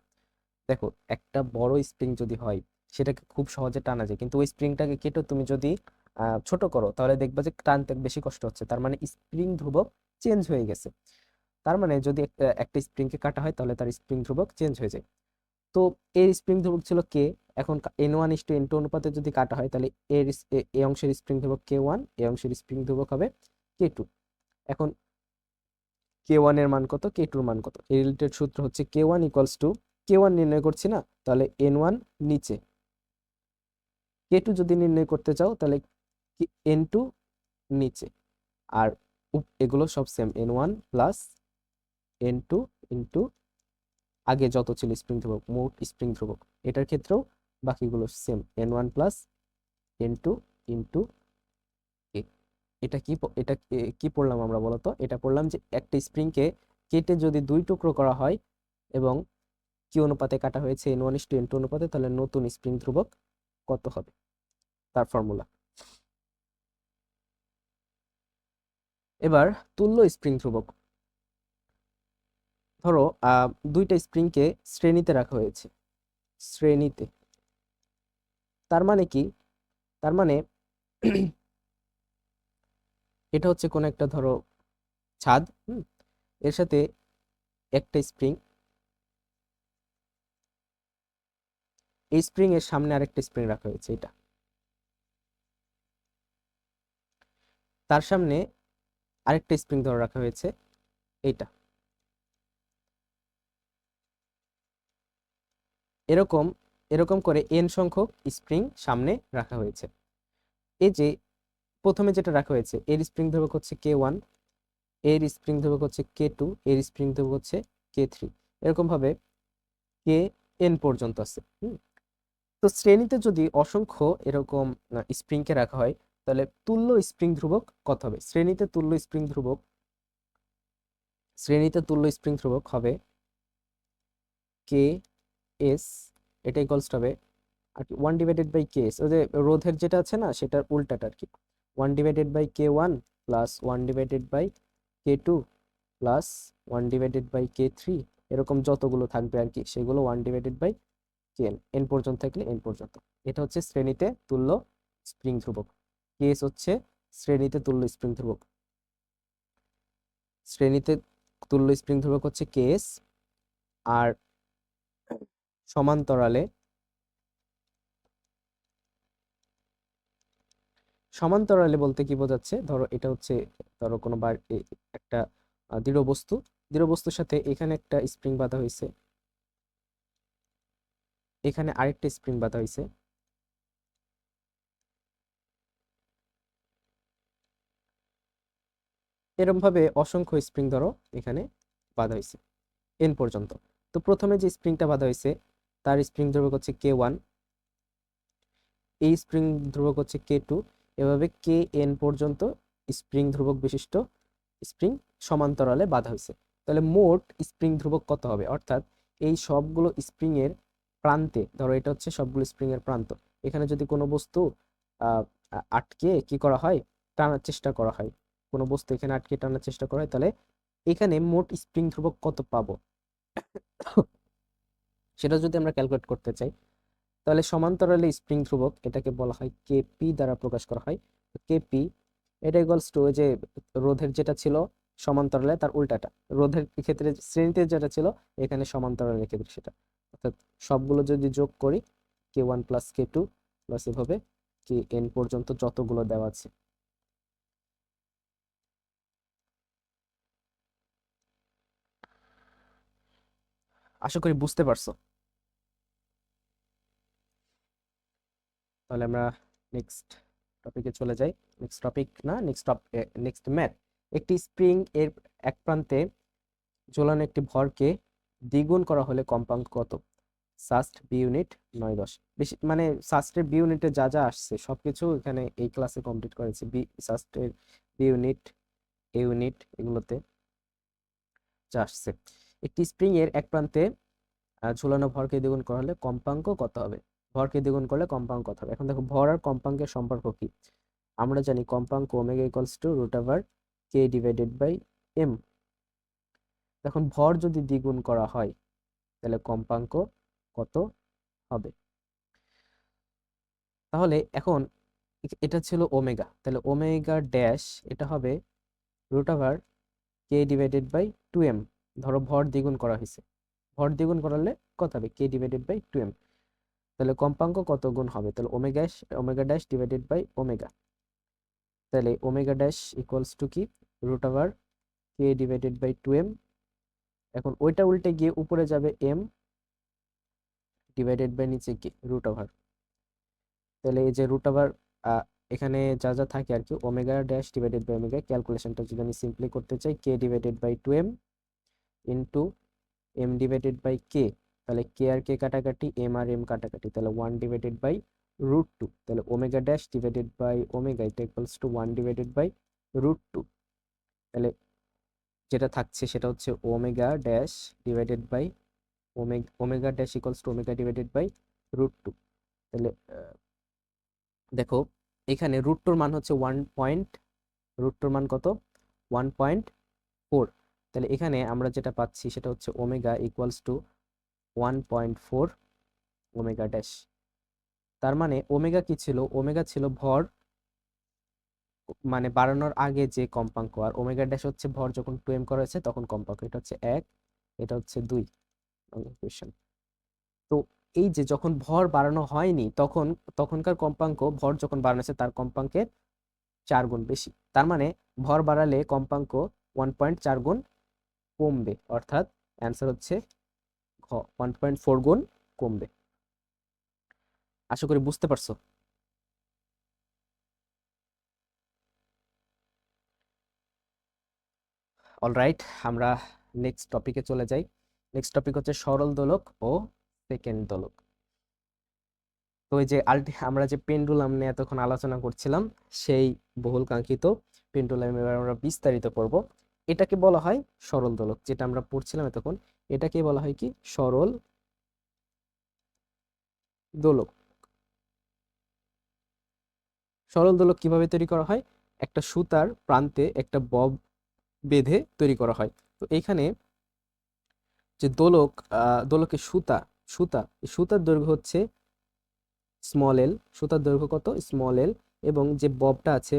দেখো একটা বড় স্প্রিং যদি হয়, সেটাকে খুব সহজে টানা যায়, কিন্তু ওই স্প্রিংটাকে কেটে তুমি যদি ছোট করো, তাহলে দেখবা যে টানতে বেশি কষ্ট হচ্ছে। তার মানে স্প্রিং ধ্রুবক চেঞ্জ হয়ে গেছে। তার মানে যদি একটা স্প্রিং কে কাটা হয়, তাহলে তার স্প্রিং ধ্রুবক চেঞ্জ হয়ে যায়। তো এর স্প্রিং ধ্রুবক ছিল কে, এখন N1:N2 অনুপাতে যদি কাটা হয়, তাহলে এই অংশের স্প্রিং ধ্রুবক K1, এই অংশের স্প্রিং ধ্রুবক হবে K2। এখন K1 এর মান কত, K2 এর মান কত, এই রিলেটেড সূত্র হচ্ছে K1 নির্ণয় করছি না, তাহলে N1 নিচে, K2 যদি নির্ণয় করতে চাও তাহলে N2 নিচে, আর এগুলো সব same, N1 plus N2 into আগে যত ছিল স্প্রিং ধ্রুবক, মোট স্প্রিং ধ্রুবক। এটার ক্ষেত্রেও বাকিগুলো same, N1 plus N2 into এটা কি পড়লাম আমরা বলতো? এটা পড়লাম যে একটা স্প্রিংকে কেটে যদি 2 টুকরো করা হয় এবং কি অনুপাতে কাটা হয়েছে, n1:n2 অনুপাতে, তাহলে নতুন স্প্রিং ধ্রুবক কত হবে, তার ফর্মুলা। এবার তুল্য স্প্রিং ধ্রুবক। ধরো দুইটা স্প্রিংকে শ্রেণীতে রাখা হয়েছে, শ্রেণীতে। তার মানে কি? তার মানে এটা হচ্ছে কোন একটা, ধরো, ছাদ। এর সাথে একটা স্প্রিং, এই স্প্রিং এর সামনে আরেকটা স্প্রিং রাখা হয়েছে, এটা। তার সামনে আরেকটা স্প্রিং ধরে রাখা হয়েছে, এইটা। এরকম এরকম করে n সংখ্যক স্প্রিং সামনে রাখা হয়েছে। এই যে প্রথমে যেটা রাখা হয়েছে, এর স্প্রিং ধ্রুবক হচ্ছে k1, এর স্প্রিং ধ্রুবক হচ্ছে k2, এর স্প্রিং ধ্রুবক হচ্ছে k3, এরকম ভাবে kn পর্যন্ত আছে। তো শ্রেণীতে যদি অসংখ্য এরকম স্প্রিংকে রাখা হয়, তাহলে তুল্য স্প্রিং ধ্রুবক কত হবে? শ্রেণীতে তুল্য স্প্রিং ধ্রুবক হবে কে এস, এটা ইকুয়ালস হবে আর কি 1/ks। ওই যে রোধের যেটা আছে না, সেটার উল্টাটা আর কি। 1/k1 plus 1/k2 plus 1/k3, এরকম যতগুলো থাকবে আর কি, সেগুলো 1/kn, এন পর্যন্ত থাকলে এন পর্যন্ত। এটা হচ্ছে শ্রেণীতে তুল্য স্প্রিং ধ্রুবক। কেস হচ্ছে শ্রেণীতে তুল্য স্প্রিং ধ্রুবক। শ্রেণীতে তুল্য স্প্রিং ধ্রুবক হচ্ছে কেস। আর সমান্তরালে সমান্তরালে বলতে কি বোঝাচ্ছে? ধরো এটা হচ্ছে, ধরো কোনো একটা দৃঢ় বস্তু, দৃঢ় বস্তুর সাথে এখানে একটা স্প্রিং বাঁধা হয়েছে, এখানে আরেকটা স্প্রিং বাঁধা হয়েছে, এরকম ভাবে অসংখ্য স্প্রিং ধরো এখানে বাঁধা হয়েছে এন পর্যন্ত। তো প্রথমে যে স্প্রিংটা বাঁধা হয়েছে তার স্প্রিং ধ্রুবক হচ্ছে k1, এই স্প্রিং ধ্রুবক হচ্ছে k2, এভাবে kn পর্যন্ত স্প্রিং ধ্রুবক বিশিষ্ট স্প্রিং সমান্তরালে বাঁধা হয়েছে। তাহলে মোট স্প্রিং ধ্রুবক কত হবে? অর্থাৎ এই সবগুলো স্প্রিং এর প্রান্তে, ধরো এটা হচ্ছে সবগুলো স্প্রিং এর প্রান্ত, এখানে যদি কোনো বস্তু আটকে কি করা হয়, টানার চেষ্টা করা হয়, কোনো বস্তু এখানে আটকে টানার চেষ্টা করা হয়, তাহলে এখানে মোট স্প্রিং ধ্রুবক কত পাবো সেটা যদি আমরা ক্যালকুলেট করতে চাই, তাহলে সমান্তরালে স্প্রিং ধ্রুবক এটাকে বলা হয় কেপি দ্বারা প্রকাশ করা হয়। কেপি এটা ইকুয়ালস টু, যে রোধের যেটা ছিল সমান্তরালে তার উল্টাটা, রোধের ক্ষেত্রে শ্রেণীতে যেটা ছিল এখানে সমান্তরালের ক্ষেত্রে সেটা। অর্থাৎ সবগুলো যদি যোগ করি, k1 প্লাস k2 প্লাস এভাবে kn পর্যন্ত যতগুলো দেওয়া আছে। আশা করি বুঝতে পারছো। তাহলে আমরা নেক্সট টপিকে চলে যাই। নেক্সট টপিক না, নেক্সট ম্যাথ। একটি স্প্রিং এর এক প্রান্তে ঝোলানো একটি ভরকে দ্বিগুণ করা হলে কম্পাঙ্ক কত? SUST, B unit, 9-10। বেশি মানে সাস্টের বি ইউনিটে যা যা আসছে সবকিছু এখানে এই ক্লাসে কমপ্লিট করেছি। সাস্টের বি ইউনিট, এ ইউনিট, এগুলোতে যা আসছে। একটি স্প্রিং এর এক প্রান্তে ঝুলানো ভরকে দ্বিগুণ করা হলে কম্পাঙ্ক কত হবে? ভরকে দ্বিগুণ করলে কম্পাঙ্ক কত হবে? এখন দেখো, ভর আর কম্পাঙ্কের সম্পর্ক কি? আমরা জানি কম্পাঙ্ক omega equals to √k divided by m. এখন ভর যদি দ্বিগুণ করা হয় তাহলে কম্পাঙ্ক কত হবে? তাহলে এখন এটা ছিল ওমেগা, তাহলে ওমেগা ড্যাশ এটা হবে √k ডিভাইডেড বাই 2m। ধরো ভর দ্বিগুণ করা হয়েছে, ভর দ্বিগুণ করালে কত হবে? k divided by 2m। তাহলে কম্পাঙ্ক কত গুণ হবে? তাহলে omega dash divided by omega. তাহলে ওমেগা ড্যাশ ইকুয়ালস টু কি? √k divided by 2m। এখন ওইটা উল্টে গিয়ে উপরে যাবে m ডিভাইডেড বাই নিচে কি? √। তাহলে এই যে √, এখানে যা যা থাকে আর কি, omega dash divided by omega, ক্যালকুলেশনটা যদি আমি সিম্পলি করতে চাই, k divided by 2m into m divided by k। তাহলে k আর k কাটাকাটি, m আর m কাটাকাটি, তাহলে 1 ডিভাইডেড বাই √2। তাহলে omega dash divided by omega এটা ইকুয়ালস টু 1 ডিভাইডেড বাই √2। তাহলে যেটা থাকছে সেটা হচ্ছে omega dash divided by omega dash equals to omega divided by √2। তাহলে দেখো এখানে √2 মান হচ্ছে √2 মান কত? 1.4। তাহলে এখানে আমরা যেটা পাচ্ছি সেটা হচ্ছে omega equals two 1.4 omega dash. তার মানে ওমেগা কি ছিল? ওমেগা ছিল ভর, মানে বাড়ানোর আগে যে কম্পাঙ্ক, আর ওমেগা ড্যাশ হচ্ছে ভর যখন 2m করা হয়েছে তখন কম্পাঙ্ক। এটা হচ্ছে 1, এটা হচ্ছে 2 ইকুয়েশন। তো এই যে যখন ভর বাড়ানো হয়নি তখনকার কম্পাঙ্ক ভর যখন বাড়ানো হয়েছে তার কম্পাঙ্কের 4 গুণ বেশি। তার মানে ভর বাড়ালে কম্পাঙ্ক 1.4 গুণ কমবে, অর্থাৎ অ্যান্সার হচ্ছে ঘ, 1.4 গুণ কমবে। আশা করি বুঝতে পারছো। অলরাইট, আমরা নেক্সট টপিকে চলে যাই। নেক্সট টপিক হচ্ছে সরল দোলক ও সেকেন্ড দোলক। তো এই যে আমরা যে পেন্ডুলাম নিয়ে এতক্ষণ আলোচনা করছিলাম, সেই বহুল কাঙ্ক্ষিত পেন্ডুলাম এবার আমরা বিস্তারিত পড়ব। এটাকে বলা হয় সরল দোলক, যেটা আমরা পড়ছিলাম এতক্ষণ এটাকে বলা হয় কি? সরল দোলক। সরল দোলক কিভাবে তৈরি করা হয়? একটা সুতার প্রান্তে একটা বব বেঁধে তৈরি করা হয়। তো এইখানে যে দোলকের সুতার দৈর্ঘ্য হচ্ছে স্মল এল। সুতার দৈর্ঘ্য কত? স্মল এল। এবং যে ববটা আছে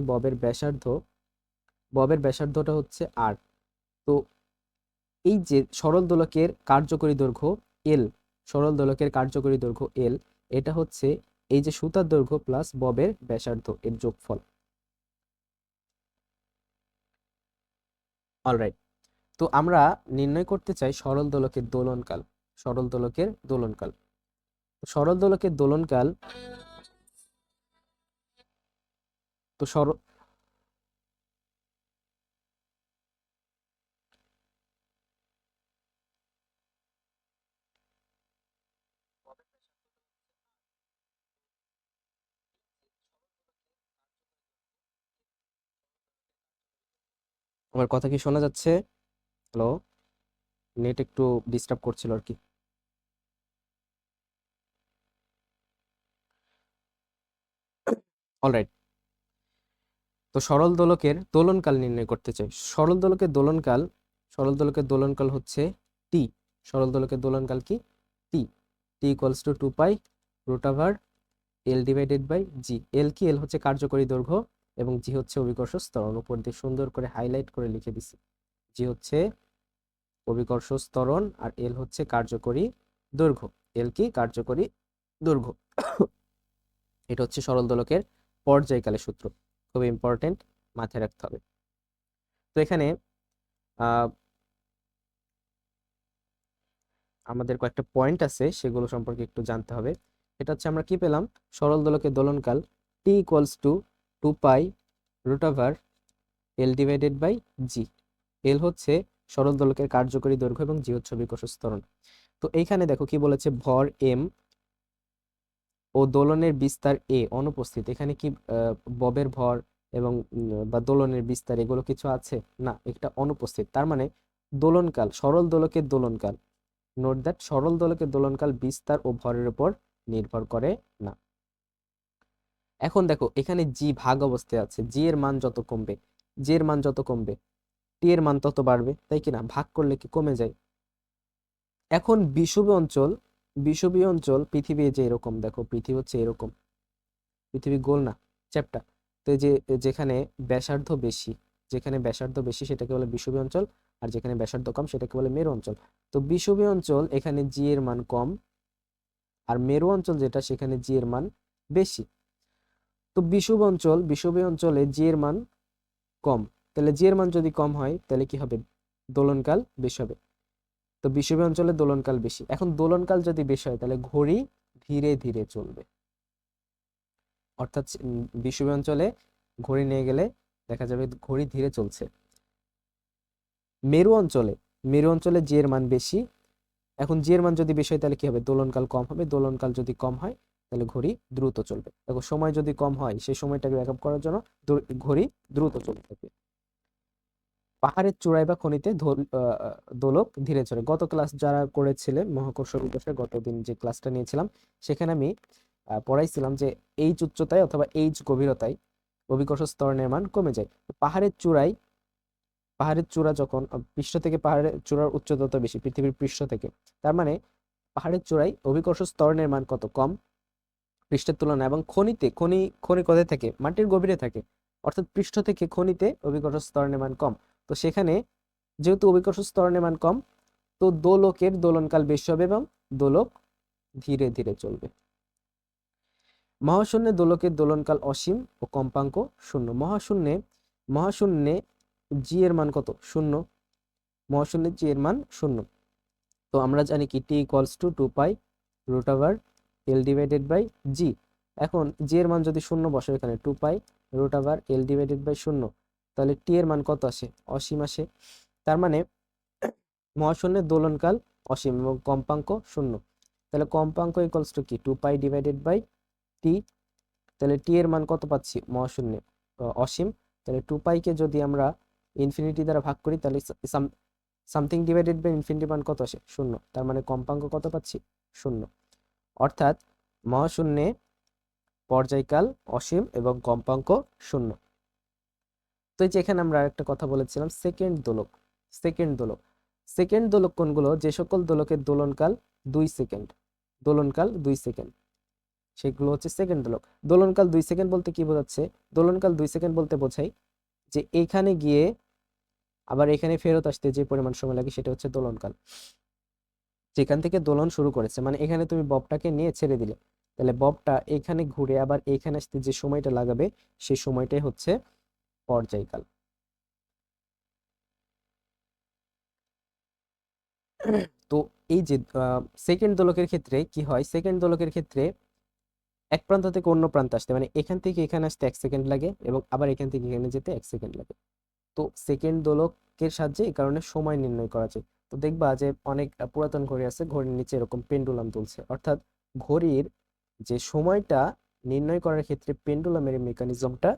ববের ব্যাসার্ধটা হচ্ছে আর। তো এই যে সরল দোলকের কার্যকরী দৈর্ঘ্য এল, সরল দোলকের কার্যকরী দৈর্ঘ্য এল, এটা হচ্ছে এই যে সুতার দৈর্ঘ্য প্লাস ববের ব্যাসার্ধ এর যোগফল। অলরাইট, তো আমরা নির্ণয় করতে চাই সরল দোলকের দোলনকাল। সরল দোলকের দোলনকাল সরল দোলকের দোলনকাল তো আমার কথা কি শোনা যাচ্ছে? হ্যালো, নেট একটু ডিস্টার্ব করছিল আর কি। অলরাইট, তো সরল দোলকের দোলনকাল নির্ণয় করতে চাই। সরল দোলকের দোলনকাল হচ্ছে টি। সরল দোলকের দোলনকাল কি? T. T equals to 2 pi √ L divided by G. L কি? এল হচ্ছে কার্যকরী দৈর্ঘ্য এবং জি হচ্ছে অভিকর্ষ ত্বরণ। উপর দিয়ে সুন্দর করে হাইলাইট করে লিখে দিছি। জি হচ্ছে অভিকর্ষ ত্বরণ আর এল হচ্ছে কার্যকরী দৈর্ঘ্য। এল কি? কার্যকরী দৈর্ঘ্য। এটা হচ্ছে সরল দোলকের পর্যায়কালের সূত্র, খুব ইম্পর্টেন্ট, মাথায় রাখতে হবে। তো এখানে আমাদের কয়েকটা পয়েন্ট আছে, সেগুলো সম্পর্কে একটু জানতে হবে। এটা হচ্ছে আমরা কি পেলাম? সরল দোলকের দোলনকাল T equals to 2 pi √ L divided by G. L হচ্ছে সরল দোলকের কার্যকরী দৈর্ঘ্য এবং জি হচ্ছে অভিকর্ষ ত্বরণ। তো এইখানে দেখো কি বলেছে? ভর এম ও দোলনের বিস্তার এ অনুপস্থিত। এখানে কি ববের ভর এবং বা দোলনের বিস্তার এগুলো কিছু আছে? না, এটা অনুপস্থিত। তার মানে দোলনকাল, সরল দোলকের দোলনকাল, নোট দ্যাট সরল দোলকের দোলনকাল বিস্তার ও ভরের উপর নির্ভর করে না। এখন দেখো এখানে জি ভাগ অবস্থায় আছে। জি এর মান যত কমবে টি এর মান তত বাড়বে, তাই কি না? ভাগ করলে কি কমে যায়? এখন বিষুবীয় অঞ্চল পৃথিবী যে এরকম, দেখো পৃথিবী হচ্ছে এরকম, পৃথিবী গোল না, চ্যাপ্টা। তো এই যে যেখানে ব্যাসার্ধ বেশি সেটাকে বলে বিষুবীয় অঞ্চল, আর যেখানে ব্যাসার্ধ কম সেটাকে বলে মেরু অঞ্চল। তো বিষুবীয় অঞ্চল এখানে জি এর মান কম, আর মেরু অঞ্চল যেটা সেখানে জি এর মান বেশি। তো বিষুবীয় অঞ্চলে জি এর মান কম, তাহলে জি এর মান যদি কম হয় তাহলে কি হবে? দোলনকাল বেশি হবে। তো বিষুবীয় অঞ্চলে দোলনকাল বেশি। এখন দোলনকাল যদি বেশি হয় তাহলে ঘড়ি ধীরে ধীরে চলবে, অর্থাৎ বিষুবীয় অঞ্চলে ঘড়ি নিয়ে গেলে দেখা যাবে ঘড়ি ধীরে চলছে। মেরু অঞ্চলে জি এর মান বেশি। এখন জি এর মান যদি বেশি হয় তাহলে কি হবে? দোলনকাল কম হবে। দোলনকাল যদি কম হয় তাহলে ঘড়ি দ্রুত চলবে। দেখো সময় যদি কম হয় সেই সময়টাকে ব্যাকআপ করার জন্য ঘড়ি দ্রুত চলতে থাকে। পাহাড়ের চূড়ায় বা খনিতে দোলক ধীরে চলে। গত ক্লাস যারা করেছিলে মহাকর্ষ বিকাশের গত দিন যে ক্লাসটা নিয়েছিলাম, সেখানে আমি পড়াইছিলাম যে এইচ উচ্চতায় অথবা এইচ গভীরতায় অভিকর্ষ স্তরণের মান কমে যায়। পাহাড়ের চূড়া যখন পৃষ্ঠ থেকে, পাহাড়ের চূড়ার উচ্চতা তো বেশি পৃথিবীর পৃষ্ঠ থেকে, তার মানে পাহাড়ের চূড়ায় অভিকর্ষ স্তরণের মান কত কম পৃষ্ঠের তুলনায়। এবং খনি কোথায় থাকে? মাটির গভীরে থাকে, অর্থাৎ পৃষ্ঠ থেকে খনিতে অভিকর্ষ স্তরণের মান কম। তো সেখানে যেহেতু অভিকর্ষ স্তরণের মান কম, তো দোলকের দোলনকাল বেশি হবে এবং দোলক ধীরে ধীরে চলবে। মহাশূন্যে দোলকের দোলনকাল অসীম ও কম্পাঙ্ক শূন্য। মহাশূন্যে জি এর মান কত? শূন্য। মহাশূন্যে জি এর মান শূন্য। তো আমরা জানি কি T equals to 2 pi root over L divided by G. এখন জি এর মান যদি শূন্য বসে এখানে 2 pi root over L divided by শূন্য, তাহলে টি এর মান কত আসে? অসীম আসে। তার মানে মহাশূন্যের দোলনকাল অসীম এবং কম্পাঙ্ক শূন্য। তাহলে কম্পাঙ্ক ইকুয়ালস টু কি? 2 পাই ডিভাইডেড বাই টি। তাহলে টি এর মান কত পাচ্ছি? মহাশূন্যে অসীম। তাহলে 2 পাইকে যদি আমরা ইনফিনিটি দ্বারা ভাগ করি, তাহলে সামথিং ডিভাইডেড বাই ইনফিনিটি মান কত আসে? শূন্য। তার মানে কম্পাঙ্ক কত পাচ্ছি? শূন্য। অর্থাৎ মহাশূন্যে পর্যায়কাল অসীম এবং কম্পাঙ্ক শূন্য। তো এই যে এখানে আমরা একটা কথা বলেছিলাম, সেকেন্ড দোলক কোনগুলো? যে সকল দোলকের দোলনকাল 2 সেকেন্ড, সেগুলো হচ্ছে সেকেন্ড দোলক। দোলনকাল 2 সেকেন্ড বলতে কি বোঝাচ্ছে? দোলনকাল 2 সেকেন্ড বলতে বোঝায় যে এইখানে গিয়ে আবার এখানে ফেরত আসতে যে পরিমাণ সময় লাগে সেটা হচ্ছে দোলনকাল। যেখান থেকে দোলন শুরু করেছে, মানে এখানে তুমি ববটাকে নিয়ে ছেড়ে দিলে, তাহলে ববটা এখানে ঘুরে আবার এইখানে আসতে যে সময়টা লাগাবে সেই সময়টাই হচ্ছে পর্যায়কাল। তো এই যে সেকেন্ড দোলকের ক্ষেত্রে কি হয়? সেকেন্ড দোলকের ক্ষেত্রে এক প্রান্ত থেকে অন্য প্রান্তে আসতে, মানে এখান থেকে এখানে আসতে 1 সেকেন্ড লাগে এবং আবার এখান থেকে এখানে যেতে 1 সেকেন্ড লাগে। তো সেকেন্ড দোলকের সাহায্যে এই কারণে সময় নির্ণয় করা যায়। তো দেখবা যে অনেক পুরাতন ঘড়ি আছে, ঘড়ির নিচে এরকম পেন্ডুলাম দুলছে, অর্থাৎ ঘড়ির যে সময়টা নির্ণয় করার ক্ষেত্রে পেন্ডুলামের এই মেকানিজমটা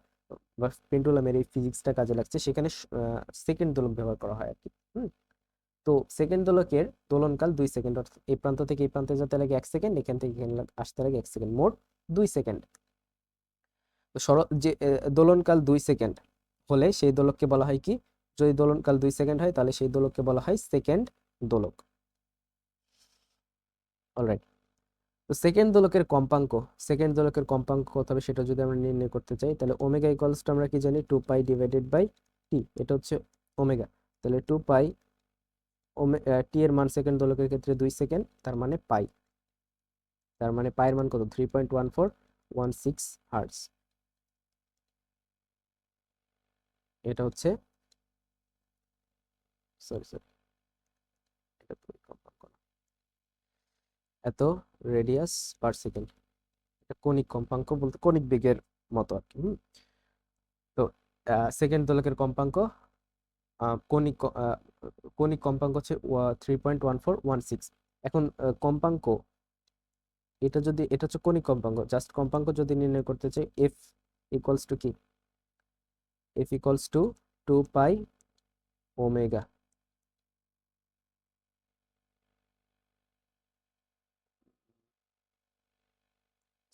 বা পেন্ডুলামের এই ফিজিক্সটা কাজে লাগছে, সেখানে সেকেন্ড দোলক ব্যবহার করা হয় আর কি। তো সেকেন্ড দোলকের দোলনকাল 2 সেকেন্ড, অর্থাৎ এই প্রান্ত থেকে এই প্রান্তে যেতে লাগে 1 সেকেন্ড, এখান থেকে এখানে আসতে লাগে 1 সেকেন্ড, মোট 2 সেকেন্ড। তো যে দোলনকাল 2 সেকেন্ড হলে সেই দোলককে বলা হয় কি? যদি দোলনকাল 2 সেকেন্ড হয় তাহলে সেই দোলককে বলা হয় সেকেন্ড দোলক। অলরাইট। তো সেকেন্ড দোলকের কম্পাঙ্ক কত হবে সেটা যদি আমরা নির্ণয় করতে চাই, তাহলে ওমেগা ইকুয়ালস টু আমরা কি জানি? 2 পাই ডিভাইডেড বাই টি। এটা হচ্ছে ওমেগা। তাহলে 2 পাই টি এর মান সেকেন্ড দোলকের ক্ষেত্রে 2 সেকেন্ড, তার মানে পাইয়ের মান কত? 3.1416 হার্টজ। এটা হচ্ছে সরি এটা কম্পাঙ্ক না, এত রেডিয়াস পার সেকেন্ড। এটা কণিক কম্পাঙ্ক বলতে কণিক বেগের মতো আর কি। তো সেকেন্ড দোলকের কম্পাঙ্ক কণিক কণিক কম্পাঙ্ক হচ্ছে 3.1416। এখন কম্পাঙ্ক এটা হচ্ছে কণিক কম্পাঙ্ক, জাস্ট কম্পাঙ্ক যদি নির্ণয় করতে চাই, এফ ইকুয়ালস টু কি? F equals to 2 pi omega,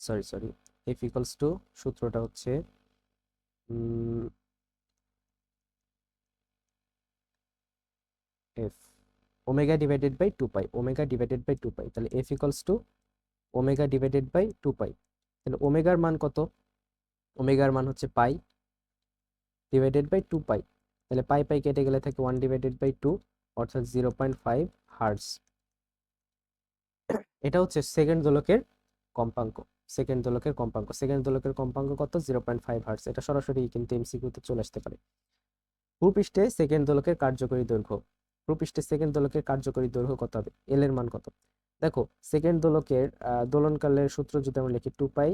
sorry f equals to, সূত্রটা হচ্ছে f omega divided by 2 pi, তাহলে f equals to omega divided by 2 pi. তাহলে ওমেগার মান কত? ওমেগার মান হচ্ছে পাই ডিভাইডেড বাই 2 পাই। তাহলে পাই কেটে গেলে থাকে 1 ডিভাইডেড বাই 2, অর্থাৎ 0.5 হার্টজ। এটা হচ্ছে সেকেন্ড দোলকের কম্পাঙ্ক। সেকেন্ড দোলকের কম্পাঙ্ক কত? 0.5 হার্টজ। এটা সরাসরি কিন্তু এমসিকিউতে চলে আসতে পারে। ভূপৃষ্ঠে সেকেন্ড দোলকের সেকেন্ড দোলকের কার্যকরী দৈর্ঘ্য কত হবে? এল এর মান কত? দেখো, সেকেন্ড দোলকের দোলনকালের সূত্র যদি আমরা লিখি 2 pi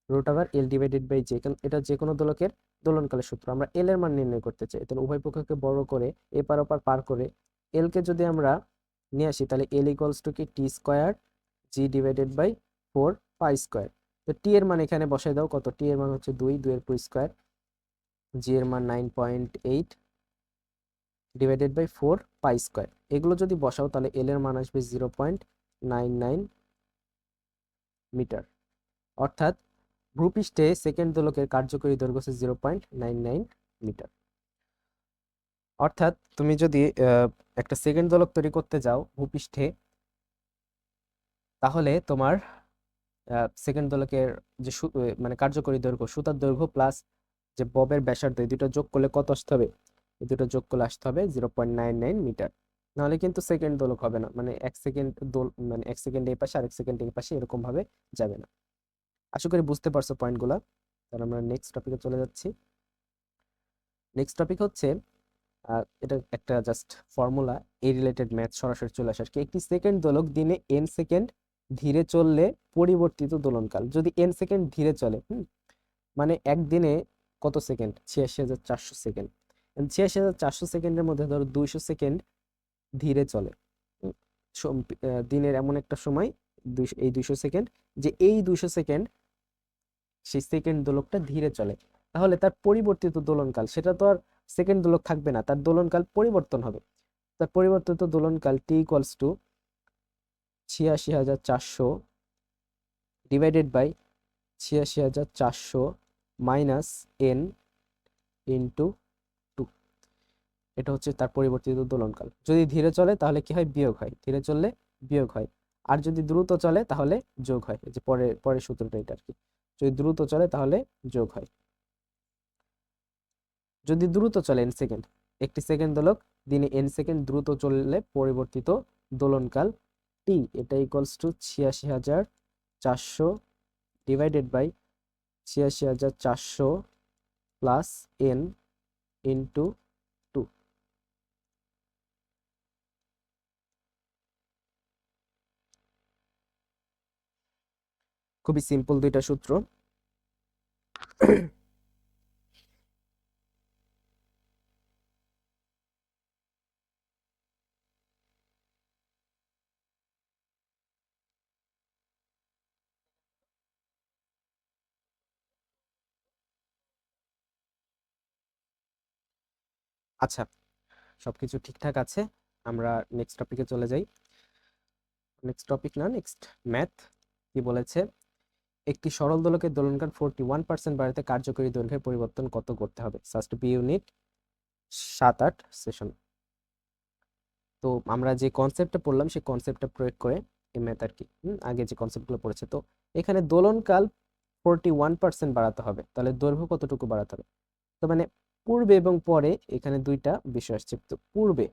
root over L divided by J, এটা যে কোনো দোলকের দোলনকালের সূত্র। আমরা এল এর মান নির্ণয় করতে চাই, তাহলে উভয় পক্ষকে বড় করে এপার ওপার পার করে এল কে যদি আমরা নিয়ে আসি, তাহলে এল ইকুয়ালস টু কি? T square G divided by 4 pi square. তো টি এর মান এখানে বসাই দাও, কত? টি এর মান হচ্ছে 2 এর পুরো স্কোয়ার, জি এর মান 9.8, ডিভাইডেড বাই 4 পাই স্কোয়ার। এগুলো যদি বসাও তাহলে এল এর মান আসবে 0.99 মিটার। অর্থাৎ ভূপৃষ্ঠে সেকেন্ড দোলকের কার্যকরী দৈর্ঘ্য হচ্ছে 0.99 মিটার। অর্থাৎ তুমি যদি একটা সেকেন্ড দোলক তৈরি করতে যাও ভূপৃষ্ঠে, তাহলে তোমার সেকেন্ড দোলকের যে মানে কার্যকরী দৈর্ঘ্য, সুতার দৈর্ঘ্য প্লাস যে ববের ব্যাসার্ধ, এই দুটো যোগ করলে কত আসতে হবে? এই দুটো যোগ করলে আসতে হবে 0.99 মিটার। নাহলে কিন্তু সেকেন্ড দোলক হবে না, মানে এক সেকেন্ড মানে এক সেকেন্ড এই পাশে আরেক সেকেন্ড এই পাশে এরকম ভাবে যাবে না। আশা করি বুঝতে পারছো পয়েন্টগুলো। তাহলে আমরা নেক্সট টপিকে চলে যাচ্ছি। নেক্সট টপিক হচ্ছে এটা একটা জাস্ট ফর্মুলা, এই রিলেটেড ম্যাথ সরাসরি চলে আসে। একটি সেকেন্ড দোলক দিনে n সেকেন্ড ধীরে চললে পরিবর্তিত দোলনকাল, যদি n সেকেন্ড ধীরে চলে, মানে একদিনে কত সেকেন্ড? 86,400 সেকেন্ড। 86,400 সেকেন্ডের মধ্যে ধরো 200 সেকেন্ড ধীরে চলে। দিনের এমন একটা সময় এই 200 সেকেন্ড, যে এই 200 সেকেন্ড সেই সেকেন্ড দোলকটা ধীরে চলে, তাহলে তার পরিবর্তিত দোলনকাল, সেটা তো আর সেকেন্ড দোলক থাকবে না, তার দোলনকাল পরিবর্তন হবে। তার পরিবর্তিত দোলনকাল t equals to 86,400 divided by 86,400 minus n into 2। এটা হচ্ছে তার পরিবর্তিত দোলনকাল। যদি ধীরে চলে তাহলে কি হয়? বিয়োগ হয়। ধীরে চললে বিয়োগ হয়। আর যদি দ্রুত চলে তাহলে যোগ হয়। এই যে পরের সূত্রটা এটা আর কি। যদি দ্রুত চলে তাহলে যোগ হয়। যদি দ্রুত চলে n সেকেন্ড, একটি সেকেন্ড দোলক দিনে n সেকেন্ড দ্রুত চললে পরিবর্তিত দোলনকাল t, এটা equals to 86,400 divided by 86,400 plus n into 2। খুবই সিম্পল দুইটা সূত্র। আচ্ছা, সবকিছু ঠিকঠাক আছে, আমরা নেক্সট টপিকে চলে যাই। নেক্সট টপিক না, নেক্সট ম্যাথ কি বলেছে? একটি সরল দোলকের দোলনকাল 41% বাড়াতে কার্যকরী দৈর্ঘ্যের পরিবর্তন কত করতে হবে? First B unit 7-8 session. তো আমরা যে কনসেপ্টটা পড়লাম সেই কনসেপ্টটা প্রয়োগ করে এই ম্যাথ আর কি, আগে যে কনসেপ্টগুলো পড়েছে। তো এখানে দোলনকাল 41% বাড়াতে হবে, তাহলে দৈর্ঘ্য কতটুকু বাড়াতে হবে? তো মানে পূর্বে এবং পরে এখানে দুইটা বিষয় আসছে। তো পূর্বে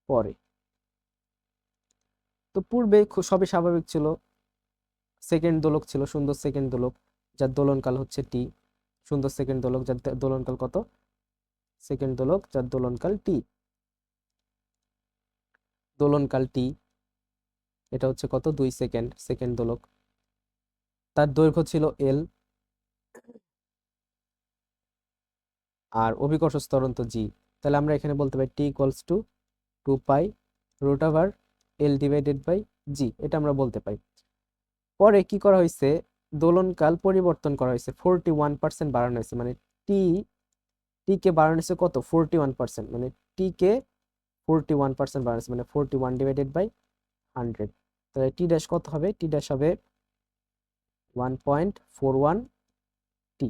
পরে, তো পূর্বে সবই স্বাভাবিক ছিল, সেকেন্ড দোলক ছিল, সুন্দর সেকেন্ড দোলক, যার দোলনকাল হচ্ছে টি। সুন্দর সেকেন্ড দোলক যার দোলনকাল কত? সেকেন্ড দোলক যার দোলনকাল টি, দোলনকাল টি, এটা হচ্ছে কত? 2 সেকেন্ড, সেকেন্ড দোলক। তার দৈর্ঘ্য ছিল এল, আর অভিকর্ষ ত্বরন্ত জি। তাহলে আমরা এখানে বলতে পারি T equals to 2 pi root over L divided by G, এটা আমরা বলতে পারি। পরে কি করা হয়েছে? দোলনকাল পরিবর্তন করা হয়েছে, 41% বাড়ানো হয়েছে, মানে টি কে বাড়ানো হয়েছে কত? 41%, মানে টি কে 41% বাড়ানো হয়েছে, মানে 41 ডিভাইডেড বাই 100। তাহলে টি ড্যাশ কত হবে? টি ড্যাশ হবে 1.41 টি,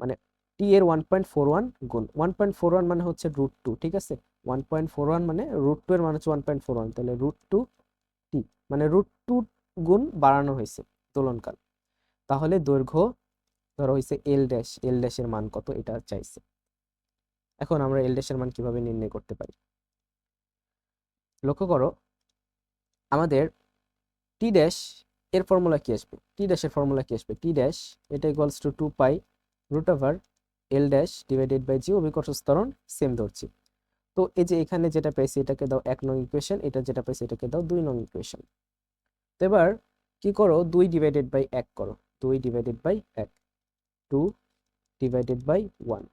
মানে টি এর 1.41 গুণ 1.41 মানে হচ্ছে √2, ঠিক আছে? 1.41 মানে √2 এর মানে হচ্ছে 1.41, তাহলে √2 টি, মানে √2 গুণ বাড়ানো হয়েছে দোলনকাল। তাহলে দৈর্ঘ্য ধরো হয়েছে এল ড্যাশ, এল ড্যাশের মান কত এটা চাইছে। এখন আমরা এল ড্যাশের মান কিভাবে নির্ণয় করতে পারি? লক্ষ্য করো, আমাদের টি ড্যাশ এর ফর্মুলা কি আসবে? টি ড্যাশের ফর্মুলা কি আসবে? টি ড্যাশ এটা equals to 2 pi root over L dash divided by G, অভিকর্ষ ত্বরণ সেম ধরছি। তো এই যে এখানে যেটা পেয়েছি এটাকে দাও 1 নং ইকুয়েশন, এটা যেটা পেয়েছি এটাকে দাও 2 নং ইকুয়েশন। তো এবার কি করো? 2 ডিভাইডেড বাই 1 করো, 2 ডিভাইডেড বাই 1, 2 ডিভাইডেড বাই 1।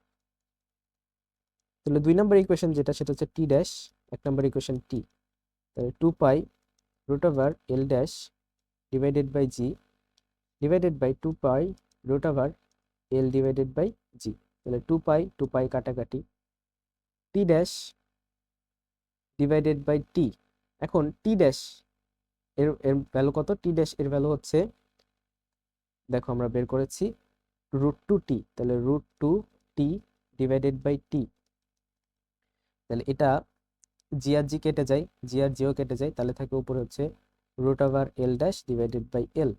তাহলে 2 নম্বর ইকুয়েশন যেটা, সেটা হচ্ছে টি ড্যাশ, 1 নম্বর ইকুয়েশন টি, তাহলে 2 pi root over L dash divided by G divided by 2 pi root over L divided by G. তাহলে 2 পাই কাটাকাটি, T dash divided by T. এখন T dash এর এর ভ্যালু কত? টি ড্যাশ এর ভ্যালু হচ্ছে, দেখো আমরা বের করেছি √2t, তাহলে √2t ডিভাইডেড বাই টি। তাহলে এটা জি আর জি কেটে যায়, জি আর জিও কেটে যায়, তাহলে থাকে উপরে হচ্ছে √L dash divided by L.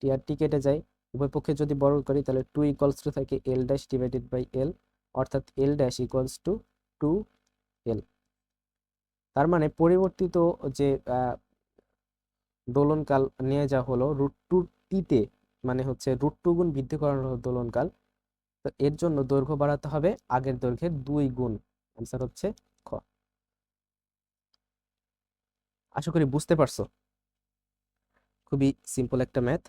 T আর টি কেটে যায়, উভয় পক্ষে যদি বর্গ করি তাহলে 2 ইকুয়ালস টু থাকে এল ড্যাশ ডিভাইডেড বাই এল, অর্থাৎ এল ড্যাশ ইকুয়ালস টু 2L। তার মানে পরিবর্তিত যে দোলনকাল নিয়ে যা হলো √2t-তে, মানে হচ্ছে √2 গুণ বৃদ্ধি করানো হলো দোলনকাল, তো এর জন্য দৈর্ঘ্য বাড়াতে হবে আগের দৈর্ঘ্যের 2 গুণ। আনসার হচ্ছে খ। আশা করি বুঝতে পারছো, খুবই সিম্পল একটা ম্যাথ।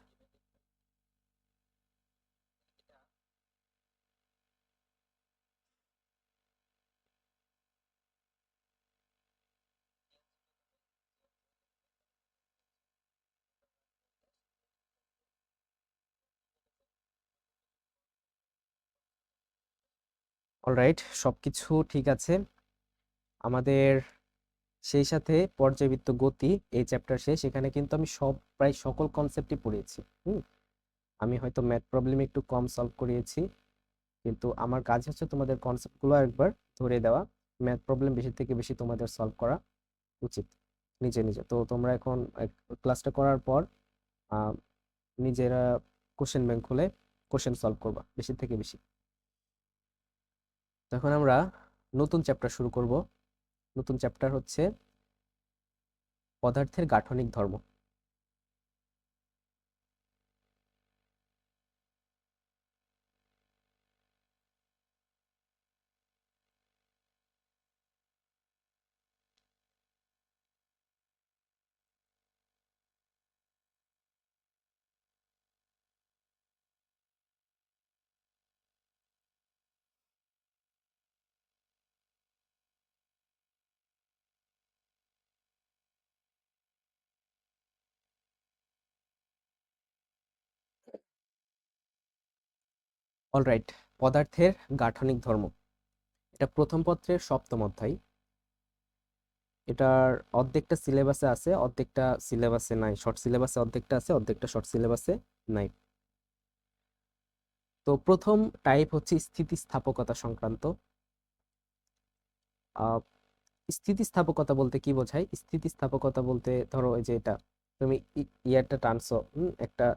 অলরাইট, সবকিছু ঠিক আছে আমাদের। সেই সাথে পর্যায়বৃত্ত গতি এই চ্যাপ্টার শেষ। এখানে কিন্তু আমি প্রায় সকল কনসেপ্টই পড়িয়েছি। আমি হয়তো ম্যাথ প্রবলেম একটু কম সলভ করিয়েছি, কিন্তু আমার কাজ হচ্ছে তোমাদের কনসেপ্টগুলো একবার ধরে দেওয়া। ম্যাথ প্রবলেম বেশি থেকে বেশি তোমাদের সলভ করা উচিত নিজে নিজে। তো তোমরা এখন ক্লাসটা করার পর আহ, নিজেরা কোশ্চেন ব্যাংক খুলে কোশ্চেন সলভ করবা বেশি থেকে বেশি। তখন আমরা নতুন চ্যাপ্টার শুরু করব। নতুন চ্যাপ্টার হচ্ছে পদার্থের গাঠনিক ধর্ম। অলরাইট, পদার্থের গাঠনিক ধর্ম, এটা প্রথম পত্রের 7ম অধ্যায়। এটার অর্ধেকটা সিলেবাসে আছে, অর্ধেকটা সিলেবাসে নাই। শর্ট সিলেবাসে অর্ধেকটা আছে, অর্ধেকটা শর্ট সিলেবাসে নাই। তো প্রথম টাইপ হচ্ছে স্থিতিস্থাপকতা সংক্রান্ত। আহ স্থিতিস্থাপকতা বলতে কি বোঝায়? স্থিতিস্থাপকতা বলতে ধরো এই যে এটা তুমি ইয়ারটা টানছো, একটা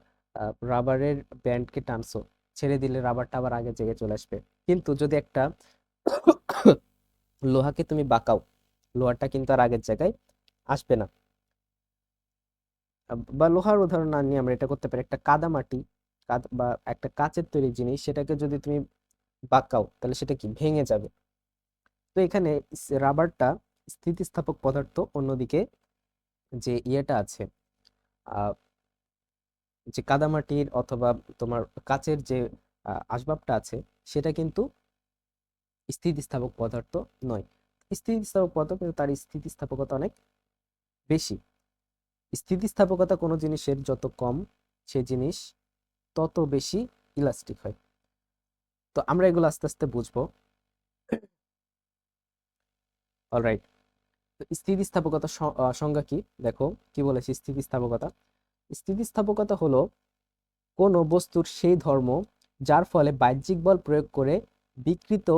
রাবারের ব্যান্ডকে টানছো, ছেড়ে দিলে রাবারটা আবার আগের জায়গায় চলে আসবে। কিন্তু যদি একটা লোহাকে তুমি বাঁকাও, লোহাটা কিন্তু আর আগের জায়গায় আসবে না। বা লোহার উদাহরণ না নিয়ে আমরা এটা করতে পারি, একটা কাদামাটি বা একটা কাচের তৈরি জিনিস, সেটাকে যদি তুমি বাঁকাও তাহলে সেটা কি ভেঙে যাবে। তো এখানে রাবারটা স্থিতিস্থাপক পদার্থ, অন্যদিকে যে ইয়েটা আছে আহ যে কাদামাটির অথবা তোমার কাচের যে আসবাবটা আছে, সেটা কিন্তু স্থিতিস্থাপক পদার্থ নয়। স্থিতিস্থাপক পদার্থ, কিন্তু তার স্থিতিস্থাপকতা অনেক বেশি। স্থিতিস্থাপকতা কোনো জিনিসের যত কম, সে জিনিস তত বেশি ইলাস্টিক হয়। তো আমরা এগুলো আস্তে আস্তে বুঝবো। অলরাইট, স্থিতিস্থাপকতা সংজ্ঞা কি দেখো, কি বলেছি স্থিতিস্থাপকতা। স্থিতিস্থাপকতা হলো কোন বস্তুর সেই ধর্ম যার ফলে বাহ্যিক বল প্রয়োগ করে বিকৃত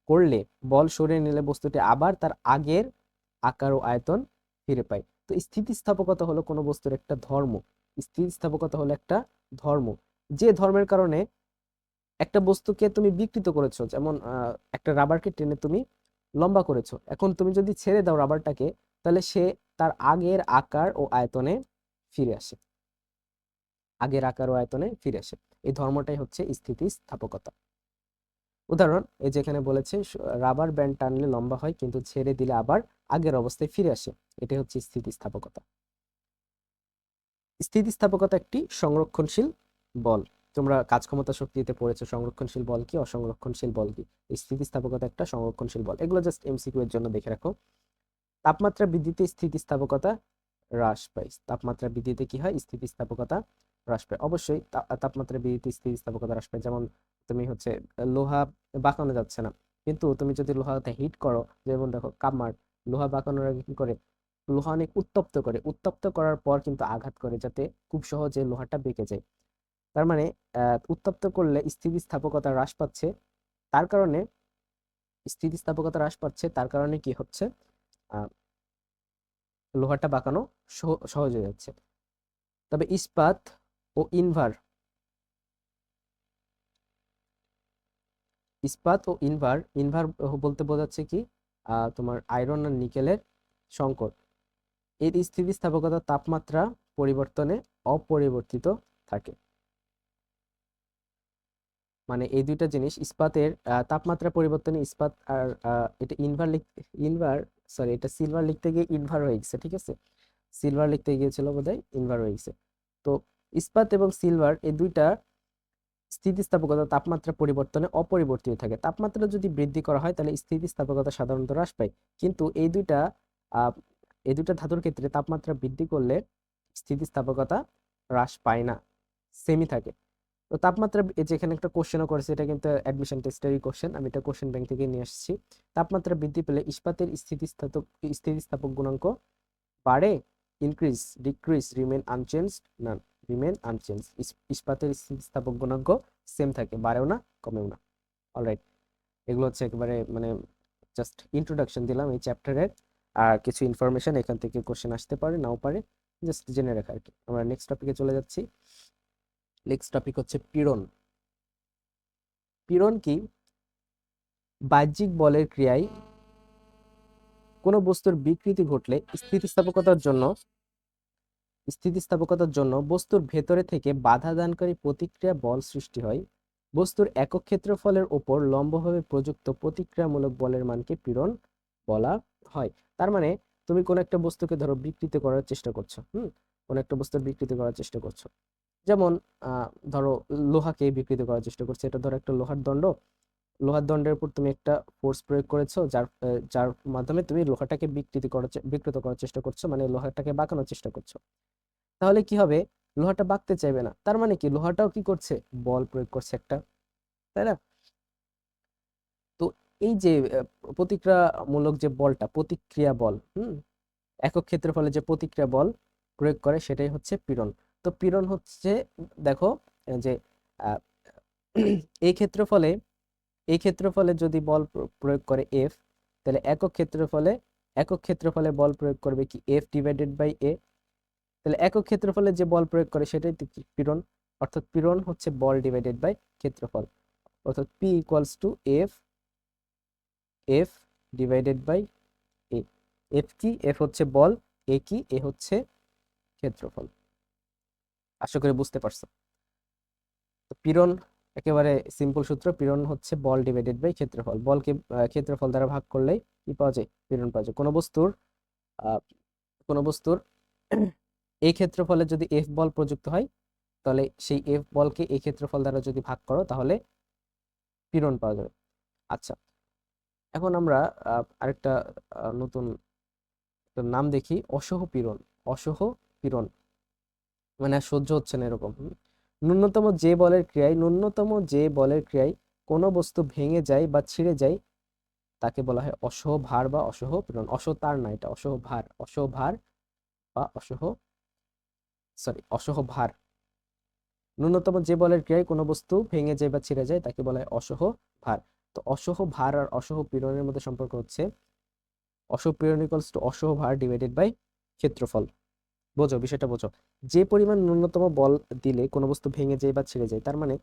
করলে বল সরিয়ে নিলে বস্তুটি আবার তার আগের আকার ও আয়তন ফিরে পায়। তো স্থিতিস্থাপকতা হলো কোনো বস্তুর একটা ধর্ম। স্থিতিস্থাপকতা হলো একটা ধর্ম, যে ধর্মের কারণে একটা বস্তুকে তুমি বিকৃত করেছো। যেমন একটা রাবারকে টেনে তুমি লম্বা করেছো, এখন তুমি যদি ছেড়ে দাও রাবারটাকে, তাহলে সে তার আগের আকার ও আয়তনে ফিরে আসে, আগের আকার ও আয়তনে ফিরে আসে। এই ধর্মটাই হচ্ছে স্থিতিস্থাপকতা। উদাহরণ এই যেখানে বলেছে রাবার ব্যান্ড টানলে লম্বা হয়, কিন্তু ছেড়ে দিলে আবার আগের অবস্থায় ফিরে আসে। এটাই হচ্ছে স্থিতিস্থাপকতা। স্থিতিস্থাপকতা একটি সংরক্ষণশীল বল। তোমরা কাজক্ষমতা শক্তিতে পড়েছো সংরক্ষণশীল বল কি, অসংরক্ষণশীল বল কি। স্থিতিস্থাপকতা একটা সংরক্ষণশীল বল। এগুলো জাস্ট এমসিকিউ এর জন্য দেখে রাখো। তাপমাত্রা বৃদ্ধিতে স্থিতিস্থাপকতা হ্রাস পায়। তাপমাত্রা বৃদ্ধিতে কি হয়? স্থিতিস্থাপকতা হ্রাস পায়। অবশ্যই তাপমাত্রা বৃদ্ধিতে স্থিতিস্থাপকতা হ্রাস পায়। যেমন তুমি হচ্ছে লোহা বাঁকানো যাচ্ছে না, কিন্তু তুমি যদি লোহাতে হিট করো, যেমন দেখো কামার লোহা বাঁকানোর আগে কি করে, লোহা অনেক উত্তপ্ত করে, উত্তপ্ত করার পর কিন্তু আঘাত করে যাতে খুব সহজে লোহাটা বেঁকে যায়। তার মানে উত্তপ্ত করলে স্থিতিস্থাপকতা হ্রাস পাচ্ছে, তার কারণে স্থিতিস্থাপকতা হ্রাস পাচ্ছে, তার কারণে কি হচ্ছে, আহ, লোহাটা বাঁকানো সহজ হয়ে যাচ্ছে। তবে ইস্পাত ও ইনভার, ইস্পাত ও ইনভার, ইনভার বলতে বোঝাচ্ছে কি, তোমার আয়রন আর নিকেলের সংকট, এর স্থিতিস্থাপকতা তাপমাত্রা পরিবর্তনে অপরিবর্তিত থাকে। মানে এই দুইটা জিনিস ইস্পাতের তাপমাত্রা পরিবর্তনে ইস্পাত আর এটা ইনভার, সরি এটা সিলভার লিখতে গিয়ে ইনভার হয়ে গেছে, ঠিক আছে, সিলভার লিখতে গিয়েছিল বোধহয়, ইনভার হয়ে গেছে। তো ইস্পাত এবং সিলভার এই দুইটা স্থিতিস্থাপকতা তাপমাত্রা পরিবর্তনে অপরিবর্তিত থাকে। তাপমাত্রা যদি বৃদ্ধি করা হয় তাহলে স্থিতিস্থাপকতা সাধারণত হ্রাস পায়, কিন্তু আহ, এই দুইটা ধাতুর ক্ষেত্রে তাপমাত্রা বৃদ্ধি করলে স্থিতিস্থাপকতা হ্রাস পায় না, সেমই থাকে। তো তাপমাত্রা এই যে এখানে একটা কোশ্চেনও করেছে, এটা কিন্তু অ্যাডমিশন টেস্টেরই কোশ্চেন, আমি এটা কোশ্চেন ব্যাংক থেকে নিয়ে আসছি। তাপমাত্রা বৃদ্ধি পেলে ইস্পাতের স্থিতিস্থাপক গুণাঙ্ক বাড়ে, ইনক্রিজ, ডিক্রিজ, রিমেন আনচেঞ্জড, না রিমেন আনচেঞ্জ। ইস্পাতের স্থিতিস্থাপক গুণাঙ্ক সেম থাকে, বাড়েও না কমেও না। অলরাইট, এগুলো হচ্ছে একেবারে মানে জাস্ট ইন্ট্রোডাকশন দিলাম এই চ্যাপ্টারের, আর কিছু ইনফরমেশন এখান থেকে কোশ্চেন আসতে পারে নাও পারে, জাস্ট জেনে রাখা আর কি। আমরা নেক্সট টপিকে চলে যাচ্ছি। নেক্সট টপিক হচ্ছে পীড়ন। পীড়ন কি? বাহ্যিক বলের ক্রিয়ায় কোনো বস্তুর বিকৃতি ঘটলে স্থিতিস্থাপকতার জন্য বস্তুর ভেতরে থেকে বাধা দানকারী প্রতিক্রিয়া বল সৃষ্টি হয়। বস্তুর একক ক্ষেত্রফলের ওপর লম্বভাবে প্রযুক্ত প্রতিক্রিয়ামূলক বলের মানকে পীড়ন বলা হয়। তার মানে তুমি কোন একটা বস্তুকে ধরো বিকৃতি করার চেষ্টা করছো, কোন একটা বস্তুর বিকৃতি করার চেষ্টা করছো, যেমন ধরো লোহাকে বিকৃতি করার চেষ্টা করছে, এটা ধরো একটা লোহার দণ্ড, লোহার দণ্ডের উপর তুমি একটা ফোর্স প্রয়োগ করেছো, যার মাধ্যমে তুমি লোহাটাকে বিকৃত করার চেষ্টা করছো, মানে লোহাটাকে বাঁকানোর চেষ্টা করছো। তাহলে কি হবে, লোহাটা বাঁকতে চাইবে না, তার মানে কি লোহাটাও কি করছে, বল প্রয়োগ করছে একটা, তাই না? তো এই যে প্রতিক্রিয়ামূলক যে বলটা, প্রতিক্রিয়া বল, একক ক্ষেত্রফলে যে প্রতিক্রিয়া বল প্রয়োগ করে সেটাই হচ্ছে পীড়ন। তো পীড়ন হচ্ছে, দেখো যে আহ, এই ক্ষেত্রফলে যদি বল প্রয়োগ করে এফ, তাহলে একক ক্ষেত্রফলে বল প্রয়োগ করবে কি, এফ ডিভাইডেড বাই এ। তাহলে একক ক্ষেত্রফলে যে বল প্রয়োগ করে সেটাই তো কি, পীড়ন। অর্থাৎ পীড়ন হচ্ছে বল ডিভাইডেড বাই ক্ষেত্রফল, অর্থাৎ P equals to F, F divided by A. F কি, এফ হচ্ছে বল, এ কি, এ হচ্ছে ক্ষেত্রফল। আশা করি বুঝতে পারছো। তো পীড়ন একেবারে সিম্পল সূত্র, পীড়ন হচ্ছে বল ডিভাইডেড বাই ক্ষেত্রফল, বলকে ক্ষেত্রফল দ্বারা ভাগ করলেই কি পাওয়া যায়, পীড়ন পাওয়া যায়। আহ, কোনো বস্তুর এই ক্ষেত্রফলে যদি এফ বল প্রযুক্ত হয়, তাহলে সেই এফ বলকে এই ক্ষেত্রফল দ্বারা যদি ভাগ করো তাহলে পীড়ন পাওয়া যাবে। আচ্ছা, এখন আমরা আরেকটা নতুন নাম দেখি, অসহ পীড়ন। অসহ পীড়ন মানে আর সহ্য হচ্ছে না এরকম, ন্যূনতম যে বলের ক্রিয়ায় কোনো বস্তু ভেঙে যায় বা ছিঁড়ে যায় তাকে বলা হয় অসহ ভার বা অসহ পীড়ন। অসহ তার না, এটা অসহ ভার, অসহ ভার বা অসহ ভার। ন্যূনতম যে বলের ক্রিয়ায় কোনো বস্তু ভেঙে যায় বা ছিঁড়ে যায় তাকে বলা হয় অসহ ভার। তো অসহ ভার আর অসহ পীড়নের মধ্যে সম্পর্ক হচ্ছে অসহ পীড়ন ইকুয়ালস টু অসহ ভার ডিভাইডেড বাই ক্ষেত্রফল। বোঝো বিষয়টা, বোঝো। যে পরিমাণ ন্যূনতম বল দিলে কোনো বস্তু ভেঙে যায় বা ছিঁড়ে যায়, তার মানে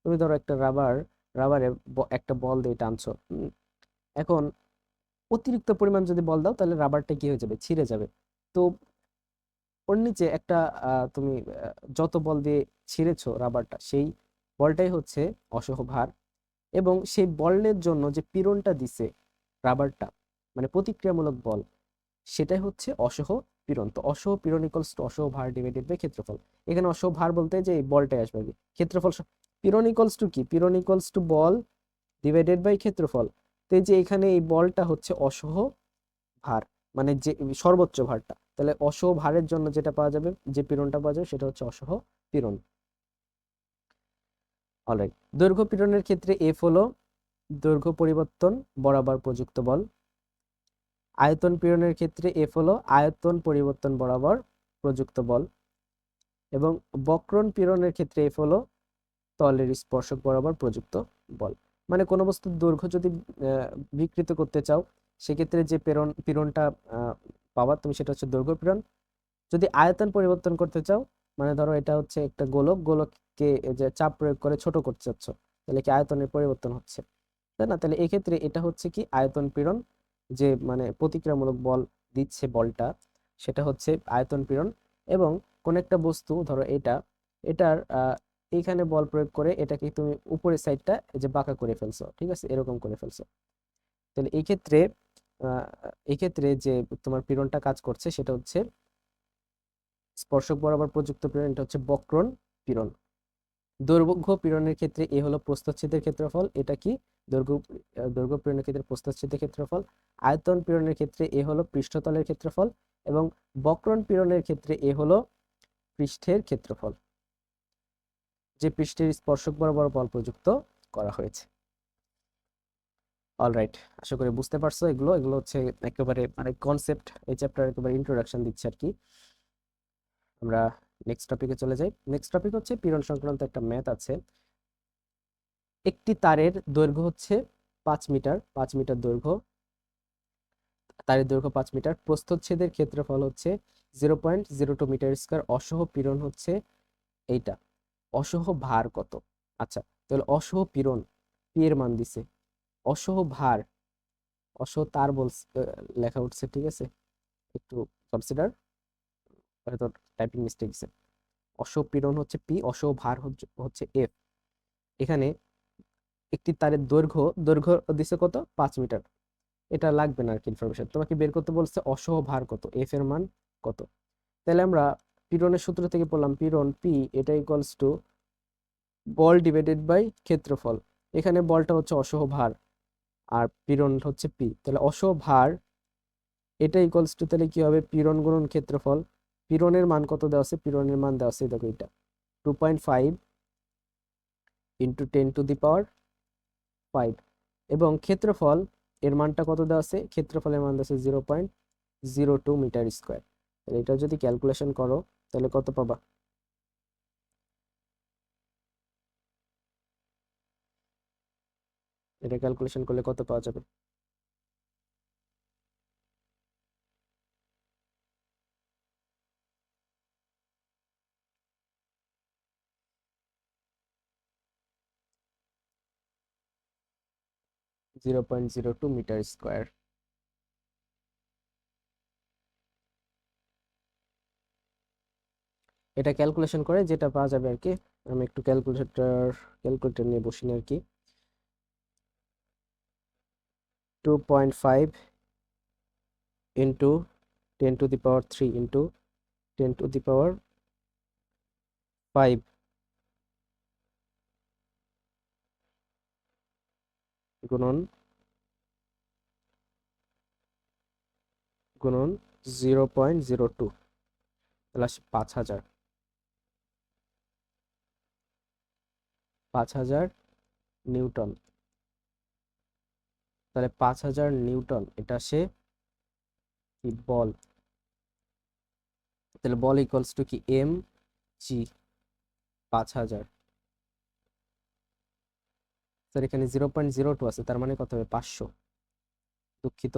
তুমি ধরো একটা রাবারে একটা বল দিয়ে টানছো, এখন অতিরিক্ত পরিমাণ যদি বল দাও তাহলে রাবারটা কি হয়ে যাবে, ছিঁড়ে যাবে। তো ওর নিচে একটা তুমি যত বল দিয়ে ছিঁড়েছো রাবারটা, সেই বলটাই হচ্ছে অসহ ভার, এবং সেই বলের জন্য যে পীড়নটা দিছে রাবারটা, মানে প্রতিক্রিয়ামূলক বল, সেটাই হচ্ছে অসহ পীড়ন। তো অসহ পীড়ন ইকুয়ালস টু অসহ ভার ডিভাইডেড বাই ক্ষেত্রফল। এখানে অসহ ভার বলতে যে এই বলটাই আসবে আগে, ক্ষেত্রফল পীড়ন ইকুয়ালস টু কি, পীড়ন ইকুয়ালস টু বল ডিভাইডেড বাই ক্ষেত্রফল। তো এই যে এখানে এই বলটা হচ্ছে অসহ ভার, মানে যে সর্বোচ্চ ভারটা, তাহলে অসহ ভারের জন্য যেটা পাওয়া যাবে, যে পীড়নটা পাওয়া যাবে সেটা হচ্ছে অসহ পীড়ন। অলরাইট, দৈর্ঘ্য পীড়নের ক্ষেত্রে এফ হলো দৈর্ঘ্য পরিবর্তন বরাবর প্রযুক্ত বল। আয়তন পীড়নের ক্ষেত্রে এফ হলো আয়তন পরিবর্তন বরাবর প্রযুক্ত বল। এবং বক্রন পীড়নের ক্ষেত্রে এফ হলো তলের স্পর্শক বরাবর প্রযুক্ত বল। মানে কোনো বস্তুর দৈর্ঘ্য যদি বিকৃত করতে চাও, সেক্ষেত্রে যে পীড়নটা পাবা তুমি, সেটা হচ্ছে দৈর্ঘ্য পীড়ন। যদি আয়তন পরিবর্তন করতে চাও, মানে ধরো এটা হচ্ছে একটা গোলককে যে চাপ প্রয়োগ করে ছোট করতে চাচ্ছ, তাহলে কি আয়তনের পরিবর্তন হচ্ছে, তাই না? তাহলে এক্ষেত্রে এটা হচ্ছে কি আয়তন পীড়ন, যে মানে প্রতিক্রিয়ামূলক বল দিচ্ছে বলটা, সেটা হচ্ছে আয়তন পীড়ন। এবং কোন একটা বস্তু ধরো এটার এইখানে বল প্রয়োগ করে এটাকে তুমি উপরের সাইডটা যে বাঁকা করে ফেলছো, ঠিক আছে, এরকম করে ফেলছো, তাহলে আহ এই ক্ষেত্রে যে তোমার পীড়নটা কাজ করছে সেটা হচ্ছে স্পর্শক বরাবর প্রযুক্ত পীড়ন, এটা হচ্ছে বক্রন পীড়ন। দৈর্ঘ্য পীড়নের ক্ষেত্রে এ হলো প্রস্থচ্ছেদের ক্ষেত্রফল, এটা কি দৈর্ঘ্য পীড়নের ক্ষেত্রে প্রস্থচ্ছেদের ক্ষেত্রফল। আয়তন পীড়নের ক্ষেত্রে এ হলো পৃষ্ঠতলের ক্ষেত্রফল। এবং বক্রন পীড়নের ক্ষেত্রে এ হলো পৃষ্ঠের ক্ষেত্রফল, যে পৃষ্ঠের স্পর্শক বরাবর বল প্রযুক্ত করা হয়েছে। অলরাইট, আশা করি বুঝতে পারছো। এগুলো এগুলো হচ্ছে একেবারে মানে কনসেপ্ট, এই চ্যাপ্টার একেবারে ইন্ট্রোডাকশন দিচ্ছে আর কি। আমরা নেক্সট টপিকে চলে যাই। নেক্সট টপিক হচ্ছে পীড়ন সংক্রান্ত একটা ম্যাথ আছে। একটি তারের দৈর্ঘ্য হচ্ছে 5 মিটার, 5 মিটার দৈর্ঘ্য, তারের দৈর্ঘ্য 5 মিটার, প্রস্থচ্ছেদের ক্ষেত্রফল হচ্ছে 0.02 মিটার স্কয়ার, অসহ পীড়ন হচ্ছে এইটা, অসহ ভার কত? আচ্ছা, তাহলে অসহ পীড়ন পি এর মান দিছে, অসহ ভার, অসহ তার বলছে, লেখা উঠছে, ঠিক আছে, একটু কনসিডার, হয়তো টাইপিং মিস্টেক আছে। অসহ পীড়ন হচ্ছে পি, অসহ ভার হচ্ছে এফ। এখানে একটি তারের দৈর্ঘ্য দিছে কত? 5 মিটার। এটা লাগবে না আর কি, ইনফরমেশন তোমাকে বের করতে বলছে অসহ ভার কত, এফ এর মান কত। তাহলে আমরা পীড়নের সূত্র থেকে পড়লাম, পীড়ন পি এটা ইকুয়ালস টু বল ডিভাইডেড বাই ক্ষেত্রফল। এখানে বলটা হচ্ছে অসহ ভার আর পীড়ন হচ্ছে পি, তাহলে অসহ ভার এটা ইকুয়ালস টু, তাহলে কি হবে, পীড়ন গুণন ক্ষেত্রফল। পীড়নের মান কত দেওয়া আছে? পীড়নের মান দেওয়া আছে দেখো এটা 2.5 ইন্টু 10⁵ এবং ক্ষেত্রফল এর মানটা কত দেওয়া আছে? ক্ষেত্রফলের মান দেওয়া আছে 0.02 মিটার স্কোয়ার। তাহলে এটা যদি ক্যালকুলেশন করো তাহলে কত পাবা? এটা ক্যালকুলেশন করলে কত পাওয়া যাবে? Zero point zero two metre square. এটা ক্যালকুলেশন করে যেটা পাওয়া যাবে আর কি, আমি একটু ক্যালকুলেটর নিয়ে বসিনি আর কি। 2.5 ইন্টু 10⁻³ ইন্টু 10⁵ গুণন গুণন 0.02, তাহলে আসে 5,000। 5,000 নিউটন। তাহলে 5,000 নিউটন এটা সে কি বল। তাহলে বল ইকুয়ালস টু কি এম জি 5,000। স্যার এখানে 0.02 আছে, তার মানে কত হবে? 500, দুঃখিত,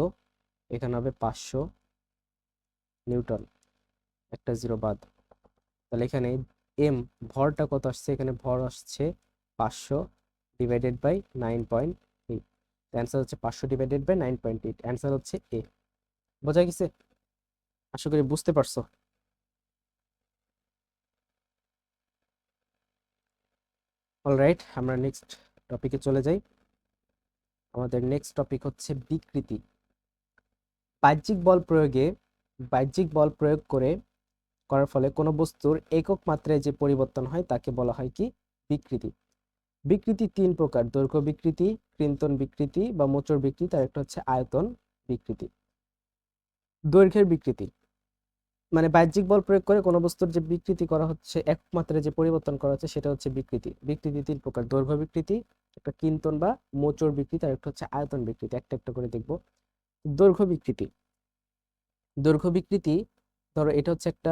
এখানে হবে 500 নিউটন, একটা জিরো বাদ। তাহলে এখানে এম ভরটা কত আসছে? এখানে ভর আসছে 500 ডিভাইডেড বাই 9.8। অ্যান্সার হচ্ছে 500 ডিভাইডেড বাই 9.8, অ্যান্সার হচ্ছে এ। বোঝা গেছে? আশা করি বুঝতে পারছো। অলরাইট, আমরা নেক্সট টপিকে চলে যাই। আমাদের নেক্সট টপিক হচ্ছে বিকৃতি। বাহ্যিক বল প্রয়োগে বাহ্যিক বল প্রয়োগ করার ফলে কোনো বস্তুর একক মাত্রায় যে পরিবর্তন হয় তাকে বলা হয় কি? বিকৃতি। বিকৃতি 3 প্রকার: দৈর্ঘ্য বিকৃতি, কৃন্তন বিকৃতি বা মোচড় বিকৃতি, আর একটা হচ্ছে আয়তন বিকৃতি। দৈর্ঘ্যের বিকৃতি, মানে বাহ্যিক বল প্রয়োগ করে কোনো বস্তুর যে বিকৃতি করা হচ্ছে, একমাত্রা যে পরিবর্তন করা হচ্ছে সেটা হচ্ছে বিকৃতি। বিকৃতি তিন প্রকার: দৈর্ঘ্য বিকৃতি, একটা কিন্তন বা মোচড় বিকৃতি, আর একটা হচ্ছে আয়তন বিকৃতি। একটা একটা করে দেখবো। দৈর্ঘ্য বিকৃতি। দৈর্ঘ্য বিকৃতি, ধরো এটা হচ্ছে একটা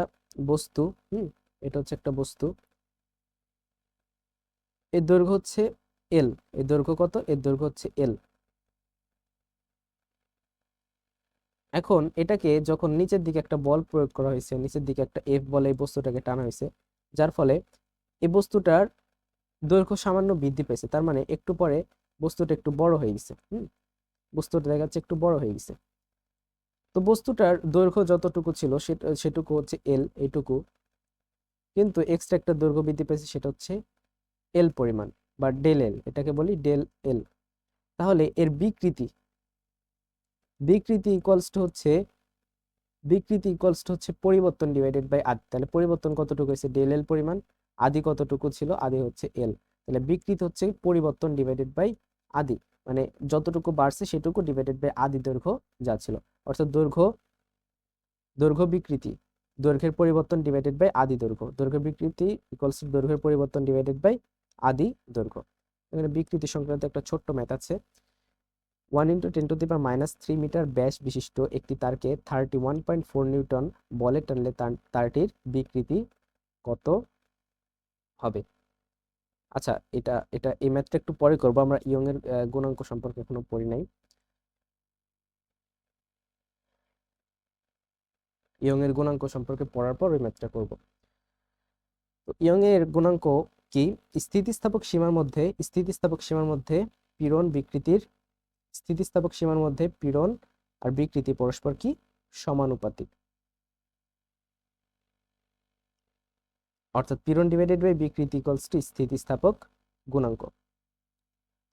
বস্তু, এটা হচ্ছে একটা বস্তু, এর দৈর্ঘ্য হচ্ছে এল। এর দৈর্ঘ্য কত? এর দৈর্ঘ্য হচ্ছে এল। এখন এটাকে যখন নিচের দিকে একটা বল প্রয়োগ করা হয়েছে, নিচের দিকে একটা এফ বলে এই বস্তুটাকে টানা হয়েছে, যার ফলে এই বস্তুটার দৈর্ঘ্য সামান্য বৃদ্ধি পেয়েছে। তার মানে একটু পরে বস্তুটা একটু বড় হয়ে গেছে। বস্তুটা দেখা যাচ্ছে একটু বড় হয়ে গেছে। তো বস্তুটার দৈর্ঘ্য যতটুকু ছিল সেটুকু হচ্ছে এল, এইটুকু, কিন্তু এক্সট্রা একটা দৈর্ঘ্য বৃদ্ধি পেয়েছে, সেটা হচ্ছে এল পরিমাণ বা ডেল এল, এটাকে বলি ডেল এল। তাহলে এর বিকৃতি, বিকৃতি ইকুয়ালস টু হচ্ছে পরিবর্তন ডিভাইডেড বাই আদি। তাহলে পরিবর্তন কতটুকু হয়েছে? ডেল এল পরিমাণ। আদি কতটুকু ছিল? আদি হচ্ছে এল। তাহলে বিকৃতি হচ্ছে পরিবর্তন ডিভাইডেড বাই আদি, মানে যতটুকু বাড়ছে সেটুকু ডিভাইডেড বাই আদি দৈর্ঘ্য যা ছিল। অর্থাৎ দৈর্ঘ্য বিকৃতি, দৈর্ঘ্যের পরিবর্তন ডিভাইডেড বাই আদি দৈর্ঘ্য। দৈর্ঘ্য বিকৃতি ইকুয়ালস টু দৈর্ঘ্যের পরিবর্তন ডিভাইডেড বাই আদি দৈর্ঘ্য। এখানে বিকৃতি সংক্রান্ত একটা ছোট্ট ম্যাথ আছে। 1 × 10⁻³ মিটার ব্যাস বিশিষ্ট একটি তারকে 31.4 নিউটন বলে টানলে তারটির বিকৃতি কত হবে? আচ্ছা, এটা এটা এই ম্যাথটা একটু পরে করবো, আমরা ইয়ং এর গুণাঙ্ক সম্পর্কে এখনো পড়ি নাই। ইয়ং এর গুণাঙ্ক সম্পর্কে পড়ার পর ওই ম্যাথটা করব। তো ইয়ং এর গুণাঙ্ক কি? স্থিতিস্থাপক সীমার মধ্যে পীড়ন বিকৃতির স্থিতিস্থাপক সীমার মধ্যে পীড়ন আর বিকৃতি পরস্পর কি সমানুপাতিক। অর্থাৎ পীড়ন ডিভাইডেড বাই বিকৃতি ইকুয়ালস টু স্থিতিস্থাপক গুণাঙ্ক।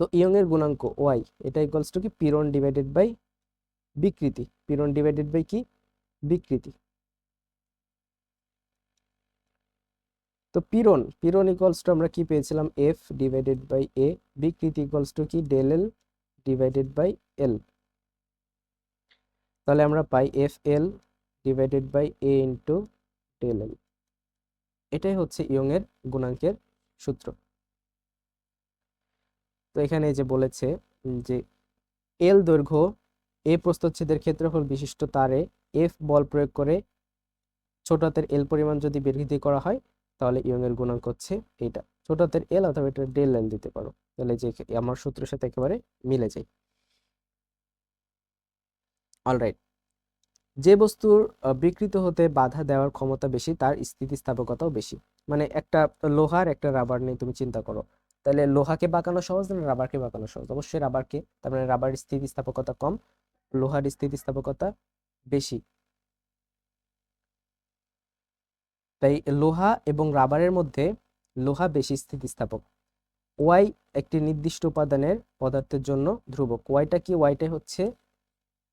তো ইয়ং এর গুণাঙ্ক ওয়াই, এটা ইকুয়ালস টু কি পীড়ন ডিভাইডেড বাই বিকৃতি। পীড়ন ডিভাইডেড বাই কি? বিকৃতি। তো পীড়ন ইকুয়ালস টু আমরা কি পেয়েছিলাম? F divided by A. বিকৃতি ইকুয়ালস টু কি? Del L divided by L. তাহলে আমরা পাই F L divided by A into del L. এটাই হচ্ছে ইয়ং এর গুণাঙ্কের সূত্র। তো এখানে যে বলেছে যে এল দৈর্ঘ্য এ প্রস্থচ্ছেদের ক্ষেত্রফল বিশিষ্ট তারে এফ বল প্রয়োগ করে ছোট হাতের এল পরিমাণ যদি বৃদ্ধি করা হয়, তাহলে ইয়ং এর গুণাঙ্ক হচ্ছে এটা। ছোট হাতের এল অথবা এটা ডেল এল দিতে পারো, তাহলে যে আমার সূত্রের সাথে একেবারে মিলে যায়। অলরাইট। যে বস্তুর বিকৃত হতে বাধা দেওয়ার ক্ষমতা বেশি তার স্থিতিস্থাপকতাও বেশি। মানে একটা লোহার একটা রাবার নিয়ে তুমি চিন্তা করো, তাহলে লোহাকে বাঁকানো সহজ না রাবারকে বাঁকানো সহজ? অবশ্যই রাবারকে। তার মানে রাবার স্থিতিস্থাপকতা কম, লোহার স্থিতিস্থাপকতা বেশি। তাই লোহা এবং রাবারের মধ্যে লোহা বেশি স্থিতিস্থাপক। ওয়াই একটি নির্দিষ্ট উপাদানের পদার্থের জন্য ধ্রুবক। ওয়াইটা কি? ওয়াইটাই হচ্ছে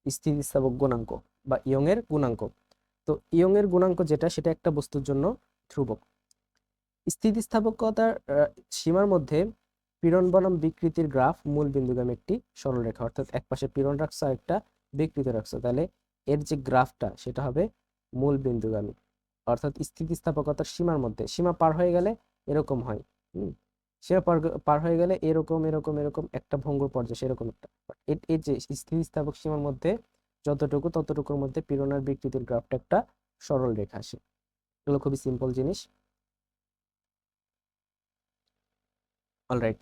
স্থিতিস্থাপক গুণাঙ্ক বা ইয়ং এর গুণাঙ্ক। তো ইয়ং এর গুণাঙ্ক যেটা, সেটা একটা বস্তুর জন্য ধ্রুবক। স্থিতিস্থাপকতার সীমার মধ্যে পীড়ন বনাম বিকৃতির গ্রাফ মূল বিন্দুগামী একটি সরলরেখা। অর্থাৎ এক পাশে পীড়ন রাখছো আর একটা বিকৃতি রাখছো, তাহলে এর যে গ্রাফটা সেটা হবে মূল বিন্দুগামী। অর্থাৎ স্থিতিস্থাপকতার সীমার মধ্যে, সীমা পার হয়ে গেলে এরকম হয়। সীমা পার হয়ে গেলে এরকম এরকম এরকম একটা ভঙ্গুর পর্যায়ে সেরকম একটা। এর যে স্থিতিস্থাপক সীমার মধ্যে যতটুকু, ততটুকুর মধ্যে পীড়ন আর বিকৃতির গ্রাফটা একটা সরল রেখা আসে। এগুলো খুবই সিম্পল জিনিস। অলরাইট,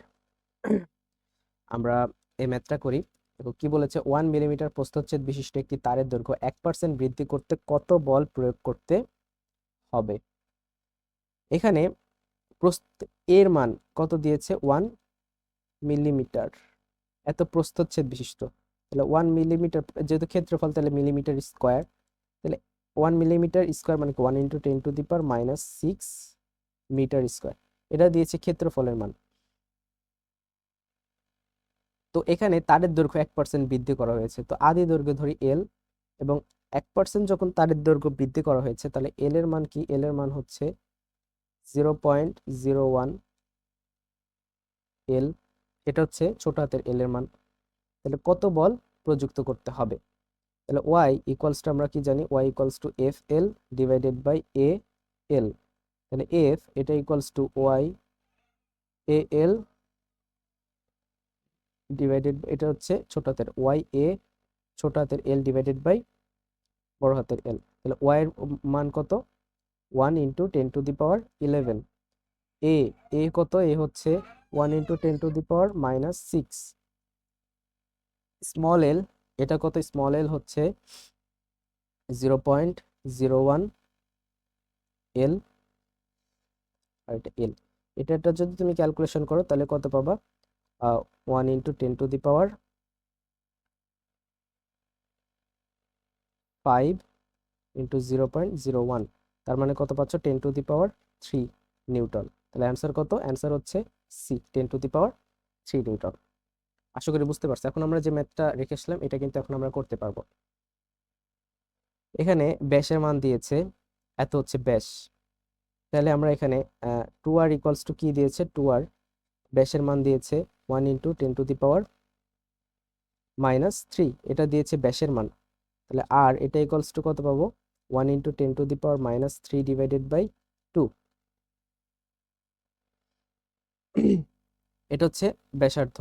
আমরা এই ম্যাথটা করি। দেখো কি বলেছে, 1 মিলিমিটার প্রস্থচ্ছেদ বিশিষ্ট একটি তারের দৈর্ঘ্য 1% বৃদ্ধি করতে কত বল প্রয়োগ করতে হবে? এখানে এর মান কত দিয়েছে? 1 মিলিমিটার। এত প্রস্থচ্ছেদ বিশিষ্ট, তাহলে 1 মিলিমিটার যেহেতু ক্ষেত্রফল, তাহলে মিলিমিটার স্কোয়ার। তাহলে 1 মিলিমিটার স্কোয়ার মানে 1 × 10⁻⁶ মিটার স্কোয়ার। এটা দিয়েছে ক্ষেত্রফলের মান। তো এখানে তারের দৈর্ঘ্য 1% বৃদ্ধি করা হয়েছে, তো আদি দৈর্ঘ্য ধরি এল, এবং 1% যখন তারের দৈর্ঘ্য বৃদ্ধি করা হয়েছে, তাহলে এল এর মান কি? এল এর মান হচ্ছে 0.01 এল। এটা হচ্ছে ছোট হাতের এল এর মান। তাহলে কত বল প্রযুক্ত করতে হবে? তাহলে ওয়াই ইকুয়ালস টু আমরা কি জানি, Y equals to F L divided by A L. তাহলে এফ এটা equals to Y A L divided, এটা হচ্ছে ছোট হাতের ওয়াই এ ছোট হাতের এল ডিভাইডেড বাই বড় হাতের এল। তাহলে ওয়াই এর মান কত, 1 × 10⁻11। এ এ কত, এ হচ্ছে 1 × 10⁻⁻6। স্মল এল এটা কত, স্মল এল হচ্ছে 0.01 এল, আর এটা এল। এটা যদি তুমি ক্যালকুলেশন করো তাহলে কত পাবা, 1 × 10⁻5 × 0.01, তার মানে কত পাচ্ছ, 10⁻³ নিউটন। তাহলে অ্যান্সার কত, অ্যান্সার হচ্ছে সি, 10⁻³ নিউটন। আশা করি বুঝতে পারছো। এখন আমরা যে ম্যাথটা রেখেছিলাম এটা কিন্তু এখন আমরা করতে পারবো। এখানে ব্যাসের মান দিয়েছে, এত হচ্ছে ব্যাস। তাহলে আমরা এখানে 2r ইকুয়ালস টু কি দিয়েছে, 2r ব্যাসের মান দিয়েছে 1 × 10⁻³ এটা দিয়েছে ব্যাসের মান। তাহলে আর এটা ইকুয়ালস টু কত পাবো, 1 × 10⁻³ ডিভাইডেড বাই 2। এটা হচ্ছে ব্যাসার্ধ।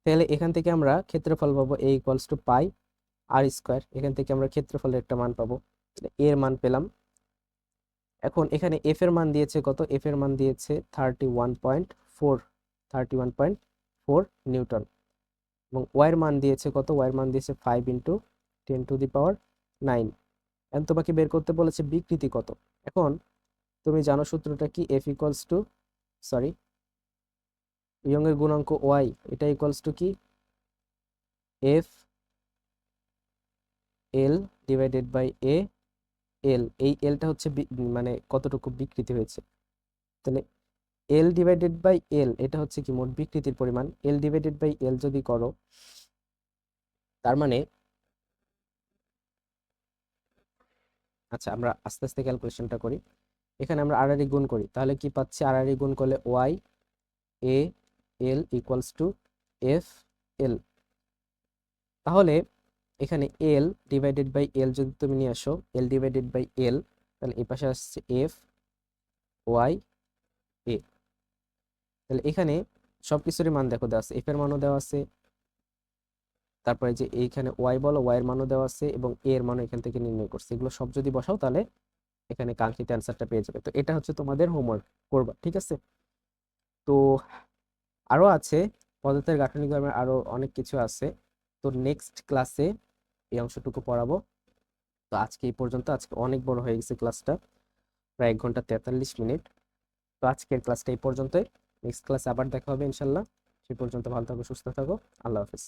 তাহলে এখান থেকে আমরা ক্ষেত্রফল পাবো a equals to pi r square. এখান থেকে আমরা ক্ষেত্রফলের একটা মান পাবো, এর মান পেলাম। এখন এখানে এফ এর মান দিয়েছে কত, এফ এর মান দিয়েছে 31.4 নিউটন, এবং ওয়াই এর মান দিয়েছে কত, ওয়াই এর মান দিয়েছে 5 × 10⁻৯। এখন তোমাকে বের করতে বলেছে বিকৃতি কত। এখন তুমি জানো সূত্রটা কি, এফ ইকুয়ালস টু, সরি, ইয়ং-এর গুণাঙ্ক ওয়াই এটা ইকুয়ালস টু কি, F L divided by A এল। এই এলটা হচ্ছে মানে কতটুকু বিকৃতি হয়েছে। তাহলে এল ডিভাইডেড বাই এল এটা হচ্ছে কি মোট বিকৃতির পরিমাণ। এল ডিভাইডেড বাই এল যদি করো তার মানে, আচ্ছা আমরা আস্তে আস্তে ক্যালকুলেশনটা করি। এখানে আমরা আড়াআড়ি গুণ করি, তাহলে কি পাচ্ছি, আড়াআড়ি গুণ করলে Y A L equals to F L. তাহলে এখানে এল ডিভাইডেড বাই এল যদি তুমি নিয়ে আসো, এল ডিভাইডেড বাই এল, তাহলে এই পাশে আসছে এফ ওয়াই এ। তাহলে এখানে সবকিছুরই মান দেখো দেওয়া আছে, এফ এর মানও দেওয়া আছে, তারপরে যে এইখানে ওয়াই বলো, ওয়াই এর মানও দেওয়া আছে, এবং এ এর মানও এখান থেকে নির্ণয় করছে। এগুলো সব যদি বসাও তাহলে এখানে কাঙ্ক্ষিত অ্যান্সারটা পেয়ে যাবে। তো এটা হচ্ছে তোমাদের হোমওয়ার্ক করবা, ঠিক আছে। তো আরো আছে পদার্থের গাঠনিক ধর্মের আরো অনেক কিছু আছে, তো নেক্সট ক্লাসে এই অংশটুকু পড়াবো। তো আজকে এই পর্যন্ত, আজকে অনেক বড় হয়ে গেছে ক্লাসটা, প্রায় 1 ঘন্টা 43 মিনিট। তো আজকের ক্লাসটা এই পর্যন্তই। নেক্সট ক্লাসে আবার দেখা হবে ইনশাল্লাহ। সে পর্যন্ত ভালো থাকো, সুস্থ থাকো। আল্লাহ হাফেজ।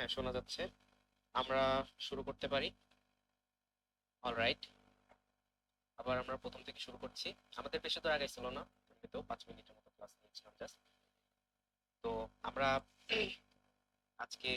হ্যাঁ, শোনা যাচ্ছে। আমরা শুরু করতে পারি। অলরাইট, আবার আমরা প্রথম থেকে শুরু করছি। আমাদের বেশি তো আগে ছিল না, তো 5 মিনিটের মতো ক্লাস নিয়েছিলাম জাস্ট। তো আমরা আজকে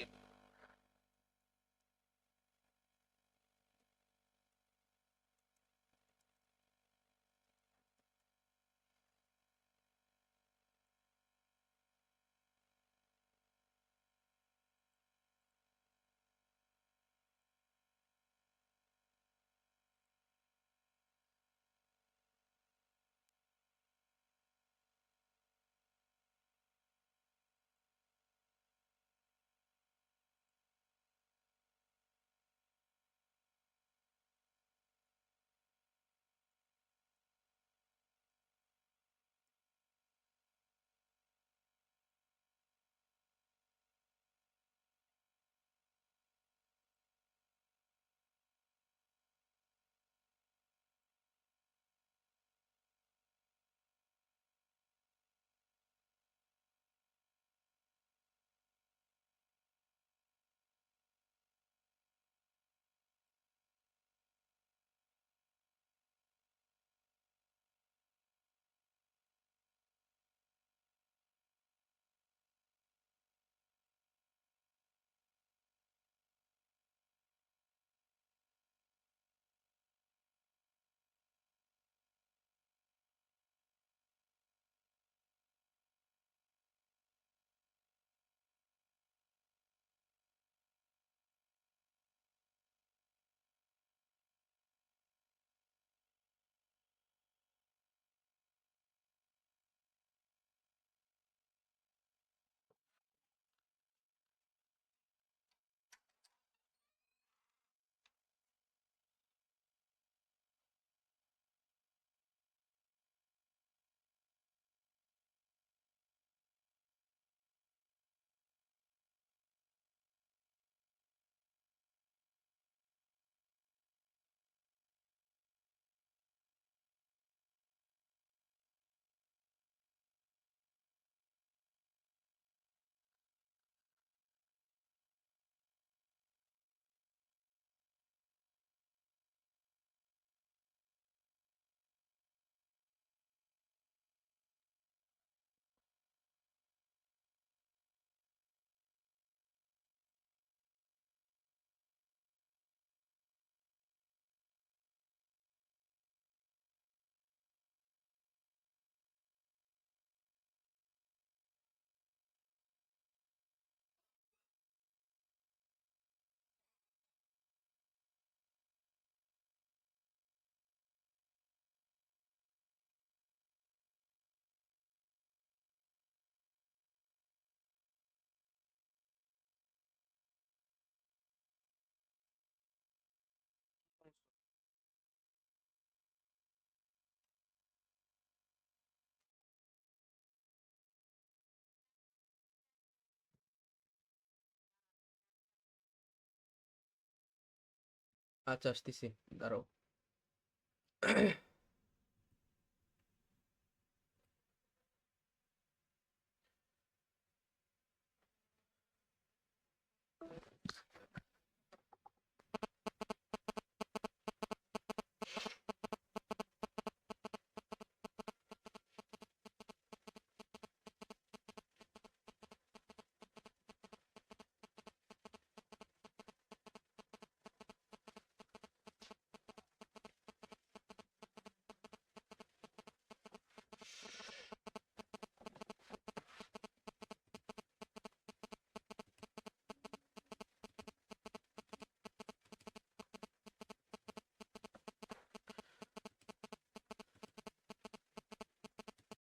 আচ্ছা, আসতেছি, দাঁড়াও।